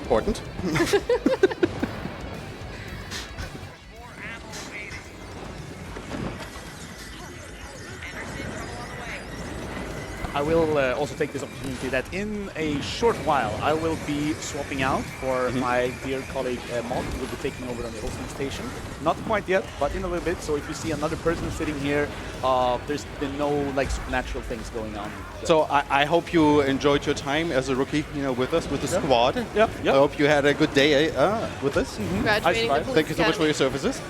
Important. I will also take this opportunity that in a short while I will be swapping out for my dear colleague Mod, who will be taking over on the hosting station. Not quite yet, but in a little bit. So if you see another person sitting here, there's been no like supernatural things going on. So I hope you enjoyed your time as a rookie, with us, with the squad. Yeah. I hope you had a good day with us. Graduating the Thank you so much for your Academy. services.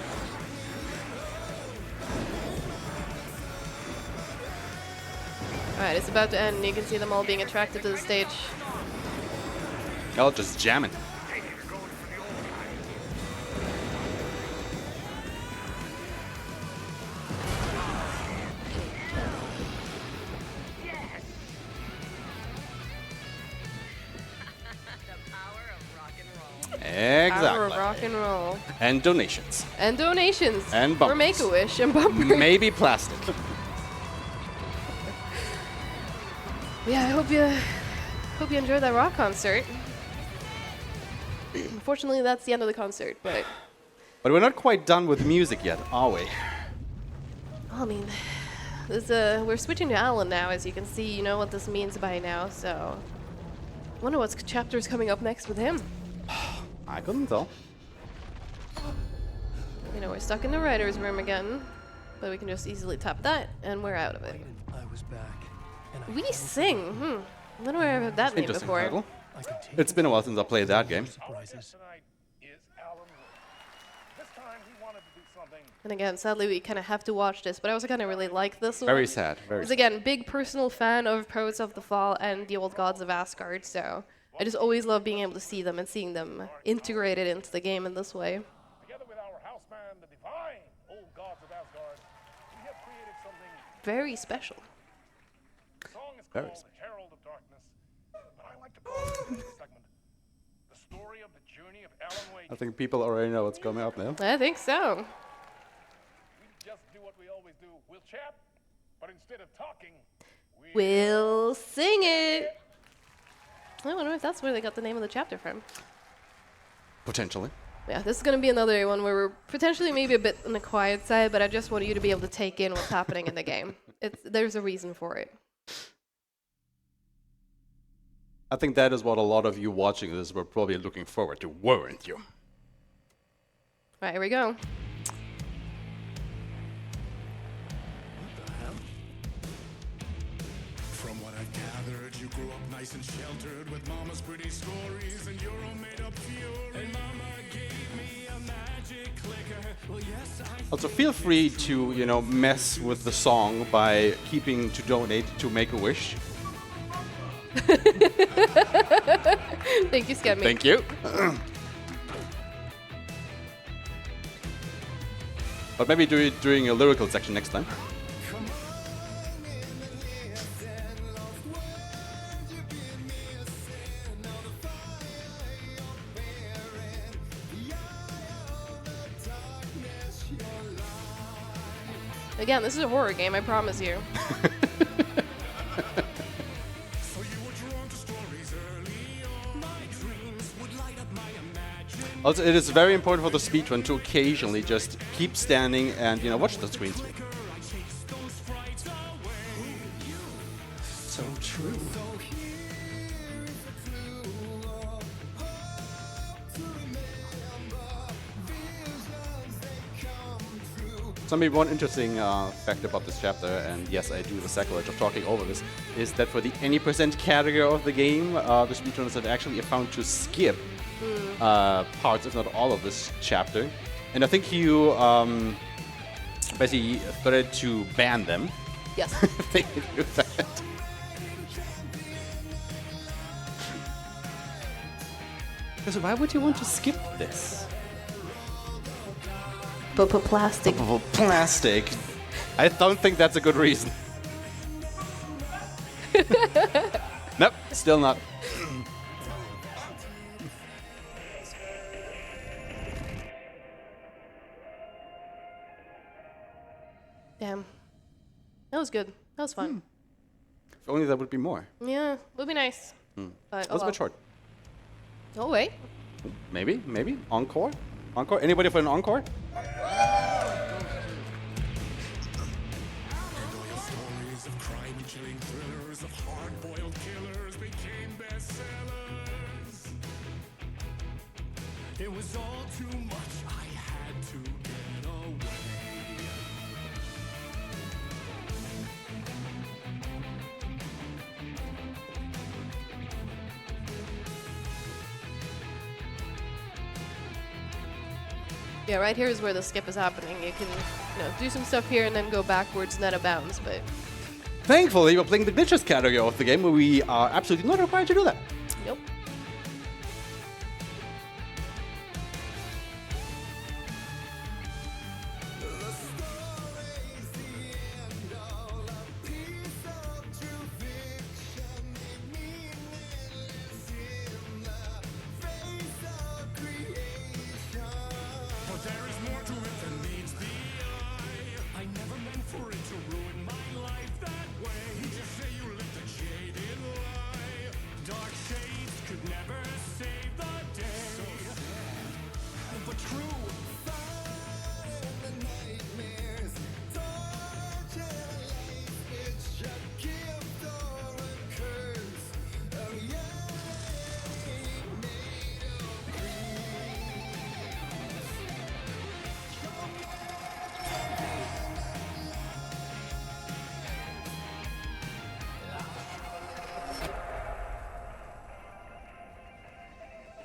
Alright, it's about to end. You can see them all being attracted to the stage. I'll just jam it. The power of rock and roll. Power of Exactly. rock and roll. And donations. And donations. And for bumpers. Make-A-Wish and bumpers. Maybe plastic. Yeah, I hope you enjoyed that rock concert. Unfortunately, that's the end of the concert, but But we're not quite done with music yet, are we? I mean, we're switching to Alan now, as you can see. You know what this means by now, so I wonder what chapter's coming up next with him. I couldn't tell. We're stuck in the writer's room again, but we can just easily tap that, and we're out of it. I was back. And I We found Sing. I wonder where I've heard that name Interesting before. title. I could take It's been a while since I played that game. surprises. And again, sadly, we kind of have to watch this, but I also kind of really like this one. Very sad. Very Because sad. again, big personal fan of Poets of the Fall and the Old Gods of Asgard, so I just always love being able to see them and seeing them integrated into the game in this way. Together with our houseman, the divine old gods of Asgard, we have created something. Very special. The song is Very called Herald of Darkness, but I like to call it the next segment. The story of the journey of Alan Wake. I think people already know what's coming up now. I think so. We just do what we always do. We'll chat, but instead of talking, We'll sing it. I wonder if that's where they got the name of the chapter from. Potentially. Yeah, this is going to be another one where we're potentially maybe a bit on the quiet side, but I just want you to be able to take in what's happening in the game. There's a reason for it. I think that is what a lot of you watching this were probably looking forward to, weren't you? Right, here we go. From what I've gathered, you grew up nice and sheltered with mama's pretty stories and your own made-up fury. And mama gave me a magic clicker. Well, yes, I Also, feel free to, mess with the song by keeping to donate to Make-A-Wish. Thank you, Scammy. Thank you. But maybe do it during a lyrical section next time. Again, this is a horror game, I promise you. Also, it is very important for the speedrun to occasionally just keep standing and, watch the screen. So true. So maybe one interesting fact about this chapter, and yes, I do the sacrilege of talking over this, is that for the any percent category of the game, the speedrunners have actually found to skip parts, if not all of this chapter. And I think you basically threatened to ban them. Yes. if they do that. Because why would you want to skip this? But plastic. Plastic. I don't think that's a good reason. Nope, still not. Damn. That was good. That was fun. If only there would be more. Yeah, would be nice. But, That was a bit short. Oh, wait. Maybe. Encore? Encore? Anybody for an encore? Stories of crime-chilling thrillers of hard-boiled killers became bestsellers. It was all too much. I had to get away. Yeah, right here is where the skip is happening. You can, do some stuff here and then go backwards and out of bounds, but Thankfully, we're playing the glitches category of the game where we are absolutely not required to do that. nope. But there is more to it than meets the eye. I never meant for it to ruin my life that way. Just say you lived a jaded lie. Dark shades could never save the day. But true.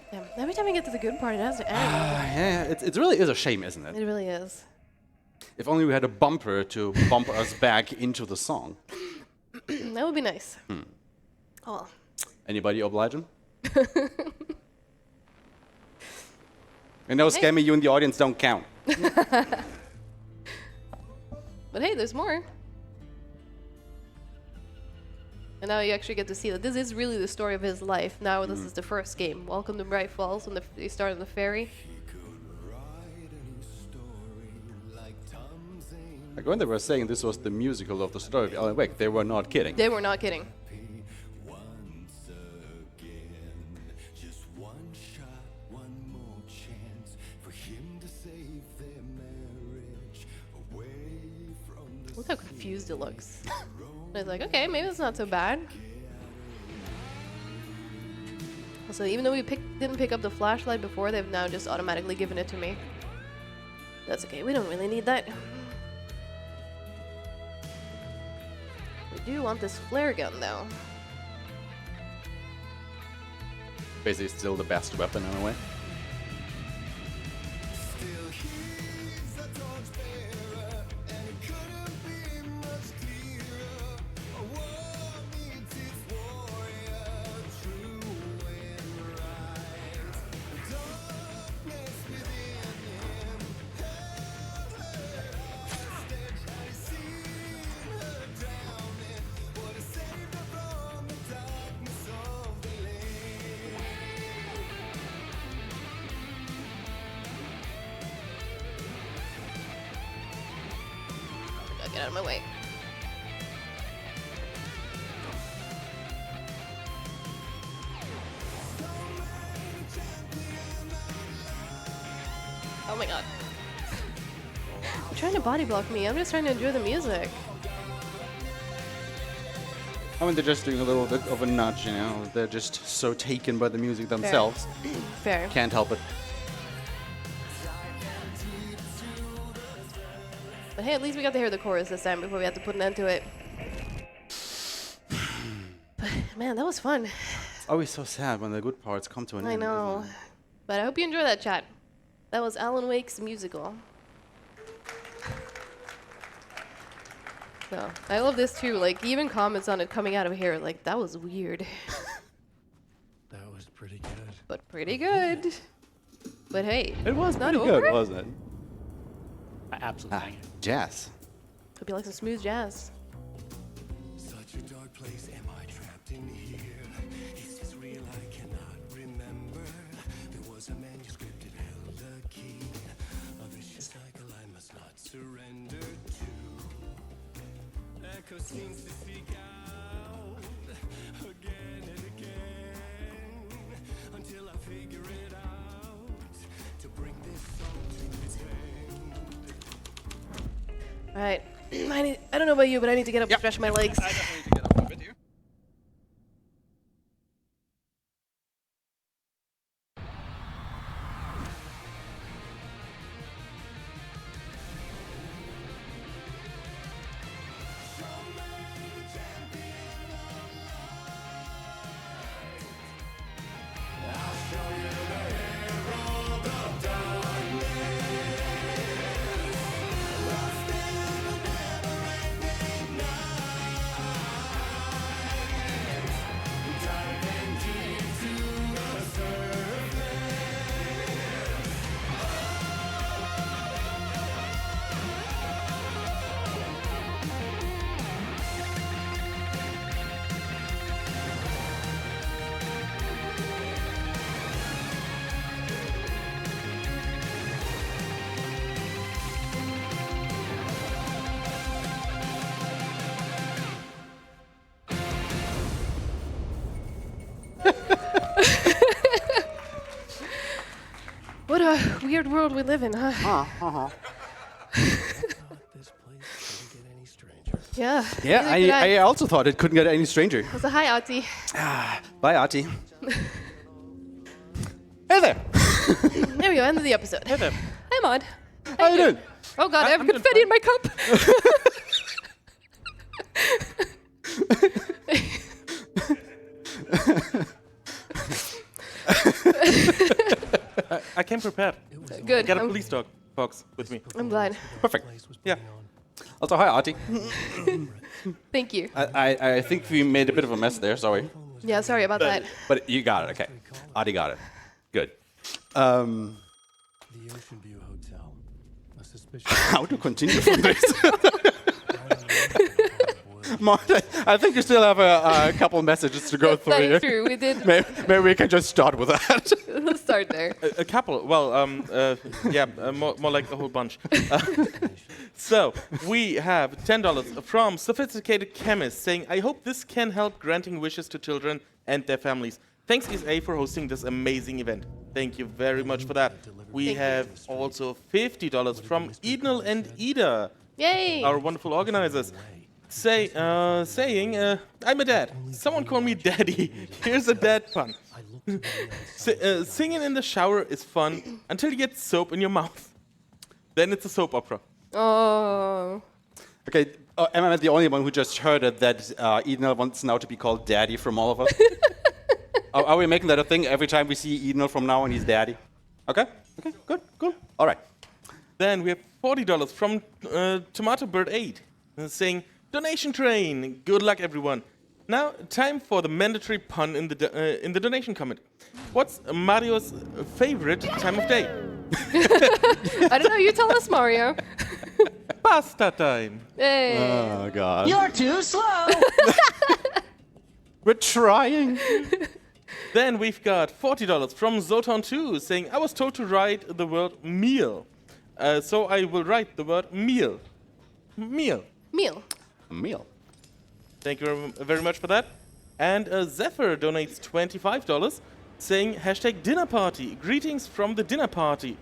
Damn. Every time I get to the good part, it has to end. Yeah, it really is a shame, isn't it? It really is. If only we had a bumper to bump us back into the song. That would be nice. Oh. Anybody obliging? And no, Scammy, you in the audience don't count. But hey, there's more. And now you actually get to see that this is really the story of his life. Now this is the first game. Welcome to Bright Falls, when they start on the ferry. Like when they were saying this was the musical of the story of Alan Wake, they were not kidding. They were not kidding. Look how confused it looks. I was like, okay, maybe it's not so bad. Also, even though we didn't pick up the flashlight before, they've now just automatically given it to me. That's okay, we don't really need that. We do want this flare gun, though. Basically still the best weapon in a way. Get out of my way. Oh my god. You're trying to body block me. I'm just trying to enjoy the music. I mean, they're just doing a little bit of a nudge, you know. They're just so taken by the music themselves. Fair. Can't help it. But hey, at least we got to hear the chorus this time before we had to put an end to it. But man, that was fun. It's always so sad when the good parts come to an I end. know. isn't it? But I hope you enjoy that, chat. That was Alan Wake's musical. No, I love this too. Like, even comments on it coming out of here, like, that was weird. That was pretty good. But pretty good. But hey, It was not pretty over good, it. wasn't it? I absolutely. Jazz. Hope you like some smooth jazz. Such a dark place, am I trapped in here? Is this real? I cannot remember. There was a manuscript, it held a key. A vicious cycle I must not surrender to. Echo seems to seek out again and again until I figure it out to bring this song to its end. All right. I don't know about you, but I need to get up and stretch my legs. I definitely need to get up a bit here. What a weird world we live in, huh? This place couldn't get any stranger. Yeah. Yeah, neither did I also thought it couldn't get any stranger. So hi, Ati. Bye, Artie. Hey there. There we go, end of the episode. Hey there. Hi, Maud. How you doing? Oh god, I have confetti in my cup. I came prepared. Good. I got a police dog box with me. I'm glad. Perfect. Yeah. Also, hi, Artie. Thank you. I think we made a bit of a mess there, sorry. Yeah, sorry about that. But you got it, okay. Artie got it. Good. The Ocean View Hotel. A suspicious. How to continue from this? Marta, I think you still have a couple messages to go through That here. is true, we did. Maybe we can just start with that. Let's start there. A couple. Well, more like a whole bunch. So we have $10 from Sophisticated Chemist saying, "I hope this can help granting wishes to children and their families. Thanks, ESA, for hosting this amazing event." Thank you very much for that. We have also $50 from Ednal and Ida, Yay! our wonderful organizers. Saying, "I'm a dad. Someone call me daddy. Here's a dad pun. Singing in the shower is fun until you get soap in your mouth. Then it's a soap opera." Oh. Okay, am I the only one who just heard it that Ednal wants now to be called Daddy from all of us? Are we making that a thing every time we see Ednal from now on, he's Daddy? Okay, good, cool. All right. Then we have $40 from Tomato Bird 8 saying, "Donation train. Good luck, everyone. Now, time for the mandatory pun in the donation comment. What's Mario's favorite time of day?" I don't know, you tell us, Mario. Pasta time. Hey. Oh, God. You're too slow. We're trying. Then we've got $40 from Zoton2 saying, "I was told to write the word meal. So I will write the word meal. Meal." Meal. Meal. Thank you very much for that. And Zephyr donates $25 saying, #dinner party. Greetings from the dinner party.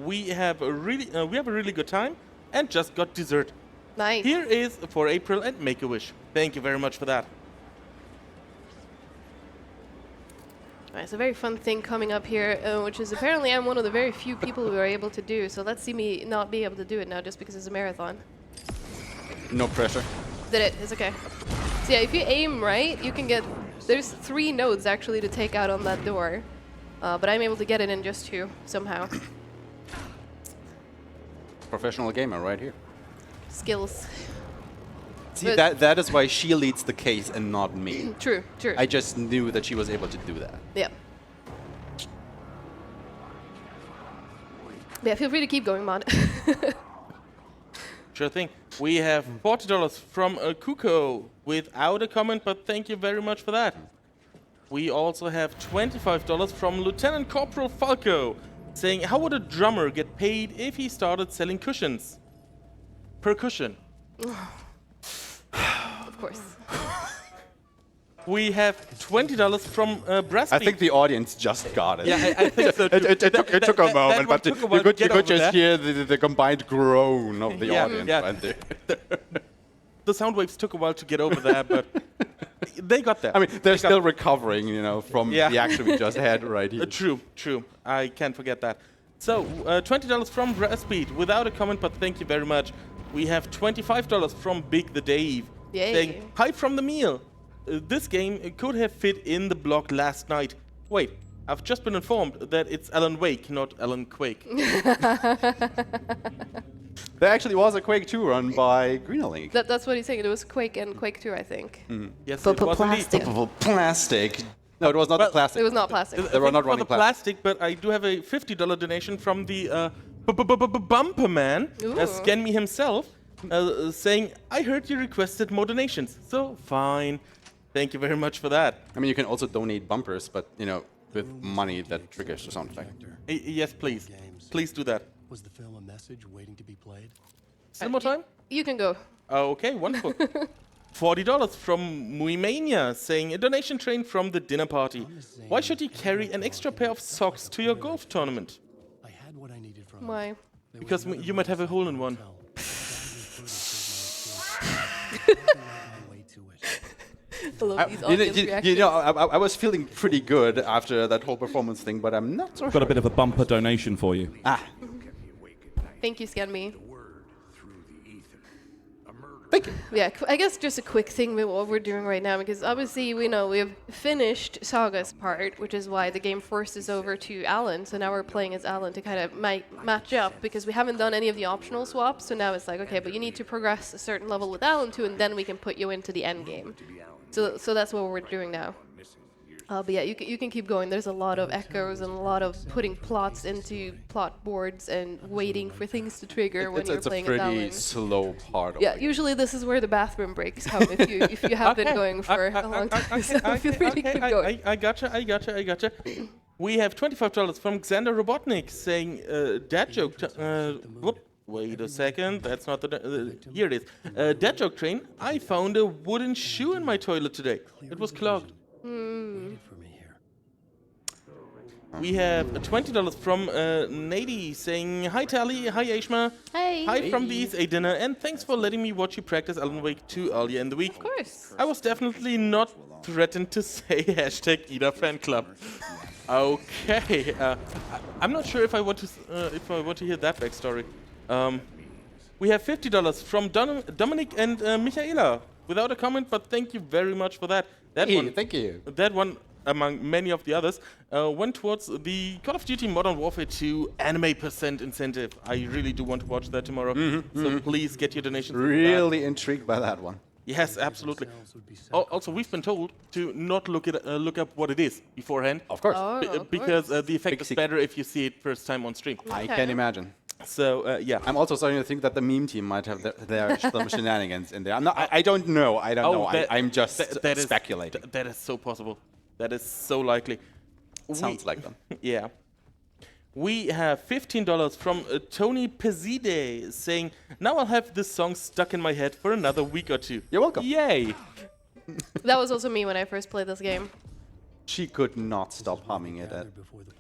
We have a really good time and just got dessert. Nice. Here is for April and Make-A-Wish. Thank you very much for that. Alright, it's a very fun thing coming up here, which is apparently I'm one of the very few people who are able to do, so let's see me not be able to do it now just because it's a marathon. No pressure. Did it, it's okay. So yeah, if you aim right, you can get, there's 3 nodes actually to take out on that door, but I'm able to get it in just 2, somehow. Professional gamer right here. Skills. See, But- that is why she leads the case and not me. True, true. I just knew that she was able to do that. Yeah. Yeah, feel free to keep going, Mod. Sure thing. We have $40 from Kuko without a comment, but thank you very much for that. We also have $25 from Lieutenant Corporal Falco, saying, how would a drummer get paid if he started selling cushions? Per cushion. Of course. We have $20 from Brass I think the audience just got it. Yeah, I think so too. It took a that moment, one but took a you while to could, get you could over just there. hear the combined groan of the Yeah, audience. yeah. Right there. The sound waves took a while to get over there, but they got there. I mean, they're They got still recovering, from Yeah. the action we just had right here. True, true. I can't forget that. So, $20 from Brassbeat without a comment, but thank you very much. We have $25 from Big the Dave, Yay. saying, hi from the meal. This game could have fit in the block last night. Wait, I've just been informed that it's Alan Wake, not Alan Quake. There actually was a Quake 2 run by Greenlink. That's what he's saying. It was Quake and Quake 2, I think. Yes, But it was indeed. plastic. Plastic. No, it was not Well, plastic. It was not plastic. They were Thank not you for running the plastic, but I do have a $50 donation from the Bumper Man, Ooh. Scan Me himself, saying, I heard you requested more donations, so fine. Thank you very much for that. I mean, you can also donate bumpers, but, with money that triggers the sound effect. Yes, please. Please do that. Was the film a message waiting to be played? Still more time? You can go. Okay, wonderful. $40 from Muimania, saying, a donation train from the dinner party. Why should you carry an extra pair of socks to your golf tournament? I had what I needed from Why? Because you might have a hole in one. I love these You audience know, reactions. I was feeling pretty good after that whole performance thing, but I'm not so Got a bit of a bumper donation for you. Thank you, Scan Me. Thank you. Yeah, I guess just a quick thing with what we're doing right now, because obviously we know we have finished Saga's part, which is why the game forced us over to Alan. So now we're playing as Alan to kind of match up, because we haven't done any of the optional swaps. So now it's like, okay, but you need to progress a certain level with Alan too, and then we can put you into the end game. So that's what we're doing now. But yeah, you can keep going. There's a lot of echoes and a lot of putting plots into plot boards and waiting for things to trigger when you're It's a playing as pretty Alan. slow part of Yeah, it. usually this is where the bathroom breaks come if you have been going for a long time. So feel free to keep going. I gotcha. We have $25 from Xander Robotnik saying, dad joke. Wait a second, that's not the. Here it is. Dad joke train. I found a wooden shoe in my toilet today. It was clogged. We have $20 from Nady saying, hi Tali, hi Aishma. Hey. Hi from the East A dinner, and thanks for letting me watch you practice Alan Wake 2 earlier in the week. Of course. I was definitely not threatened to say hashtag Ida fan club. Okay, I'm not sure if I want to hear that backstory. We have $50 from Dominic and Michaela. Without a comment, but thank you very much for that. Thank you. That one, among many of the others, went towards the Call of Duty Modern Warfare 2 anime % incentive. I really do want to watch that tomorrow, so please get your donations. Really intrigued by that one. Yes, absolutely. Also, we've been told to not look up what it is beforehand. Of course. Oh, of because course. the effect Big is secret. better if you see it first time on stream. I Okay. can imagine. So, yeah. I'm also starting to think that the meme team might have their some shenanigans in there. I don't know. I don't know. I'm just that is- speculating. that is so possible. That is so likely. Sounds like them. Yeah. We have $15 from Tony Pezide saying, now I'll have this song stuck in my head for another week or two. You're welcome. Yay. That was also me when I first played this game. She could not stop humming it.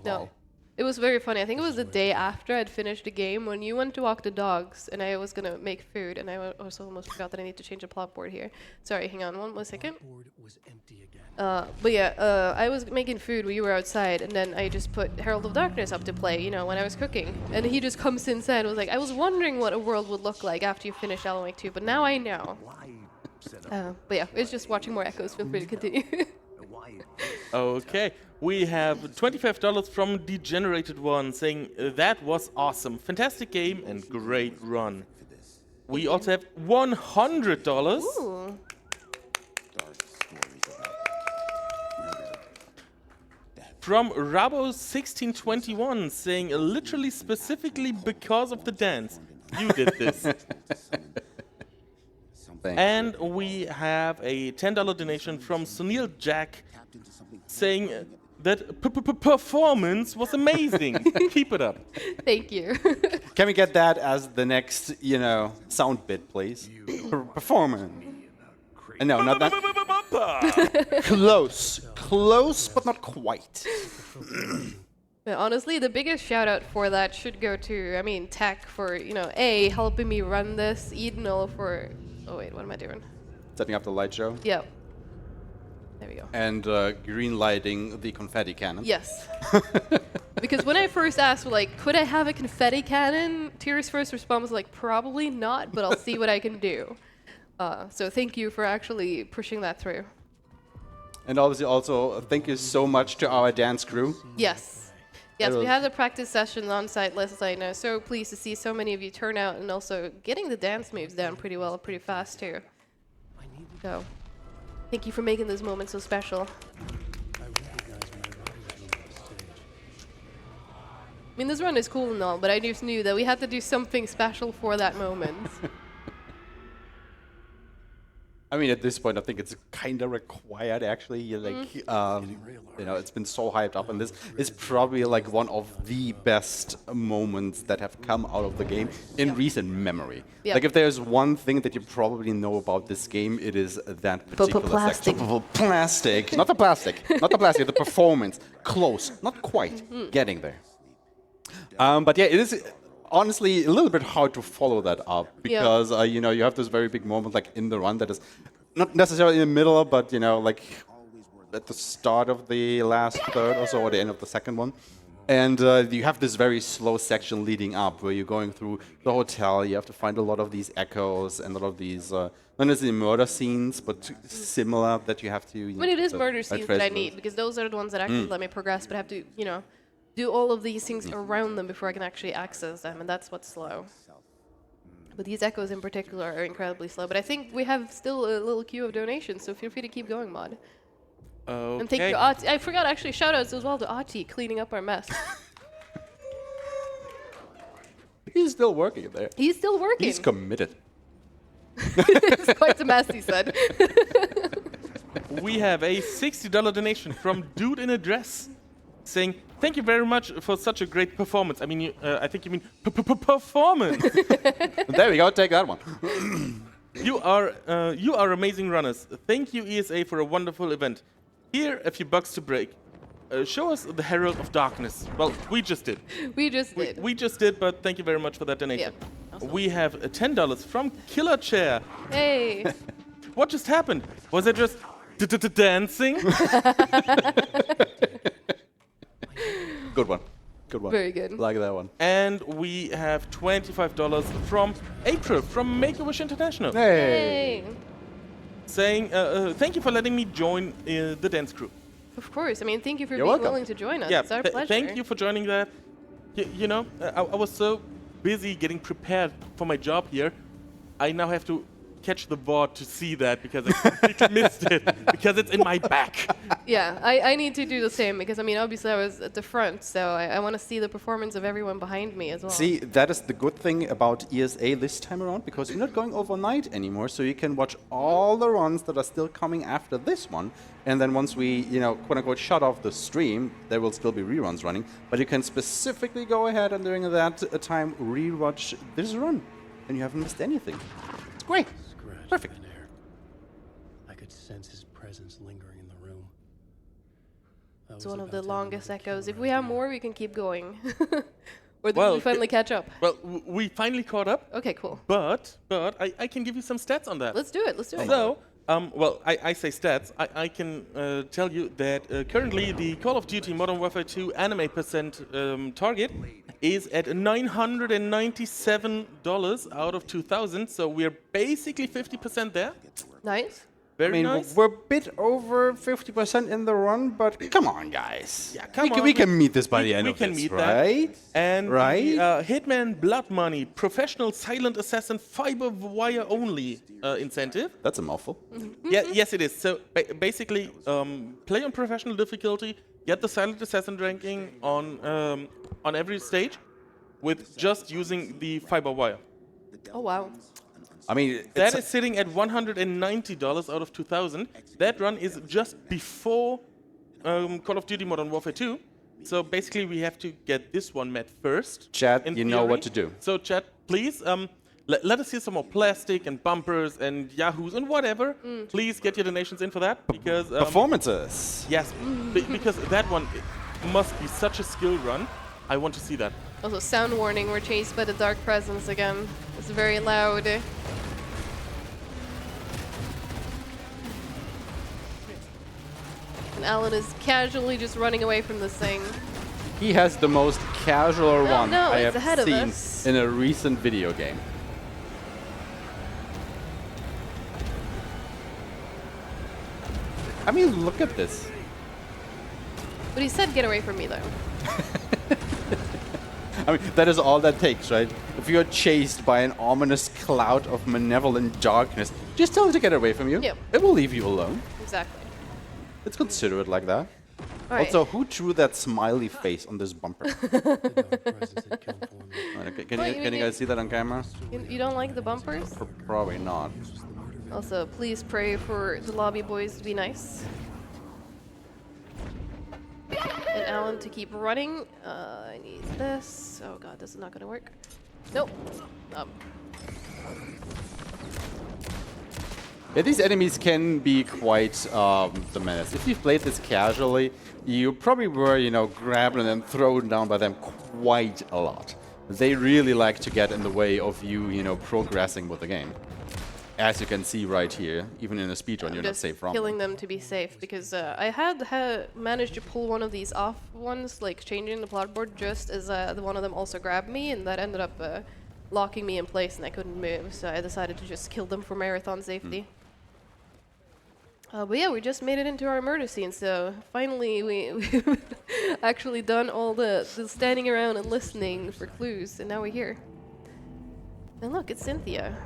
No. It was very funny. I think it was the day after I'd finished the game when you went to walk the dogs and I was going to make food, and I also almost forgot that I need to change the plot board here. Sorry, hang on one second. But yeah, I was making food when you were outside, and then I just put Herald of Darkness up to play, when I was cooking. And he just comes inside and was like, I was wondering what a world would look like after you finished Alan Wake 2, but now I know. But yeah, it's just watching more echoes. Feel free to continue. Okay. We have $25 from Degenerated One saying, that was awesome. Fantastic game and great run. We also have $100 Ooh. from Rabo1621 saying literally specifically because of the dance. You did this. And we have a $10 donation from Sunil Jack saying that performance was amazing. Keep it up. Thank you. Can we get that as the next, sound bit, please? Performance. No, not that. Close, but not quite. But honestly, the biggest shout out for that should go to, Tech for, helping me run this, Edenil for, oh wait, what am I doing? Setting up the light show. Yep. There we go. And green lighting the confetti cannon. Yes. Because when I first asked, could I have a confetti cannon? Tira's first response was probably not, but I'll see what I can do. So thank you for actually pushing that through. And obviously also thank you so much to our dance crew. Yes. Yes, we had the practice sessions on site last night, and I was so pleased to see so many of you turn out and also getting the dance moves down pretty well, pretty fast too. So, thank you for making this moment so special. This run is cool and all, but I just knew that we had to do something special for that moment. At this point, I think it's kind of required, actually. It's been so hyped up, and this is probably one of the best moments that have come out of the game in recent memory. Yep. If there's one thing that you probably know about this game, it is that particular plastic. section. Plastic. Not the plastic. Not the plastic. The performance. Close. Not quite. Getting there. But yeah, it is honestly a little bit hard to follow that up because you have this very big moment in the run that is not necessarily in the middle, but at the start of the last third or so, or the end of the second one. And you have this very slow section leading up where you're going through the hotel. You have to find a lot of these echoes and a lot of these not necessarily murder scenes, but similar that you have to. It is murder scenes that I need, because those are the ones that actually let me progress, but I have to, do all of these things around them before I can actually access them, and that's what's slow. But these echoes in particular are incredibly slow. But I think we have still a little queue of donations, so feel free to keep going, Mod. Okay. And thank you, Ati. I forgot actually shoutouts as well to Ati cleaning up our mess. He's still working there. He's still working. He's committed. It's quite a mess, he said. We have a $60 donation from Dude in a Dress saying, thank you very much for such a great performance. I think you mean performance. There we go, take that one. You are amazing runners. Thank you, ESA, for a wonderful event. Here, a few bucks to break. Show us the Herald of Darkness. Well, we just did. We just did, but thank you very much for that donation. Yep. Awesome. We have $10 from Killer Chair. Hey. What just happened? Was it just dancing? Good one. Good one. Very good. Like that one. And we have $25 from April from Make-A-Wish International. Hey. Saying, thank you for letting me join the dance crew. Of course. Thank you for You're being welcome. willing to join us. Yeah, It's our pleasure. thank you for joining that. I was so busy getting prepared for my job here. I now have to catch the VOD to see that because I completely missed it because it's in my back. Yeah, I need to do the same because, obviously I was at the front, so I want to see the performance of everyone behind me as well. See, that is the good thing about ESA this time around, because you're not going overnight anymore, so you can watch all the runs that are still coming after this one, and then once we, quote-unquote, shut off the stream, there will still be reruns running, but you can specifically go ahead and during that time rewatch this run, and you haven't missed anything. It's great. Perfect. I could sense his presence lingering in the room. It's one of the longest echoes. If we have more, we can keep going. Or did we finally catch up? Well, we finally caught up. Okay, cool. But I can give you some stats on that. Let's do it. So, I say stats. I can tell you that currently the Call of Duty Modern Warfare 2 anime percent target is at $997 out of 2,000. So we're basically 50% there. Nice. Very I mean, nice. we're a bit over 50% in the run, but come on, guys. Yeah, come on. We can meet this by the end we of can this, meet right? that. And Right? the, Hitman Blood Money, professional silent assassin, fiber wire only incentive. That's a mouthful. Yeah, yes, it is. So basically, play on professional difficulty, get the silent assassin ranking on every stage, with just using the fiber wire. Oh wow. I mean, That is sitting at $190 out of 2,000. That run is just before Call of Duty Modern Warfare 2. So basically, we have to get this one met first. Chat, in you know theory. what to do. So chat, please, let us hear some more plastic and bumpers and yahoos and whatever. Please get your donations in for that, because Performances. yes, because that one must be such a skill run. I want to see that. Also, sound warning, we're chased by the dark presence again. It's very loud. And Alan is casually just running away from this thing. He has the most casual one no, I it's have ahead of seen us. in a recent video game. I mean, look at this. But he said get away from me, though. I mean, that is all that takes, right? If you're chased by an ominous cloud of malevolent darkness, just tell it to get away from you. Yep. It will leave you alone. Exactly. Let's consider it like that. All right. Also, who drew that smiley face on this bumper? Can you guys see that on camera? You don't like the bumpers? Probably not. Also, please pray for the lobby boys to be nice. And Alan to keep running. I need this. Oh god, this is not gonna work. Nope. Yeah, these enemies can be quite the menace. If you've played this casually, you probably were, grabbed and then thrown down by them quite a lot. They really like to get in the way of you, progressing with the game. As you can see right here, even in a speedrun, you're not Just safe from killing them. them to be safe, because I had managed to pull one of these off ones, like changing the plot board just as the one of them also grabbed me, and that ended up locking me in place and I couldn't move, so I decided to just kill them for marathon safety. But yeah, we just made it into our murder scene, so finally we've actually done all the standing around and listening for clues, and now we're here. And look, it's Cynthia.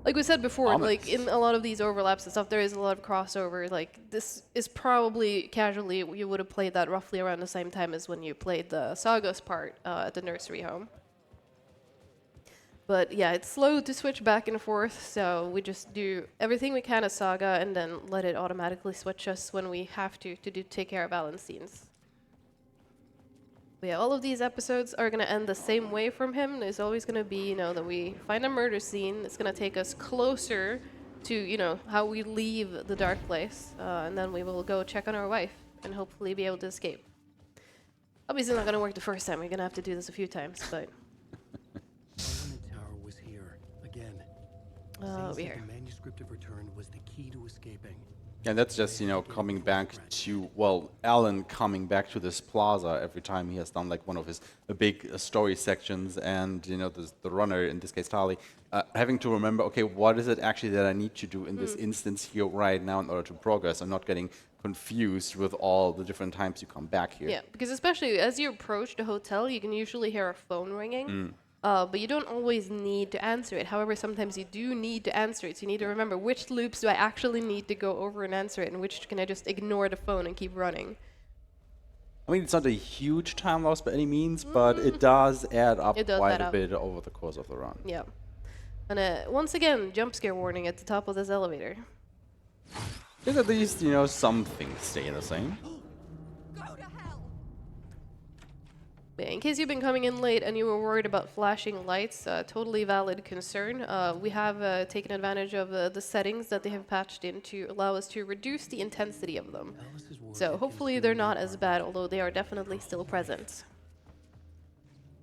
Like we said before, like in a lot of these overlaps and stuff, there is a lot of crossover. Like this is probably casually you would have played that roughly around the same time as when you played the Saga's part at the nursery home. But yeah, it's slow to switch back and forth, so we just do everything we can as Saga and then let it automatically switch us when we have to take care of Alan's scenes. But yeah, all of these episodes are going to end the same way from him. There's always going to be, that we find a murder scene. It's going to take us closer to, how we leave the dark place. And then we will go check on our wife and hopefully be able to escape. Obviously not going to work the first time. We're going to have to do this a few times, but... The tower was here, again. Over here. The manuscript of return was the key to escaping. And that's just, coming back to, Alan coming back to this plaza every time he has done like one of his big story sections, and, the runner, in this case Tali, having to remember, okay, what is it actually that I need to do in this instance here right now in order to progress, and not getting confused with all the different times you come back here. Yeah, because especially as you approach the hotel, you can usually hear a phone ringing. But you don't always need to answer it. However, sometimes you do need to answer it. So you need to remember which loops do I actually need to go over and answer it, and which can I just ignore the phone and keep running. I mean, it's not a huge time loss by any means, but it does add up quite a bit over the course of the run. Yeah. And once again, jump scare warning at the top of this elevator. There's at least, some things stay the same. In case you've been coming in late and you were worried about flashing lights, totally valid concern. We have taken advantage of the settings that they have patched in to allow us to reduce the intensity of them. So hopefully they're not as bad, although they are definitely still present.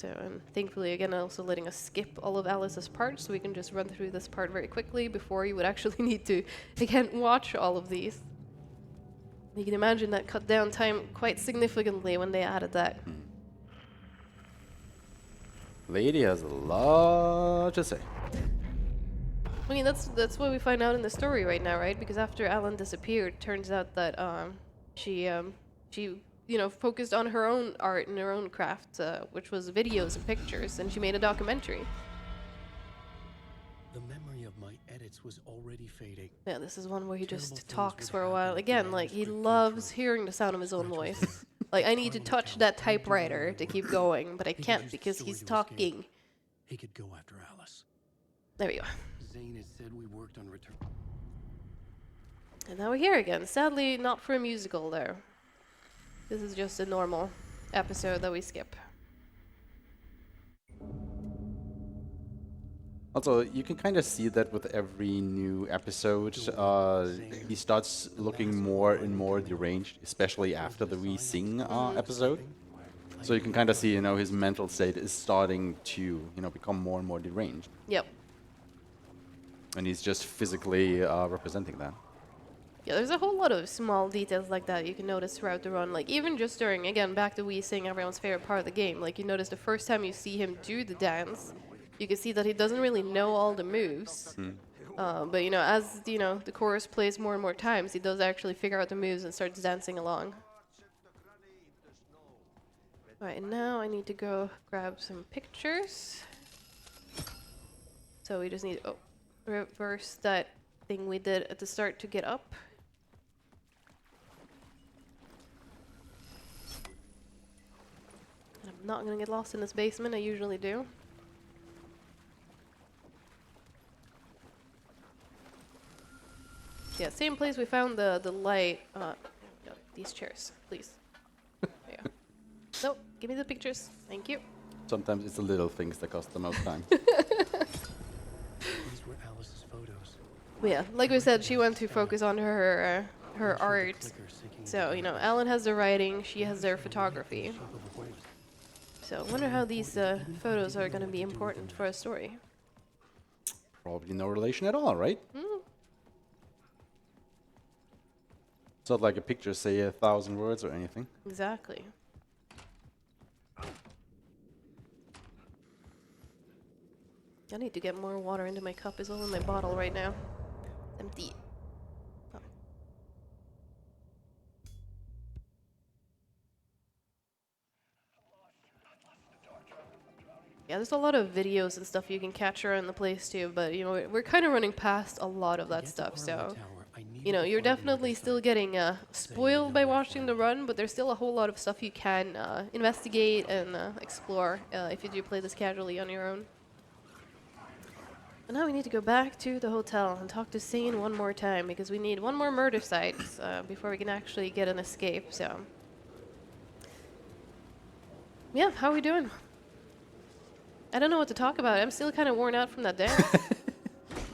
So and thankfully, again, also letting us skip all of Alice's parts, so we can just run through this part very quickly before you would actually need to, again, watch all of these. You can imagine that cut down time quite significantly when they added that. Lady has a lot to say. I mean, that's what we find out in the story right now, right? Because after Alan disappeared, turns out that she focused on her own art and her own craft, which was videos and pictures, and she made a documentary. The memory of my edits was already fading. Yeah, this is one where he just Terrible talks things for would a while. happen if Again, the like he manuscript came loves true. hearing the sound of his own voice. Like I need to touch that typewriter to keep going, but I can't because he's talking. He could go after Alice. There we go. Zane had said we worked on return. And now we're here again. Sadly, not for a musical, though. This is just a normal episode that we skip. Also, you can kind of see that with every new episode, he starts looking more and more deranged, especially after the We Sing episode. So you can kind of see, his mental state is starting to, become more and more deranged. Yep. And he's just physically representing that. Yeah, there's a whole lot of small details like that you can notice throughout the run. Like, even just during, again, back to We Sing, everyone's favorite part of the game. Like, you notice the first time you see him do the dance, you can see that he doesn't really know all the moves. But, as, the chorus plays more and more times, he does actually figure out the moves and starts dancing along. Alright, and now I need to go grab some pictures. So we just need to reverse that thing we did at the start to get up. And I'm not gonna get lost in this basement, I usually do. Yeah, same place we found the light. No, these chairs, please. There you go. Nope, give me the pictures. Thank you. Sometimes it's the little things that cost the most time. These were Alice's photos. Yeah, like we said, she went to focus on her art. So, Alan has the writing, she has their photography. So I wonder how these photos are going to be important for a story. Probably no relation at all, right? It's not like a picture say 1,000 words or anything. Exactly. I need to get more water into my cup. It's all in my bottle right now. Empty. Oh. Yeah, there's a lot of videos and stuff you can catch around the place too, but we're kind of running past a lot of that stuff, so you're definitely still getting spoiled by watching the run, but there's still a whole lot of stuff you can investigate and explore if you do play this casually on your own. And now we need to go back to the hotel and talk to Zane one more time, because we need one more murder site before we can actually get an escape, so. Yeah, how are we doing? I don't know what to talk about. I'm still kind of worn out from that dance.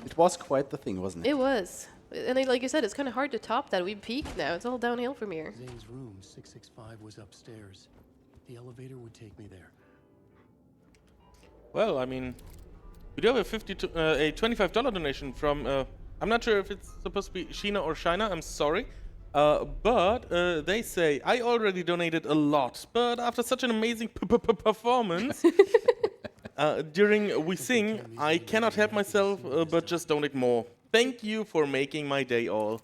It was quite the thing, wasn't it? It was. And like you said, it's kind of hard to top that. We peaked now. It's all downhill from here. Zane's room, 665, was upstairs. The elevator would take me there. Well, I mean, we do have a $25 donation from, I'm not sure if it's supposed to be Sheena or Shina, I'm sorry. But they say, I already donated a lot, but after such an amazing performance during We Sing, I cannot help myself but just donate more. Thank you for making my day all.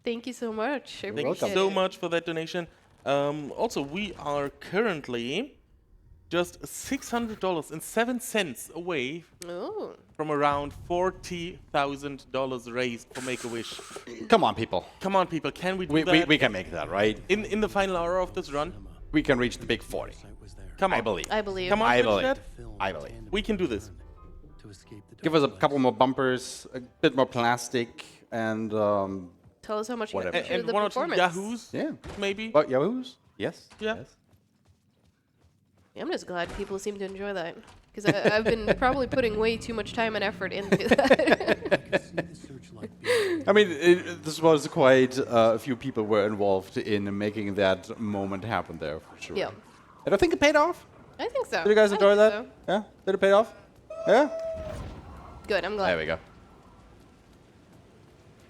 Thank you so much. I Thank you appreciate so it. much for that donation. Also, we are currently just $600.07 away Ooh. from around $40,000 raised for Make-A-Wish. Come on, people. Come on, people, can we do that? We can make that, right? In the final hour of this run? We can reach the big 40. Come on. I believe. I believe. Come on, I believe. Bridget. I believe. We can do this. Give us a couple more bumpers, a bit more plastic, and Tell us how much you whatever. appreciated And the one or two performance. Yahoos, yeah. maybe? What, Yahoos? Yes. Yeah. Yes. Yeah, I'm just glad people seem to enjoy that. Because I've been probably putting way too much time and effort into that. I mean, this was quite a few people were involved in making that moment happen there, for sure. Yeah. And I think it paid off. I think so. Did you guys I enjoy think that? so. Yeah? Did it pay off? Yeah? Good, I'm glad. There we go.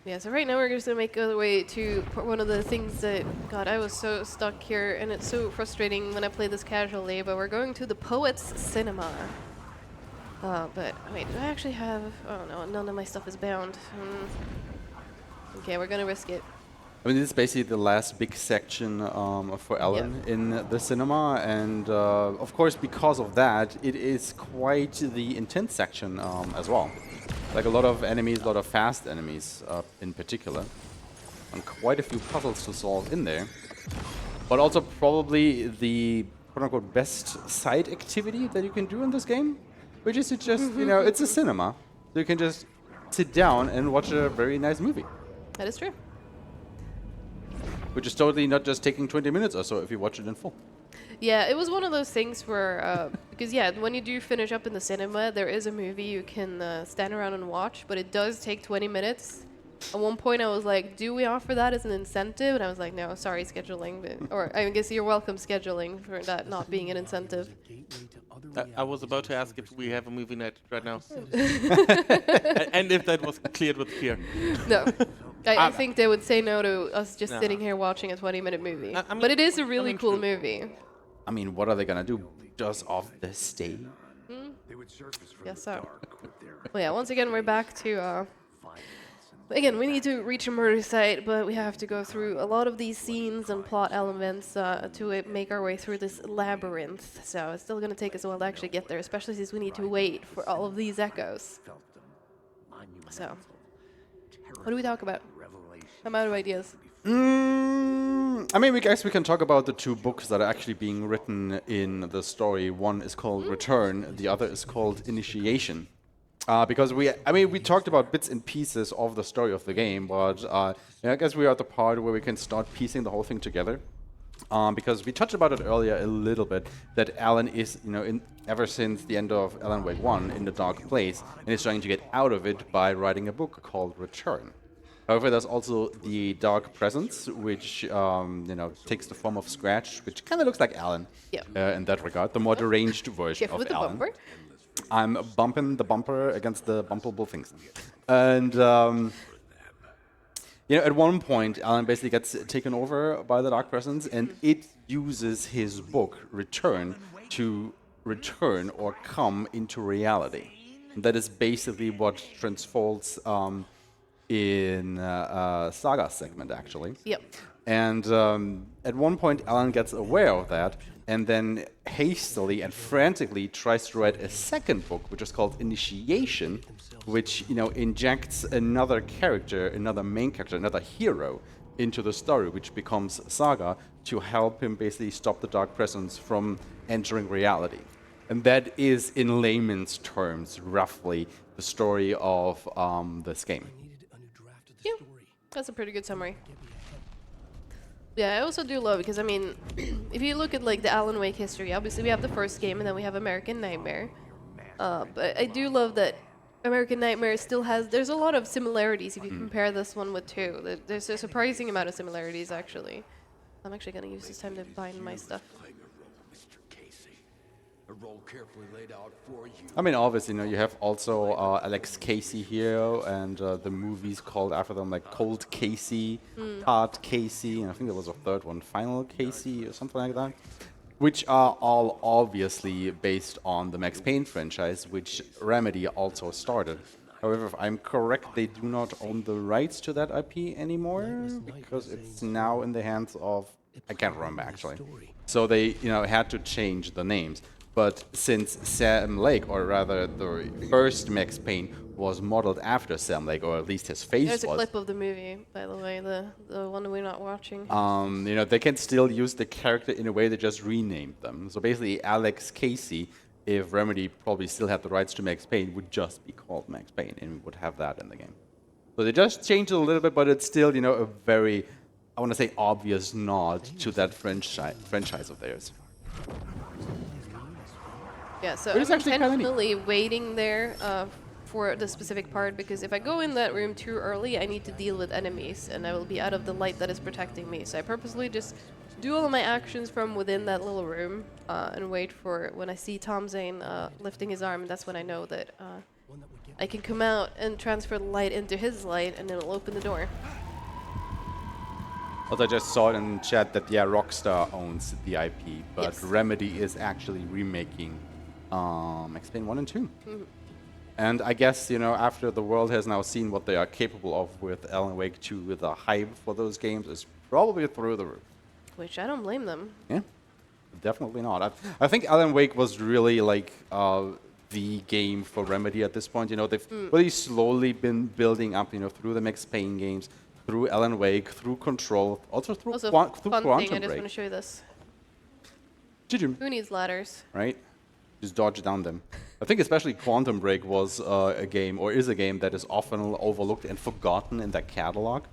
Yeah, so right now we're just going to make our way to one of the things that, God, I was so stuck here, and it's so frustrating when I play this casually, but we're going to the Poets Cinema. But wait, do I actually have? Oh no, none of my stuff is bound. Okay, we're gonna risk it. I mean, this is basically the last big section for Alan in the cinema, and of course, because of that, it is quite the intense section as well. Like a lot of enemies, a lot of fast enemies in particular, and quite a few puzzles to solve in there. But also probably the quote-unquote best side activity that you can do in this game, which is to just, you know, it's a cinema, so you can just sit down and watch a very nice movie. That is true. Which is totally not just taking 20 minutes or so if you watch it in full. Yeah, it was one of those things where, because yeah, when you do finish up in the cinema, there is a movie you can stand around and watch, but it does take 20 minutes. At one point I was like, do we offer that as an incentive? And I was like, no, sorry, scheduling. But, or I guess you're welcome scheduling for that not being an incentive. I was about to ask if we have a movie night right now. And if that was cleared with fear. No. I think they would say no to us just sitting here watching a 20-minute movie. I mean, but it is a really cool movie. I mean, what are they gonna do? Just off the stage? Guess so. Well, yeah, once again, we're back to... Again, we need to reach a murder site, but we have to go through a lot of these scenes and plot elements to make our way through this labyrinth. So it's still going to take us a while to actually get there, especially since we need to wait for all of these echoes. So, what do we talk about? I'm out of ideas. I mean, we can talk about the two books that are actually being written in the story. One is called Return, the other is called Initiation. Because we talked about bits and pieces of the story of the game, but I guess we are at the part where we can start piecing the whole thing together. Because we touched about it earlier a little bit, that Alan is, ever since the end of Alan Wake 1 in the dark place, and is trying to get out of it by writing a book called Return. However, there's also the Dark Presence, which takes the form of Scratch, which kind of looks like Alan in that regard, the more deranged version of Alan. Bumper. I'm bumping the bumper against the bumpable things. And, at one point, Alan basically gets taken over by the Dark Presence, and it uses his book, Return, to return or come into reality. And that is basically what transfolds in Saga segment, actually. Yep. And at one point, Alan gets aware of that, and then hastily and frantically tries to write a second book, which is called Initiation, which injects another character, another main character, another hero into the story, which becomes Saga, to help him basically stop the Dark Presence from entering reality. And that is, in layman's terms, roughly the story of this game. Yeah, that's a pretty good summary. Yeah, I also do love, because I mean, if you look at like the Alan Wake history, obviously we have the first game and then we have American Nightmare. But I do love that American Nightmare still there's a lot of similarities if you compare this one with 2. There's a surprising amount of similarities, actually. I'm actually going to use this time to bind my stuff. A role carefully laid out for you. I mean, obviously, you have also Alex Casey here, and the movies called after them, like Cold Casey, Hard Casey, and I think there was a third one, Final Casey, or something like that, which are all obviously based on the Max Payne franchise, which Remedy also started. However, if I'm correct, they do not own the rights to that IP anymore, because it's now in the hands of, I can't remember actually. So they, had to change the names. But since Sam Lake, or rather the first Max Payne, was modeled after Sam Lake, or at least his face was. There's a clip of the movie, by the way, the one we're not watching. They can still use the character in a way they just renamed them. So basically, Alex Casey, if Remedy probably still had the rights to Max Payne, would just be called Max Payne, and we would have that in the game. So they just changed it a little bit, but it's still, a very, I want to say, obvious nod to that franchise of theirs. Yeah, so It is I'm actually kinda neat. intentionally waiting there for the specific part, because if I go in that room too early, I need to deal with enemies, and I will be out of the light that is protecting me. So I purposely just do all of my actions from within that little room and wait for when I see Tom Zane lifting his arm, and that's when I know that I can come out and transfer the light into his light, and it'll open the door. Also, I just saw it in chat that, Rockstar owns the IP, but Yes. Remedy is actually remaking Max Payne 1 and 2. And I guess, you know, after the world has now seen what they are capable of with Alan Wake 2, the hype for those games is probably through the roof. Which I don't blame them. Yeah, definitely not. I think Alan Wake was really like the game for Remedy at this point. You know, they've really slowly been building up, you know, through the Max Payne games, through Alan Wake, through Control, also through, Also, through fun Quantum thing, I just Break. want to show you this. Who needs ladders? Right? Just dodge down them. I think especially Quantum Break was a game, or is a game, that is often overlooked and forgotten in their catalog.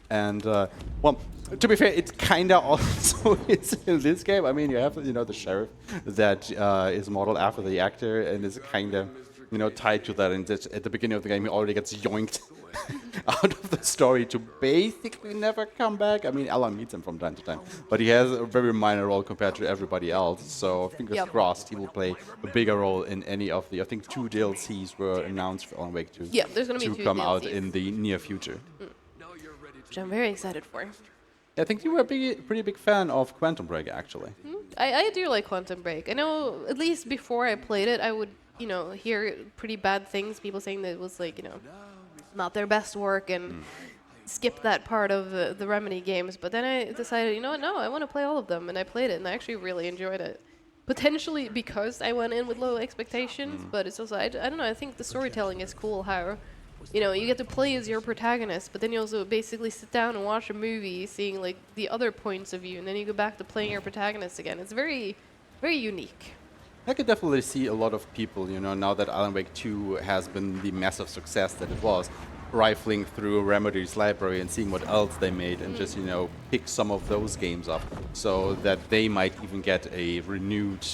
And, well, to be fair, it kind of also is in this game. I mean, you have, you know, the sheriff that is modeled after the actor and is kind of, you know, tied to that. And at the beginning of the game, he already gets yoinked out of the story to basically never come back. I mean, Alan meets him from time to time, but he has a very minor role compared to everybody else. So fingers crossed he will play a bigger role in any of the, I think 2 DLCs were announced for Alan Wake 2. Yeah, there's going to be 2 come DLCs. out in the near future. Which I'm very excited for. I think you were a pretty big fan of Quantum Break, actually. I do like Quantum Break. I know, at least before I played it, I would, you know, hear pretty bad things. People saying that it was like, you know, not their best work and skip that part of the Remedy games. But then I decided, you know what, no, I want to play all of them. And I played it, and I actually really enjoyed it. Potentially because I went in with low expectations, but it's also, I don't know, I think the storytelling is cool how, you know, you get to play as your protagonist, but then you also basically sit down and watch a movie, seeing like the other points of view, and then you go back to playing your protagonist again. It's very, very unique. I could definitely see a lot of people, you know, now that Alan Wake 2 has been the massive success that it was, rifling through Remedy's library and seeing what else they made and just, you know, pick some of those games up so that they might even get a renewed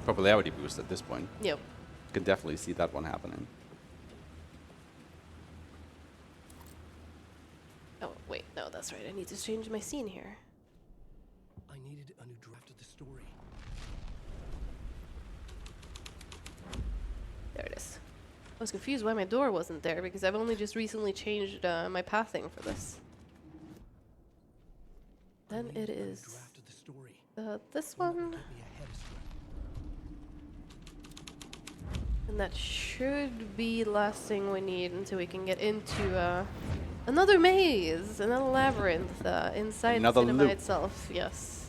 popularity boost at this point. Yep. Could definitely see that one happening. Oh, wait, no, that's right. I need to change my scene here. I needed a new draft of the story. There it is. I was confused why my door wasn't there because I've only just recently changed my pathing for this. Then it is Draft of the story. this one, Get me ahead of script. and that should be the last thing we need until we can get into another maze, another labyrinth inside Another the cinema loop. itself. Yes,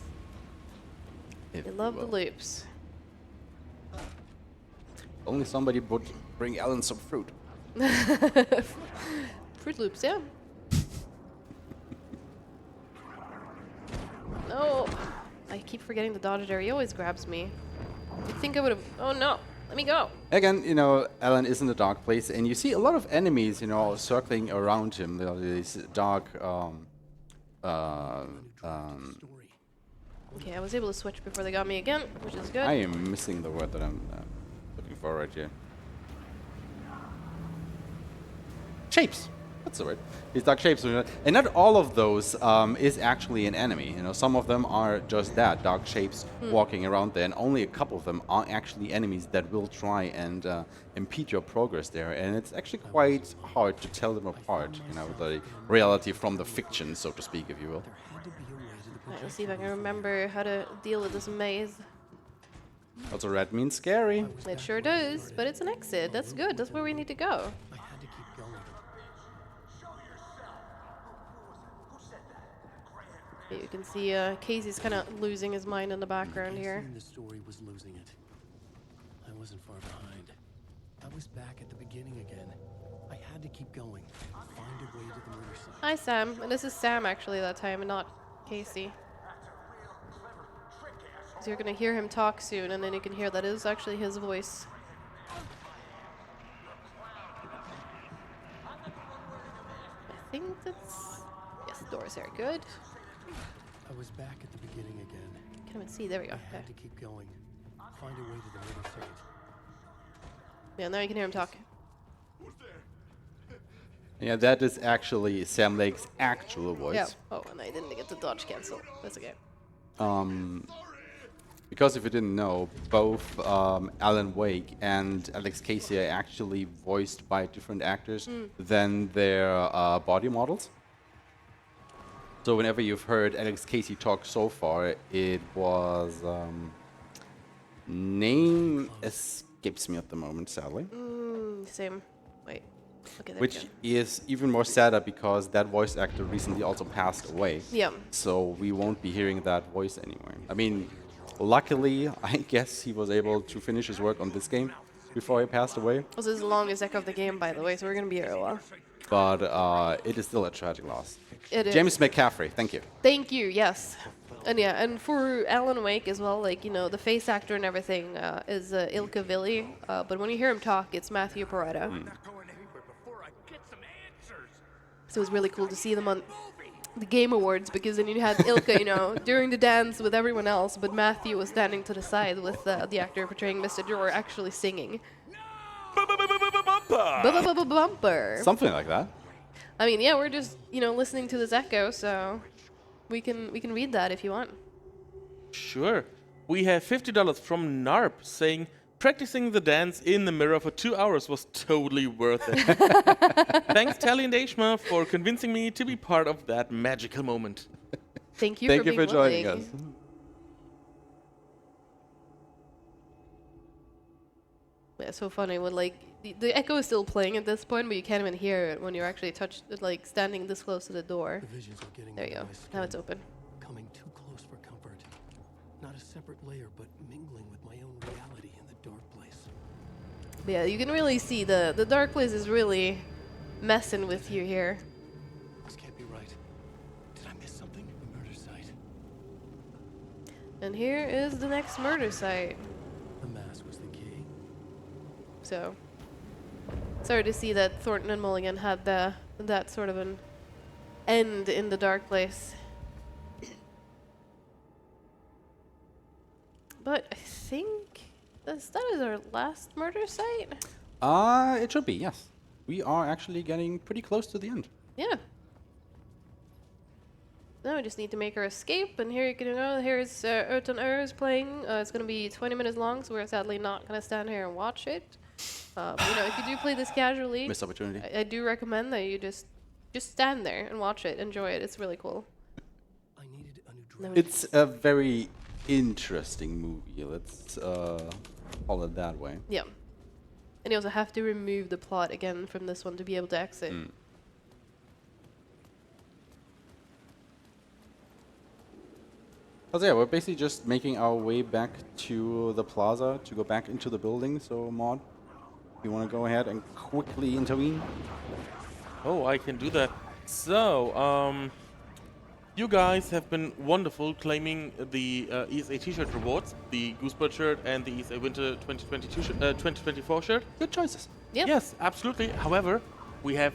If I you love the will. loops. Only somebody would bring Alan some fruit. Fruit Loops, yeah. No, I keep forgetting to dodge there. He always grabs me. You'd think I would have. Oh no, let me go. Again, you know, Alan is in a dark place, and you see a lot of enemies, you know, circling around him. There are these dark. Okay, I was able to switch before they got me again, which is good. I am missing the word that I'm looking for right here. Shapes. That's the word. These dark shapes, and not all of those is actually an enemy. You know, some of them are just that, dark shapes walking around there, and only a couple of them are actually enemies that will try and impede your progress there. And it's actually quite hard to tell them apart. You know, the reality from the fiction, so to speak, if you will. Alright, let's see if I can remember how to deal with this maze. Also, red means scary. It sure does, but it's an exit. That's good. That's where we need to go. I had to keep going. You can see Casey's kind of losing his mind in the background here. The story was losing it. I wasn't far behind. I was back at the beginning again. I had to keep going. Find a way to the murder site. Hi, Sam. And this is Sam, actually, that time, and not Casey. So you're going to hear him talk soon, and then you can hear that is actually his voice. I think that's... Yes, the door is there. Good. I was back at the beginning again. Can't even see. There we go. I Okay. had to keep going. Find a way to the murder site. Yeah, now you can hear him talk. Yeah, that is actually Sam Lake's actual voice. Yeah. Oh, and I didn't get the dodge cancel. That's okay. Because if you didn't know, both Alan Wake and Alex Casey are actually voiced by different actors than their body models. So whenever you've heard Alex Casey talk so far, it was name escapes me at the moment, sadly. Same. Wait. Okay, there Which we go. is even more sadder because that voice actor recently also passed away. Yeah. So we won't be hearing that voice anymore. I mean, luckily, I guess he was able to finish his work on this game before he passed away. This is the longest echo of the game, by the way, so we're gonna be here a while. But it is still a tragic loss. It is. James McCaffrey, thank you. Thank you. Yes. And yeah, and for Alan Wake as well, like, you know, the face actor and everything is Ilka Villi, but when you hear him talk, it's Matthew Pareto. So it was really cool to see them on the Game Awards, because then you had Ilka, you know, during the dance with everyone else, but Matthew was standing to the side with the actor portraying Mr. Jor actually singing. Bumper. Something like that. I mean, yeah, we're just, you know, listening to this echo, so we can read that if you want. Sure. We have $50 from Narp saying, practicing the dance in the mirror for 2 hours was totally worth it. Thanks, Tali and Ashma, for convincing me to be part of that magical moment. Thank you Thank for you being for joining willing. us. Yeah, so funny when like the echo is still playing at this point, but you can't even hear it when you're actually like standing this close to the door. The visions are getting There you go. under my Now it's skin. open. Coming too close for comfort. Not a separate layer, but mingling with my own reality in the dark place. But yeah, you can really see the dark place is really messing with you here. This can't be right. Did I miss something? The murder site. And here is the next murder site. The mask was the key. So sorry to see that Thornton and Mulligan had that sort of an end in the dark place. But I think that is our last murder site. It should be, yes. We are actually getting pretty close to the end. Yeah. Now we just need to make our escape, and here you can go. Here's Erton is playing. It's going to be 20 minutes long, so we're sadly not going to stand here and watch it. But, you know, if you do play this casually, Missed opportunity. I do recommend that you just stand there and watch it, enjoy it. It's really cool. I needed a new No, drive. It's a very interesting movie, let's call it that way. Yeah. And you also have to remove the plot again from this one to be able to exit. So yeah, we're basically just making our way back to the plaza to go back into the building. So Maud, you want to go ahead and quickly intervene? Oh, I can do that. So, you guys have been wonderful claiming the ESA t-shirt rewards, the Goosebird shirt and the ESA Winter 2024 shirt. Good choices. Yeah. Yes, absolutely. However, we have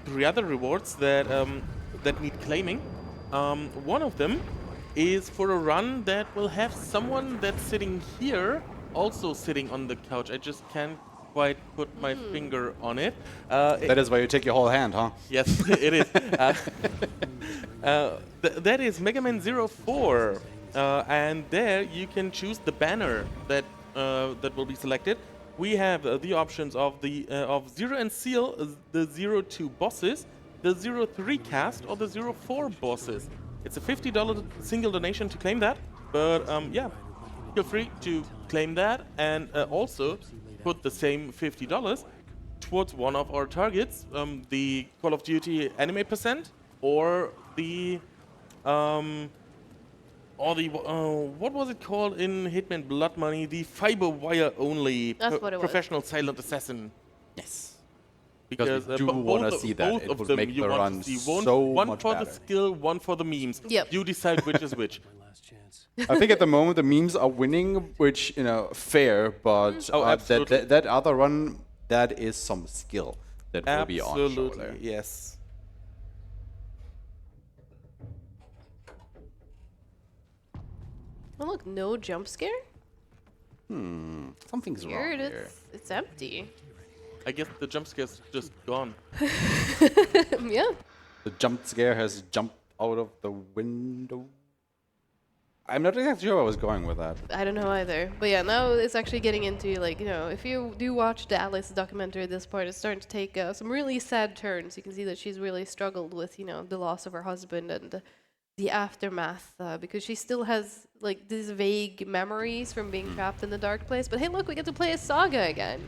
3 other rewards that that need claiming. One of them is for a run that will have someone that's sitting here also sitting on the couch. I just can't quite put my finger on it. That is why you take your whole hand, huh? Yes, it is. That is Mega Man 04, and there you can choose the banner that that will be selected. We have the options of the of Zero and Seal, the 02 bosses, the 03 cast, or the 04 bosses. It's a $50 single donation to claim that, but yeah, feel free to claim that and also put the same $50 towards one of our targets, the Call of Duty anime percent, or the what was it called in Hitman Blood Money? The fiber wire only That's what it was. professional silent assassin. Yes. Because we do bo- want to both- see that. both It of would them make you the want run to see. so one much for better. the skill, one for the memes. Yep. You decide which is which. My last chance. I think at the moment the memes are winning, which, you know, fair, but Oh, absolutely. that other run, that is some skill that will be on show Absolutely, there. yes. Oh look, no jump scare? Something's wrong Weird, here. it's empty. I guess the jump scare's just gone. Yeah. The jump scare has jumped out of the window. I'm not exactly sure where I was going with that. I don't know either. But yeah, now it's actually getting into, like, you know, if you do watch the Alice documentary at this point, it's starting to take some really sad turns. You can see that she's really struggled with, you know, the loss of her husband and the aftermath because she still has like these vague memories from being trapped in the dark place. But hey, look, we get to play as Saga again.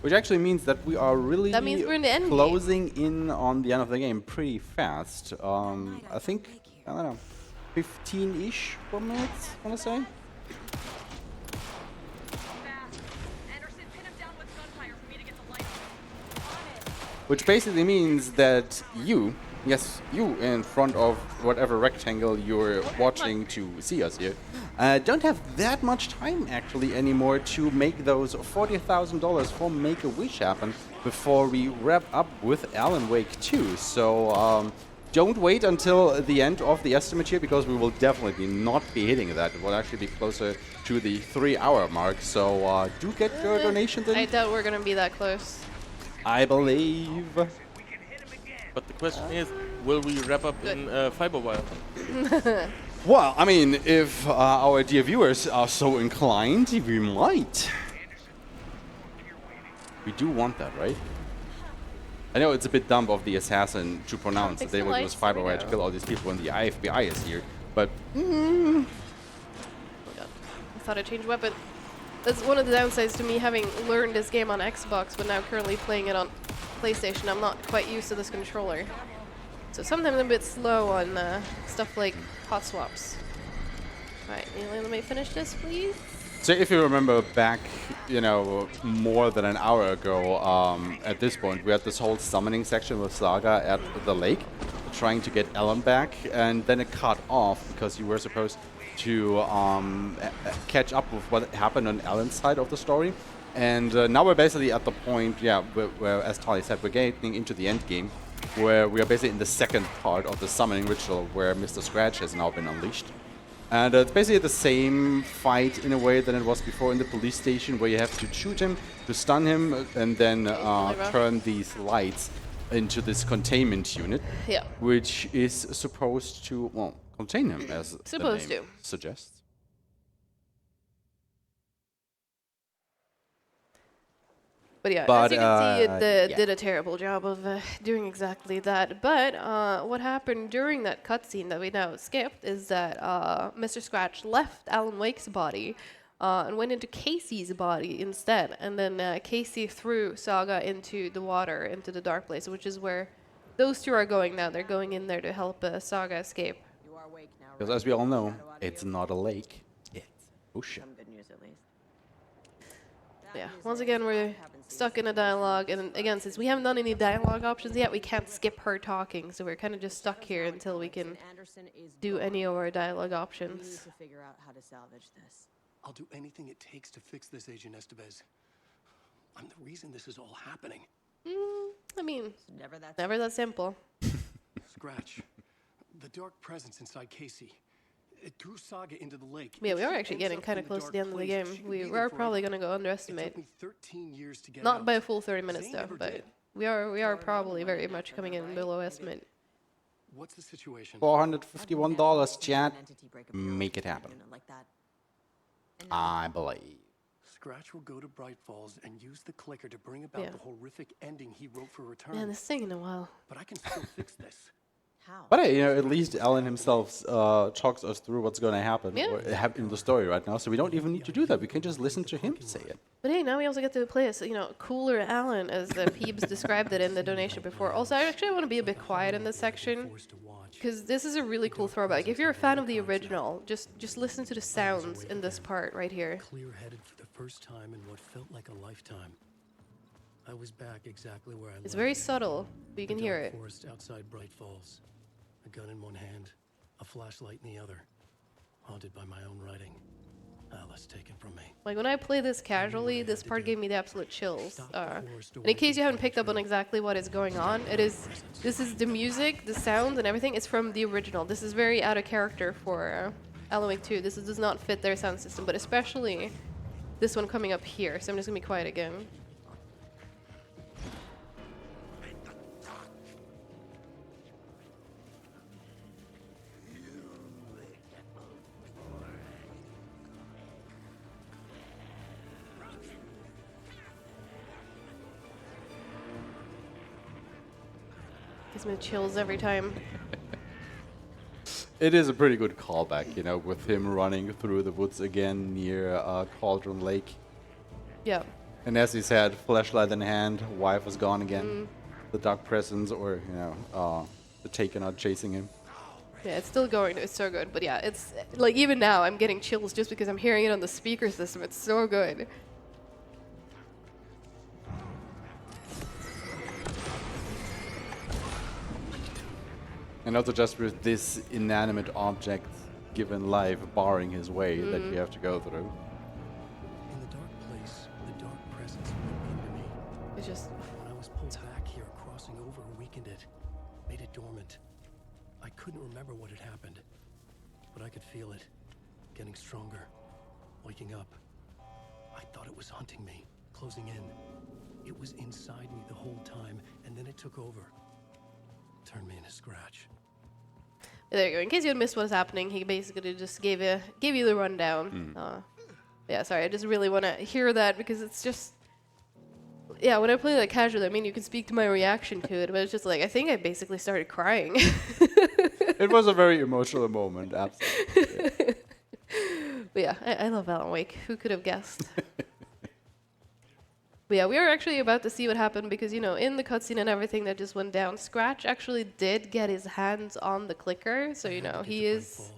Which actually means that we are really That means we're in the end game. closing in on the end of the game pretty fast. I think, I don't know, 15-ish more minutes, I want to say. Which basically means that you, yes, you in front of whatever rectangle you're watching to see us here, don't have that much time actually anymore to make those $40,000 for Make-A-Wish happen before we wrap up with Alan Wake 2. So don't wait until the end of the estimate here, because we will definitely not be hitting that. It will actually be closer to the 3-hour mark. So do get your donations in. I doubt we're gonna be that close. I believe. But the question is, will we wrap up in Fiberwire? Well, I mean, if our dear viewers are so inclined, we might. We do want that, right? I know it's a bit dumb of the assassin to pronounce that they will use Fiberwire to kill all these people when the FBI is here, but... Oh my god. I thought I changed weapon. That's one of the downsides to me having learned this game on Xbox, but now currently playing it on PlayStation. I'm not quite used to this controller. So sometimes I'm a bit slow on stuff like hot swaps. Alright, let me finish this, please. So if you remember back, you know, more than an hour ago, at this point, we had this whole summoning section with Saga at the lake, trying to get Ellen back, and then it cut off because you were supposed to catch up with what happened on Ellen's side of the story. And now we're basically at the point, yeah, where, as Tali said, we're getting into the end game, where we are basically in the second part of the summoning ritual, where Mr. Scratch has now been unleashed. And it's basically the same fight in a way than it was before in the police station, where you have to shoot him, to stun him, and then turn these lights into this containment unit, yeah, which is supposed to, well, contain him, as supposed the name to suggests. But yeah, But, as you can see, it yeah. did a terrible job of doing exactly that. But what happened during that cutscene that we now skipped is that Mr. Scratch left Alan Wake's body and went into Casey's body instead. And then Casey threw Saga into the water, into the dark place, which is where those two are going now. They're going in there to help Saga escape. Because as we all know, it's not a lake, it's ocean. Yeah, once again, we're stuck in a dialogue, and again, since we haven't done any dialogue options yet, we can't skip her talking, so we're kind of just stuck here until we can do any of our dialogue options. I'll do anything it takes to fix this, Agent Estevez. I'm the reason this is all happening. I mean, never that simple. Scratch. The dark presence inside Casey. It threw Saga into the lake. Yeah, we are actually getting kind of close to the end of the game. We are probably going to go underestimate. It took me 13 years to get Not out. by a full 30 minutes though, but we are probably very much coming in below estimate. What's the situation? $451, chat. Make it happen. I believe. Scratch will go to Bright Falls and use the clicker to bring about the horrific ending he wrote for Return. Man, this thing in a while. But I can still fix this. But hey, you know, at least Alan himself talks us through what's going to happen in the story right now, so we don't even need to do that. We can just listen to him say it. But hey, now we also get to play as, cooler Alan, as Peebs described it in the donation before. Also, I actually want to be a bit quiet in this section, because this is a really cool throwback. If you're a fan of the original, just listen to the sounds in this part right here. Clear-headed for the first time in what felt like a lifetime. I was back exactly where I It's very subtle, but you can hear it. Forest outside Bright Falls. A gun in one hand, a flashlight in the other. Haunted by my own writing. Alice taken from me. Like, when I play this casually, this part gave me the absolute chills. And in case you haven't picked up on exactly what is going on, this is the music, the sound, and everything is from the original. This is very out of character for Alan Wake 2. This does not fit their sound system, but especially this one coming up here. So I'm just gonna be quiet again. Gives me chills every time. It is a pretty good callback, you know, with him running through the woods again near Cauldron Lake. Yeah. And as he said, flashlight in hand, wife is gone again. The dark presence, or, you know, the Taken are chasing him. Yeah, it's still going. It's so good. But yeah, it's like even now I'm getting chills just because I'm hearing it on the speaker system. It's so good. And also just with this inanimate object given life barring his way that you have to go through. In the dark place, the dark presence went into me. It's just When I was pulled back here, crossing over weakened it, made it dormant. I couldn't remember what had happened, but I could feel it, getting stronger, waking up. I thought it was hunting me, closing in. It was inside me the whole time, and then it took over. Turned me into scratch. there you go. In case you had missed what was happening, he basically just gave you the rundown. Yeah, sorry. I just really want to hear that because it's just. Yeah, when I play that casually, I mean, you can speak to my reaction to it, but it's just like, I think I basically started crying. It was a very emotional moment, absolutely. Yeah. But yeah, I love Alan Wake. Who could have guessed? But yeah, we are actually about to see what happened because, you know, in the cutscene and everything that just went down, Scratch actually did get his hands on the clicker. So, you know, he is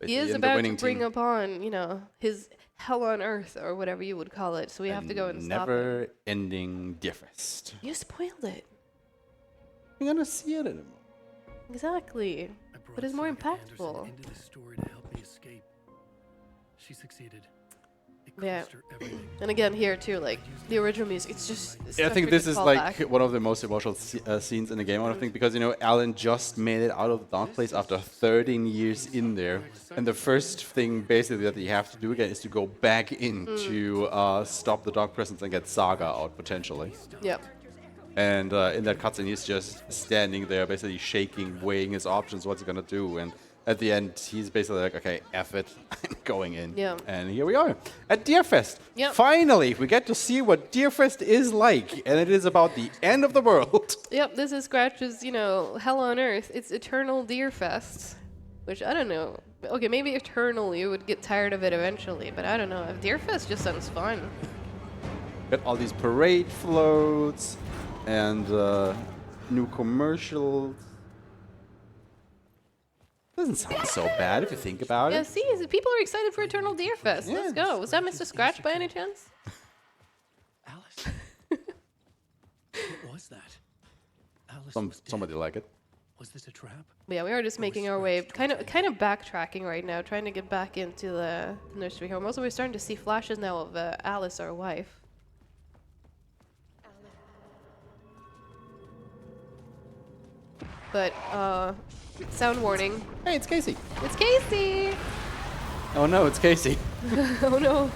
about to bring upon, you know, his hell on earth or whatever you would call it. So we have to go and stop him. Never-ending deerfest. You spoiled it. We're gonna see it in a moment. Exactly. But it's more impactful. Into the story to help me escape. She succeeded. It Yeah. cost her everything. And again, here too, like the original music, it's just. Yeah, I think this is like one of the most emotional scenes in the game. I think because, you know, Alan just made it out of the dark place after 13 years in there, and the first thing basically that you have to do again is to go back in to stop the dark presence and get Saga out potentially. Yep. And in that cutscene, he's just standing there, basically shaking, weighing his options, what's he gonna do, and at the end, he's basically like, okay, F it, I'm going in. Yeah. And here we are at Deerfest. Yep. Finally, we get to see what Deerfest is like, and it is about the end of the world. Yep, this is Scratch's, you know, hell on earth. It's Eternal Deerfest, which I don't know. Okay, maybe Eternal, you would get tired of it eventually, but I don't know. Deerfest just sounds fun. Got all these parade floats and new commercials. Doesn't sound so bad if you think about Yeah, it. see, people are excited for Eternal Deerfest. Yeah, Let's go. Was that Mr. Scratch by any chance? Alice. What was that? Alice was dead. Somebody like it. Was this a trap? But yeah, we are just making our way, kind of backtracking right now, trying to get back into the nursery home. Also, we're starting to see flashes now of Alice, our wife. But, sound warning. Hey, it's Casey. It's Casey! Oh no, it's Casey. Oh no.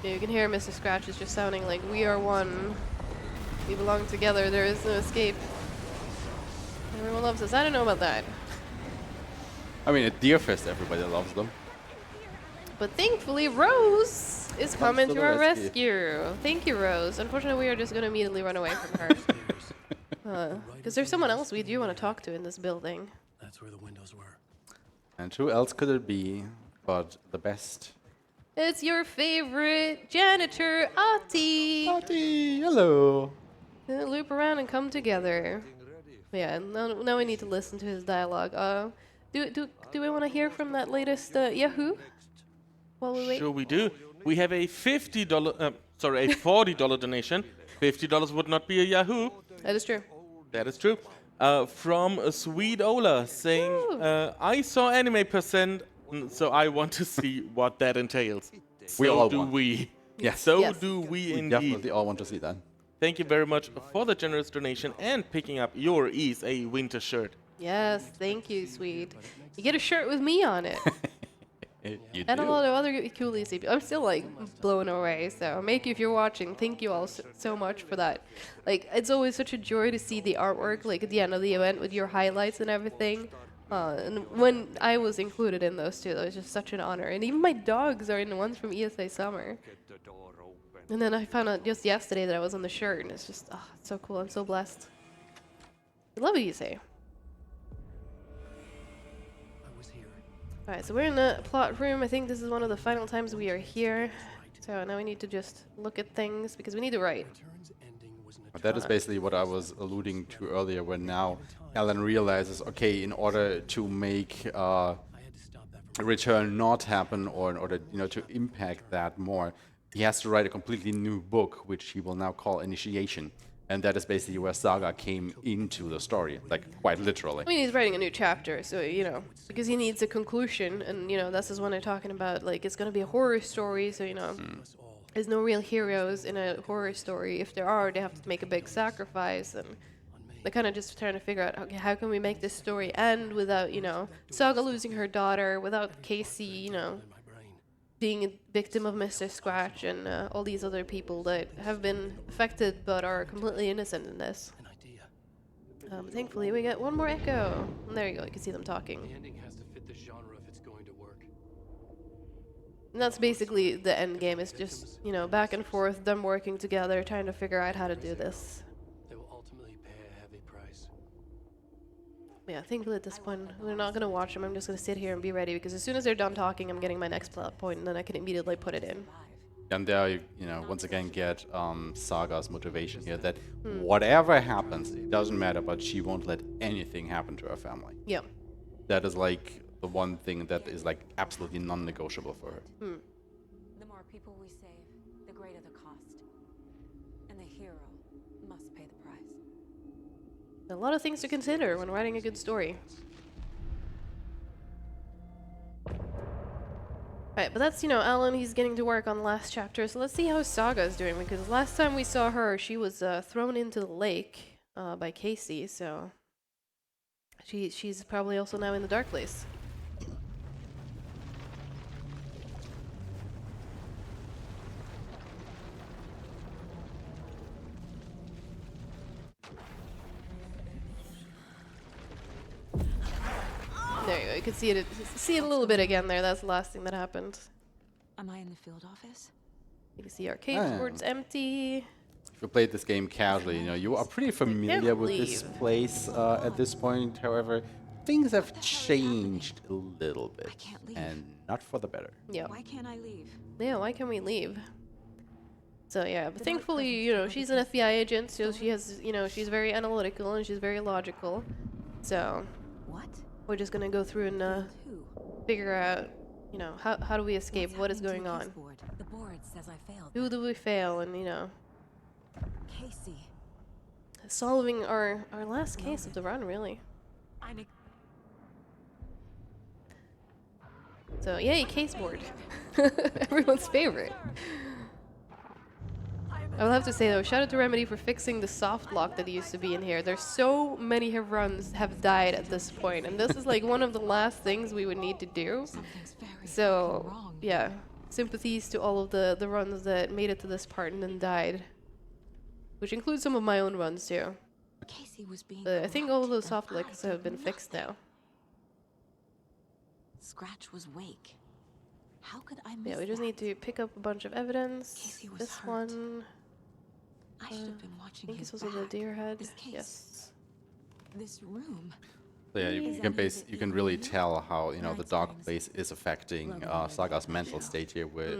Yeah, you can hear Mr. Scratch is just sounding like we are one. We belong together. There is no escape. Everyone loves us. I don't know about that. I mean, at Deerfest, everybody loves them. But thankfully, Rose is coming to to the our rescue. rescue. Thank you, Rose. Unfortunately, we are just going to immediately run away from her. Because there's someone else we do want to talk to in this building. That's where the windows were. And who else could it be but the best? It's your favorite janitor, Ati. Ati, hello. Loop around and come together. Yeah, now we need to listen to his dialogue. Do we want to hear from that latest Yahoo? While we wait? Sure we do. We have a $40 donation. $50 would not be a Yahoo. That is true. That is true. From a Sweet Ola saying, I saw anime percent, so I want to see what that entails. We all do want. we. Yes. So Yes. do we We indeed. definitely all want to see that. Thank you very much for the generous donation and picking up your Ease a winter shirt. Yes, thank you, sweet. You get a shirt with me on it. You And a do. lot of other cool ECP. I'm still like blown away. So, Make, if you're watching, thank you all so much for that. Like, it's always such a joy to see the artwork, like at the end of the event with your highlights and everything. And when I was included in those two, that was just such an honor. And even my dogs are in the ones from ESA Summer. And then I found out just yesterday that I was on the shirt, and it's just, it's so cool. I'm so blessed. I love ESA. Alright, so we're in the plot room. I think this is one of the final times we are here. So now we need to just look at things, because we need to write. That is basically what I was alluding to earlier, when now Alan realizes, okay, in order to make a return not happen, or in order, you know, to impact that more, he has to write a completely new book, which he will now call Initiation. And that is basically where Saga came into the story, like quite literally. I mean, he's writing a new chapter, so, you know, because he needs a conclusion, and, you know, this is when they're talking about, like, it's going to be a horror story, so, you know, there's no real heroes in a horror story. If there are, they have to make a big sacrifice, and they're kind of just trying to figure out, okay, how can we make this story end without, you know, Saga losing her daughter, without Casey, you know, being a victim of Mr. Scratch, and all these other people that have been affected but are completely innocent in this. Thankfully, we get one more echo. And there you go, you can see them talking. The ending has to fit the genre if it's going to work. And that's basically the end game. It's just, you know, back and forth, them working together, trying to figure out how to do this. They will ultimately pay a heavy price. Yeah, thankfully at this point, we're not going to watch them. I'm just going to sit here and be ready, because as soon as they're done talking, I'm getting my next plot point, and then I can immediately put it in. And there, you know, once again get Saga's motivation here, that whatever happens, it doesn't matter, but she won't let anything happen to her family. Yeah. That is like the one thing that is like absolutely non-negotiable for her. The more people we save, the greater the cost. And the hero must pay the price. A lot of things to consider when writing a good story. Right, but that's, you know, Alan, he's getting to work on the last chapter, so let's see how Saga's doing, because last time we saw her, she was thrown into the lake by Casey, so she's probably also now in the dark place. There you go. You can see it a little bit again there. That's the last thing that happened. Am I in the field office? You can see our Caseboard's empty. If you played this game casually, you know, you are pretty familiar with this place at this point. However, things have changed a little bit, and not for the better. Yeah. Why can't I leave? Yeah, why can we leave? So yeah, but thankfully, you know, she's an FBI agent, so she has, you know, she's very analytical and she's very logical. So What? we're just gonna go through and Who? figure out, you know, how do we escape? What's What is happening going to on? Caseboard? The board says I failed. Who do we fail? And, you know, Casey. solving our last case of the run, really. I'm So yay, Caseboard. Everyone's favorite. I will have to say though, shout out to Remedy for fixing the soft lock that used to be in here. There's so many runs have died at this point, and this is like one of the last things we would need to do. So yeah, sympathies to all of the runs that made it to this part and then died, which includes some of my own runs too. Casey was being But I think all of those soft corrupted, licks and I have been did fixed now. Scratch was wake. How could I miss Yeah, we just that? need to pick up a bunch of evidence. Casey was This hurt. one. I should have been watching I think his this was a back. deer head. This case. Yes. This room. So yeah, you can really tell how, you know, the dark place is affecting Saga's mental state here. Where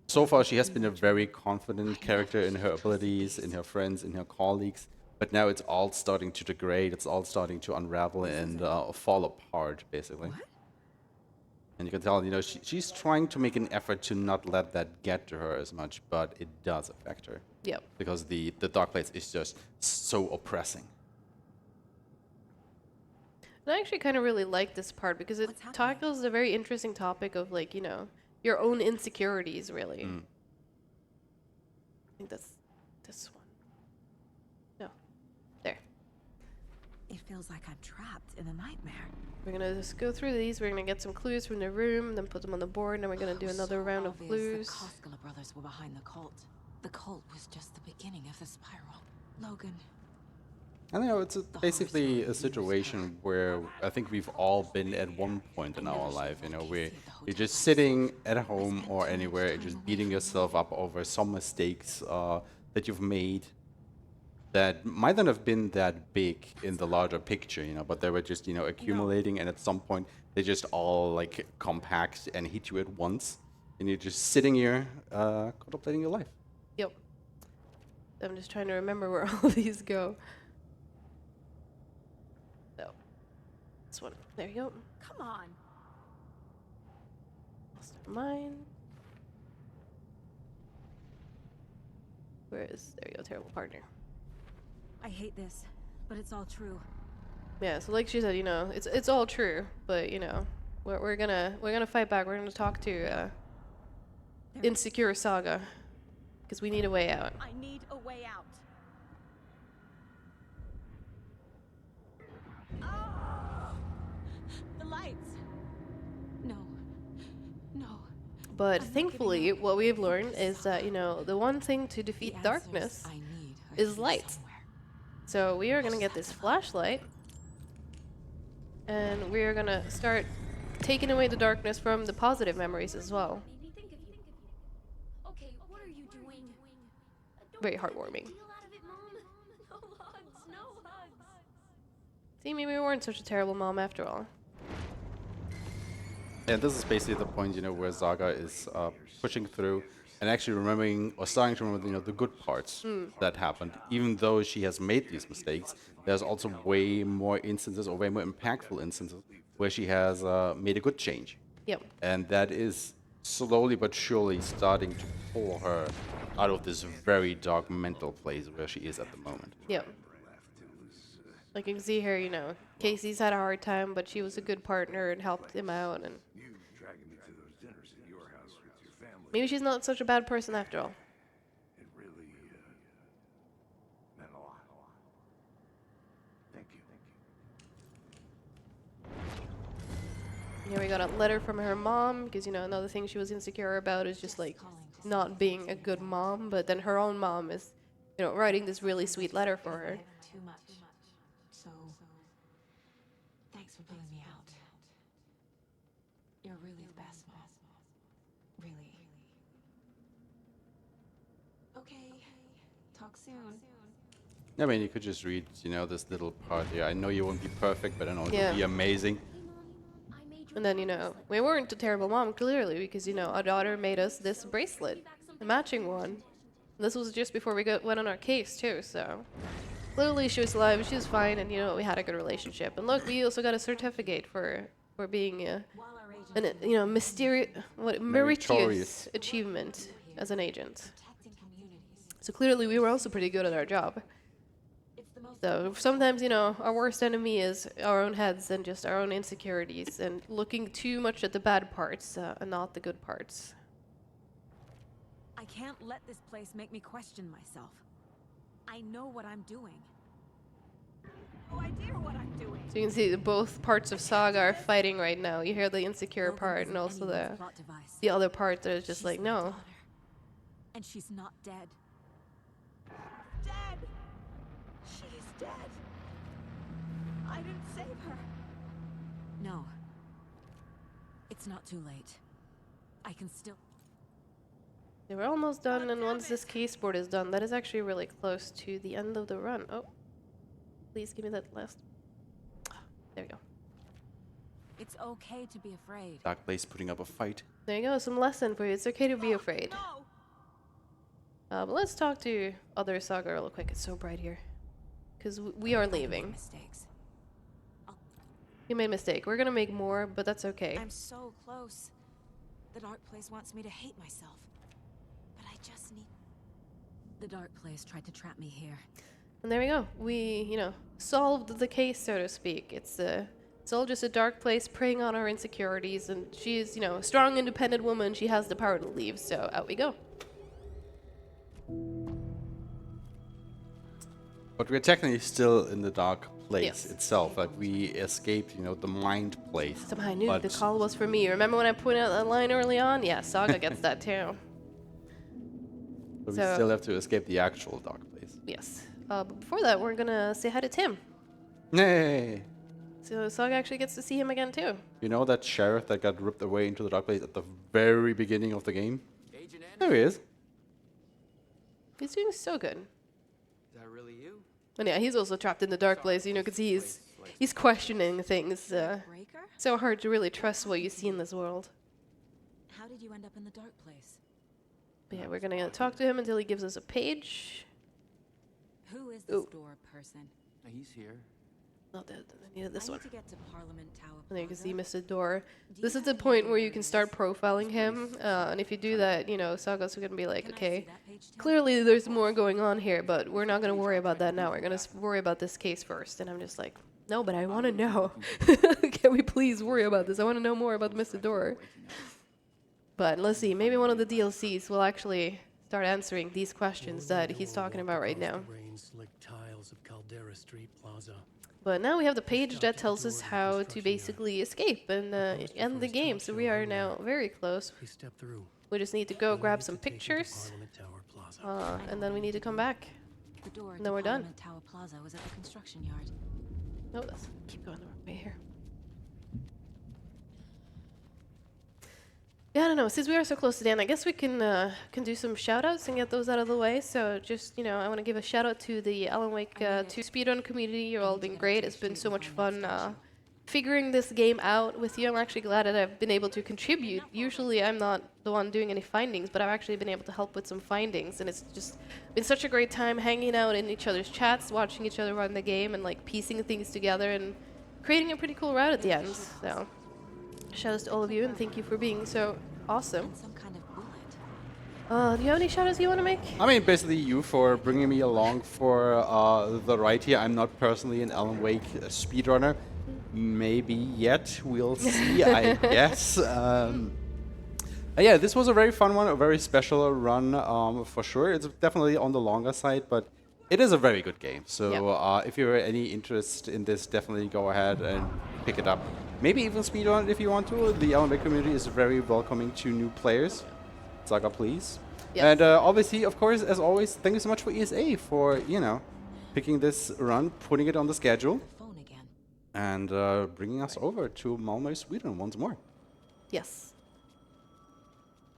so far she has been a very confident character in her abilities, in her friends, in her colleagues. But now it's all starting to degrade. It's all starting to unravel and fall apart, basically. And you can tell, you know, she's trying to make an effort to not let that get to her as much, but it does affect her. Yep. Because the dark place is just so oppressing. And I actually kind of really like this part because it tackles a very interesting topic of, like, you know, your own insecurities, really. I think that's this one. No. There. It feels like I'm trapped in a nightmare. We're going to just go through these. We're going to get some clues from the room, then put them on the board, and then we're going to do another round of clues. The Koskela brothers were behind the cult. The cult was just the beginning of the spiral. Logan, And it's basically a situation where I think we've all been at one point in our life, where you're just sitting at home or anywhere and just beating yourself up over some mistakes that you've made that might not have been that big in the larger picture, but they were just, accumulating, and at some point they just all like compact and hit you at once, and you're just sitting here contemplating your life. Yep. I'm just trying to remember where all these go. So, this one. There you go. Come on. Lost our mind. There you go, terrible partner. I hate this, but it's all true. Yeah, so like she said, it's all true, but we're gonna fight back. We're gonna talk to insecure Saga, because we need a way out. I need a way out. Oh! The lights. No. But thankfully, what we've learned is that the one thing to defeat darkness is light. So we are gonna get this flashlight, and we are gonna start taking away the darkness from the positive memories as well. Okay, what are you doing? Very heartwarming. No hugs, no hugs. See, maybe we weren't such a terrible mom after all. And this is basically the point, where Saga is pushing through and actually remembering or starting to remember, the good parts that happened. Even though she has made these mistakes, there's also way more instances or way more impactful instances where she has made a good change. Yep. And that is slowly but surely starting to pull her out of this very dark mental place where she is at the moment. Yep. Like you can see here, Casey's had a hard time, but she was a good partner and helped him out, and maybe she's not such a bad person after all. It really meant a lot. Thank you. Yeah, we got a letter from her mom, because, another thing she was insecure about is just, like, not being a good mom, but then her own mom is, writing this really sweet letter for her. Too much. So, thanks for pulling me out. You're really the best, Mom. Really. Okay. Talk soon. I mean, you could just read, this little part here. I know you won't be perfect, but I know Yeah. it'll be amazing. And then, we weren't a terrible mom, clearly, because, our daughter made us this bracelet, a matching one. This was just before we went on our case, too, so... Clearly, she was alive, she was fine, and, we had a good relationship. And look, we also got a certificate for being meritorious achievement as an agent. So clearly, we were also pretty good at our job. So sometimes, our worst enemy is our own heads and just our own insecurities and looking too much at the bad parts and not the good parts. I can't let this place make me question myself. I know what I'm doing. No idea what I'm doing. So you can see that both parts of Saga are fighting right now. You hear the insecure part and also the other part that is just like, no. And she's not dead. Dead! She's dead! I didn't save her. No. It's not too late. I can still... They were almost done, and once this caseboard is done, that is actually really close to the end of the run. Oh, please give me that last. There we go. It's okay to be afraid. Dark Place putting up a fight. There you go, some lesson for you. It's okay to be afraid. No! But let's talk to other Saga real quick. It's so bright here. Because we are leaving. Mistakes. You made a mistake. We're going to make more, but that's okay. I'm so close. The dark place wants me to hate myself. But I just need... The dark place tried to trap me here. And there we go. We, solved the case, so to speak. It's all just a dark place preying on our insecurities, and she's, a strong, independent woman. She has the power to leave, so out we go. But we're technically still in the dark place Yes. itself. Like, we escaped, the mind place. Somehow I knew But the call was for me. Remember when I pointed out that line early on? Yeah, Saga gets that too. we So- still have to escape the actual dark place. Yes. But before that, we're gonna say hi to Tim. Nay. So Saga actually gets to see him again too. You know that sheriff that got ripped away into the dark place at the very beginning of the game? There he is. He's doing so good. Is that really you? And yeah, he's also trapped in the dark place, you know, because he's questioning things. Breaker? So hard to really trust what you see in this world. How did you end up in the dark place? But yeah, we're gonna talk to him until he gives us a page. Who is this Ooh. door person? He's here. Not that. I needed this I one. need to get to Parliament Tower. And there you can see Plaza. Mr. Door. Do This you is the have any point idea where you where can it start is? profiling him. And if you do that, you know, Saga's gonna be like, Can I okay, see that page, Tim? clearly there's more going on here, but we're not gonna worry about that now. We're gonna worry about this case first. And I'm just like, no, but I want to know. Can we please worry about this? I want to know more about Mr. Door. But let's see, maybe one of the DLCs will actually start answering these questions that he's talking about right now. Rain-slicked tiles of Caldera Street Plaza. But now we have the page that tells us how to basically escape and end the game. So we are now very close. We step through. We just need to go grab some pictures, Parliament Tower Plaza. and then we need to come back. The door No, to we're done. Parliament Tower Plaza was at the construction yard. No, let's keep going the wrong way here. Yeah, I don't know. Since we are so close to the end, I guess we can do some shout-outs and get those out of the way. So just, you know, I want to give a shout-out to the Alan Wake 2 speedrun community. You've all been great. It's been so much fun figuring this game out with you. I'm actually glad that I've been able to contribute. Usually I'm not the one doing any findings, but I've actually been able to help with some findings. And it's just been such a great time hanging out in each other's chats, watching each other run the game, and like piecing things together and creating a pretty cool route at the end. So shout-outs to all of you, and thank you for being so awesome. Some kind of bullet. Do you have any shout-outs you want to make? I mean, basically you for bringing me along for the ride here. I'm not personally an Alan Wake speedrunner. Maybe yet. We'll see, I guess. Yeah, this was a very fun one, a very special run for sure. It's definitely on the longer side, but it is a very good game. So if you have any interest in this, definitely go ahead and pick it up. Maybe even speedrun it if you want to. The Alan Wake community is very welcoming to new players. Saga, please. Yes. And obviously, of course, as always, thank you so much for ESA for, you know, picking this run, putting it on the schedule, Phone again. and bringing us over to Malmö, Sweden once more. Yes.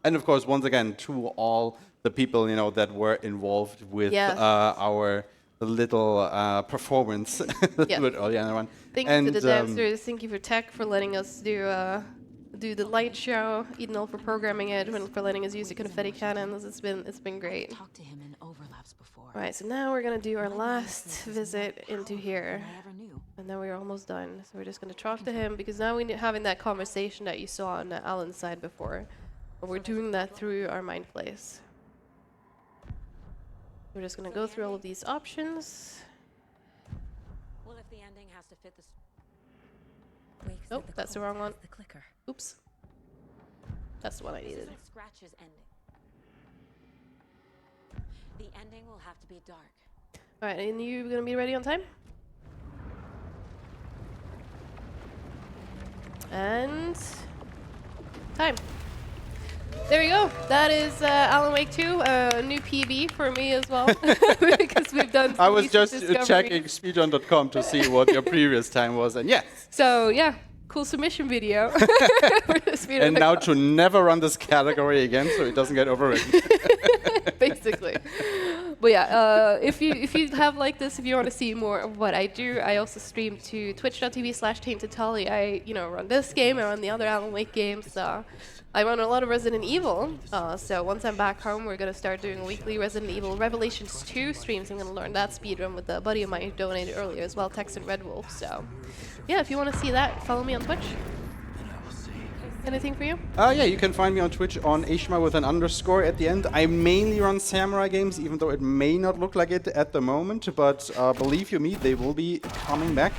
And of course, once again, to all the people, you know, that were involved with Yes. our little performance Yes. with earlier on the run. Thank you to the dancers. Thank you for Tech for letting us do the light show. Edenol for programming it, and for letting us use the confetti cannons. It's been great. Talked to him in overlaps before. All right, so now we're gonna do our last visit into here, I ever knew. and then we're almost done. So we're just gonna talk to him because now we're having that conversation that you saw on Alan's side before. But we're doing that through our mind plays. We're just gonna go through all of these options. Well, if the ending has to fit this. Wake said Nope, that's the wrong one. The clicker. Oops. That's the one I This needed. isn't Scratch's ending. The ending will have to be dark. All right, and you gonna be ready on time? And time. There you go. That is Alan Wake 2, new PB for me as well, because we've done. I some was recent just discoveries. checking speedrun.com to see what your previous time was, and yes. So yeah, cool submission video. And now to never run this category again, so it doesn't get overwritten. Basically. But yeah, if you have like this, if you want to see more of what I do, I also stream to twitch.tv/TaintedTali. I run this game, I run the other Alan Wake games. I run a lot of Resident Evil. So once I'm back home, we're gonna start doing weekly Resident Evil Revelations 2 streams. I'm gonna learn that speedrun with a buddy of mine who donated earlier as well, Texan Red Wolf. So yeah, if you want to see that, follow me on Twitch. Anything for you? Yeah, you can find me on Twitch on Ishma with an underscore at the end. I mainly run samurai games, even though it may not look like it at the moment, but believe you me, they will be coming back.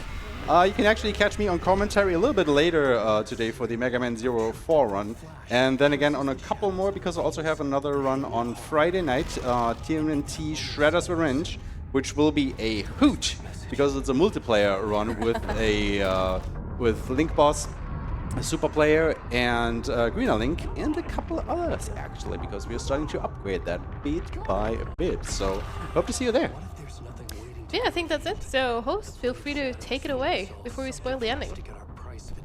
You can actually catch me on commentary a little bit later today for the Mega Man 04 run, and then again on a couple more, because I also have another run on Friday night, TMNT Shredder's Revenge, which will be a hoot, because it's a multiplayer run with a with Link Boss, a Super Player, and Greener Link, and a couple of others actually, because we are starting to upgrade that bit by bit. So hope to see you there. What if there's nothing Yeah, I think that's it. So, host, feel free to take it away before we spoil the ending. To get our price of